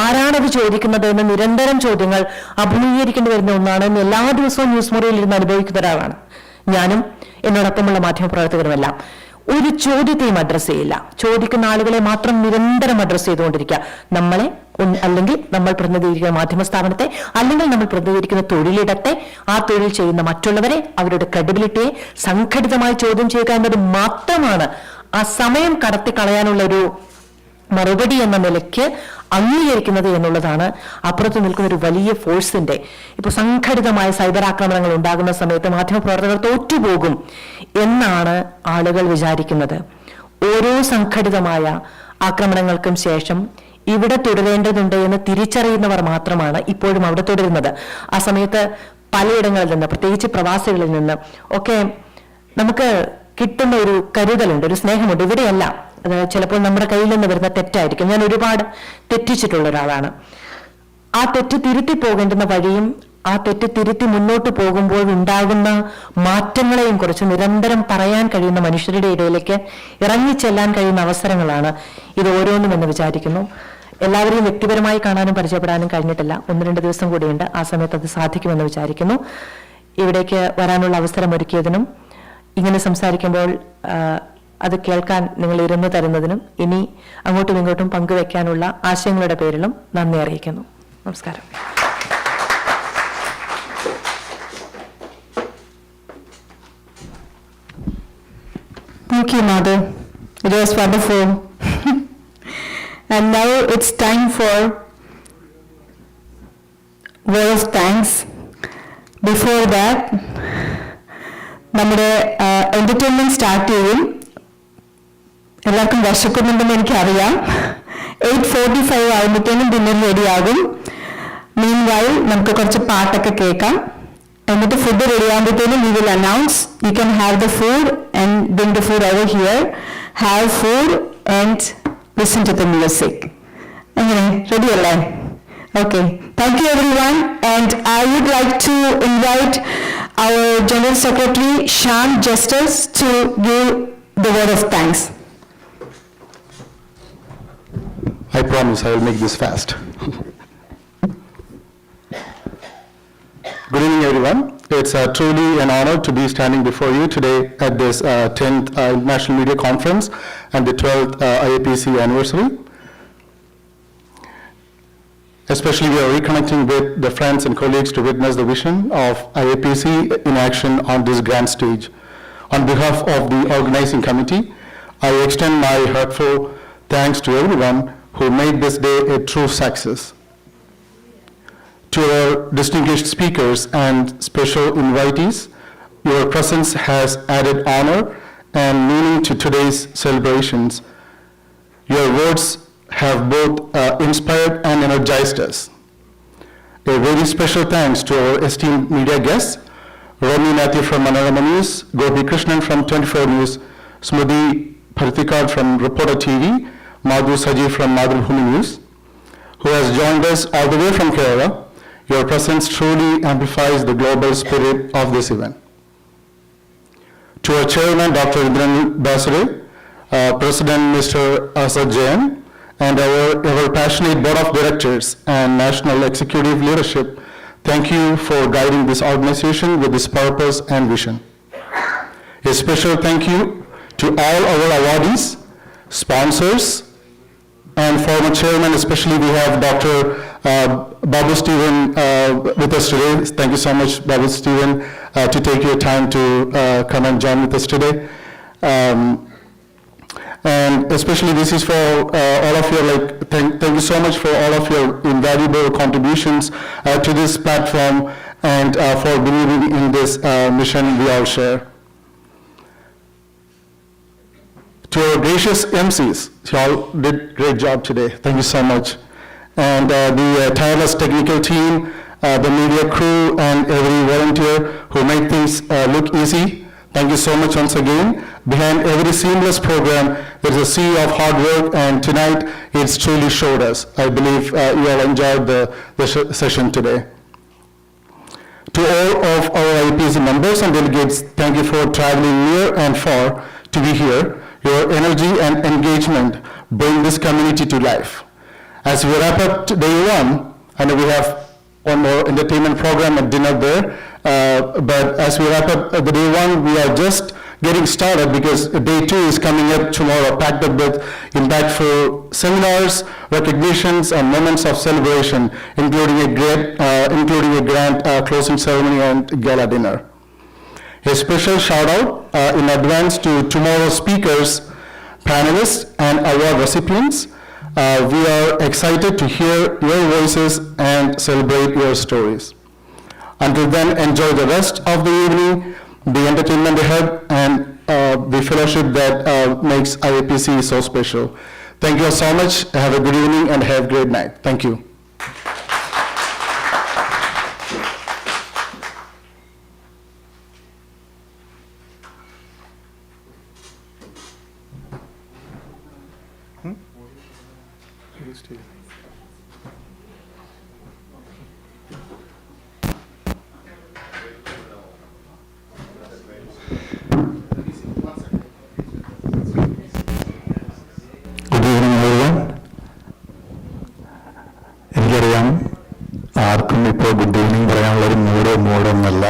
ആരാണത് ചോദിക്കുന്നത് എന്ന് നിരന്തരം ചോദ്യങ്ങൾ അഭിമുഖീകരിക്കേണ്ടി വരുന്ന ഒന്നാണ് എന്ന് എല്ലാ ദിവസവും ന്യൂസ് മുറിയിൽ ഇരുന്ന് അനുഭവിക്കുന്ന ഒരാളാണ് ഞാനും എന്നോടൊപ്പമുള്ള മാധ്യമപ്രവർത്തകരുമെല്ലാം. ഒരു ചോദ്യത്തെയും അഡ്രസ് ചെയ്യില്ല. ചോദിക്കുന്ന ആളുകളെ മാത്രം നിരന്തരം അഡ്രസ് ചെയ്തുകൊണ്ടിരിക്കുക. നമ്മളെ അല്ലെങ്കിൽ നമ്മൾ പ്രതിനിധീകരിക്കുന്ന മാധ്യമ സ്ഥാപനത്തെ, അല്ലെങ്കിൽ നമ്മൾ പ്രതിനിധീകരിക്കുന്ന തൊഴിലിടത്തെ, ആ തൊഴിൽ ചെയ്യുന്ന മറ്റുള്ളവരെ, അവരുടെ ക്രെഡിബിലിറ്റിയെ സംഘടിതമായി ചോദ്യം ചെയ്യുക എന്നത് മാത്രമാണ് ആ സമയം കടത്തിക്കളയാനുള്ള ഒരു മറുപടി എന്ന നിലയ്ക്ക് അംഗീകരിക്കുന്നത് എന്നുള്ളതാണ് അപ്പുറത്ത് നിൽക്കുന്ന ഒരു വലിയ ഫോഴ്സിന്റെ. ഇപ്പൊ സംഘടിതമായ സൈബർ ആക്രമണങ്ങൾ ഉണ്ടാകുന്ന സമയത്ത് മാധ്യമപ്രവർത്തകർ തോറ്റുപോകും എന്നാണ് ആളുകൾ വിചാരിക്കുന്നത്. ഓരോ സംഘടിതമായ ആക്രമണങ്ങൾക്കും ശേഷം ഇവിടെ തുടരേണ്ടതുണ്ട് എന്ന് തിരിച്ചറിയുന്നവർ മാത്രമാണ് ഇപ്പോഴും അവിടെ തുടരുന്നത്. ആ സമയത്ത് പലയിടങ്ങളിൽ നിന്ന്, പ്രത്യേകിച്ച് പ്രവാസികളിൽ നിന്ന് ഒക്കെ നമുക്ക് കിട്ടുന്ന ഒരു കരുതലുണ്ട്, ഒരു സ്നേഹമുണ്ട്. ഇവിടെയല്ല, അത് ചിലപ്പോൾ നമ്മുടെ കയ്യിൽ നിന്ന് വരുന്ന തെറ്റായിരിക്കും. ഞാൻ ഒരുപാട് തെറ്റിച്ചിട്ടുള്ള ഒരാളാണ്. ആ തെറ്റ് തിരുത്തി പോകേണ്ടുന്ന വഴിയും ആ തെറ്റ് തിരുത്തി മുന്നോട്ട് പോകുമ്പോൾ ഉണ്ടാകുന്ന മാറ്റങ്ങളെയും കുറിച്ച് നിരന്തരം പറയാൻ കഴിയുന്ന മനുഷ്യരുടെ ഇടയിലേക്ക് ഇറങ്ങിച്ചെല്ലാൻ കഴിയുന്ന അവസരങ്ങളാണ് ഇത് ഓരോന്നും എന്ന് വിചാരിക്കുന്നു. എല്ലാവരെയും വ്യക്തിപരമായി കാണാനും പരിചയപ്പെടാനും കഴിഞ്ഞിട്ടില്ല. 1-2 ദിവസം കൂടിയുണ്ട്. ആ സമയത്ത് അത് സാധിക്കുമെന്ന് വിചാരിക്കുന്നു. ഇവിടേക്ക് വരാനുള്ള അവസരം ഒരുക്കിയതിനും ഇങ്ങനെ സംസാരിക്കുമ്പോൾ അത് കേൾക്കാൻ നിങ്ങൾ ഇരുന്ന് തരുന്നതിനും ഇനി അങ്ങോട്ടും ഇങ്ങോട്ടും പങ്കുവെക്കാനുള്ള ആശയങ്ങളുടെ പേരിലും നന്ദി അറിയിക്കുന്നു. നമസ്കാരം. Thank you, Mother. It was wonderful. And now it's time for word of thanks. Before that, നമ്മുടെ എന്റർടൈൻമെന്റ് സ്റ്റാർട്ട് ചെയ്യും. എല്ലാവർക്കും വിശക്കുന്നുണ്ടെന്ന് എനിക്കറിയാം. 8:45 ആകുമ്പോഴത്തേനും ഡിന്നർ റെഡിയാകും. മീൻ വൈൽ നമുക്ക് കുറച്ച് പാട്ടൊക്കെ കേൾക്കാം. എന്നിട്ട് ഫുഡ് റെഡി ആകുമ്പോഴത്തേനും we will announce. You can have the food and bring the food over here. Have food and listen to the music. എങ്ങനെ, റെഡി അല്ലേ? Okay. Thank you everyone, and I would like to invite our General Secretary Shan Justice to give the word of thanks. I promise I will make this fast. Good evening, everyone. It's truly an honor to be standing before you today at this 10th International Media Conference and the 12th IAPC anniversary. Especially, we are reconnecting with the friends and colleagues to witness the vision of IAPC in action on this grand stage. On behalf of the organizing committee, I extend my heartfelt thanks to everyone who made this day a true success. To our distinguished speakers and special invitees, your presence has added honor and meaning to today's celebrations. Your words have both inspired and energized us. A very special thanks to our esteemed media guests, Romy Matthew from Manorama News, Gopi Krishnan from 24 News, Smriti Parthikar from Reporter TV, Madhu Saji from Madhubhumi News, who has joined us all the way from Kerala. Your presence truly amplifies the global spirit of this event. To our chairman, Dr. Indranil Basure, President Mr. Asad Jain, and our passionate board of directors and national executive leadership, thank you for guiding this organization with this purpose and vision. A special thank you to all our awardees, sponsors, and former chairman, especially we have Dr. Babu Stephen with us today. Thank you so much, Babu Stephen, to take your time to come and join with us today. And especially this is for all of your, thank you so much for all of your invaluable contributions to this platform and for believing in this mission we all share. To our gracious MCs, you all did a great job today. Thank you so much. And the tireless technical team, the media crew, and every volunteer who made things look easy. Thank you so much once again. Behind every seamless program, there's a sea of hard work, and tonight it's truly showed us. I believe you all enjoyed the session today. To all of our IAPC members and delegates, thank you for traveling near and far to be here. Your energy and engagement bring this community to life. As we wrap up day one, I know we have one more entertainment program and dinner there, but as we wrap up the day one, we are just getting started because day two is coming up tomorrow, packed up with impactful seminars, recognitions, and moments of celebration, including a grand closing ceremony and gala dinner. A special shout out in advance to tomorrow's speakers, panelists, and award recipients. We are excited to hear your voices and celebrate your stories. Until then, enjoy the rest of the evening, the entertainment ahead, and the fellowship that makes IAPC so special. Thank you all so much. Have a good evening and have a great night. Thank you. ആർക്കും ഇപ്പോൾ good evening പറയാനുള്ളൊരു മൂടോ എന്നല്ല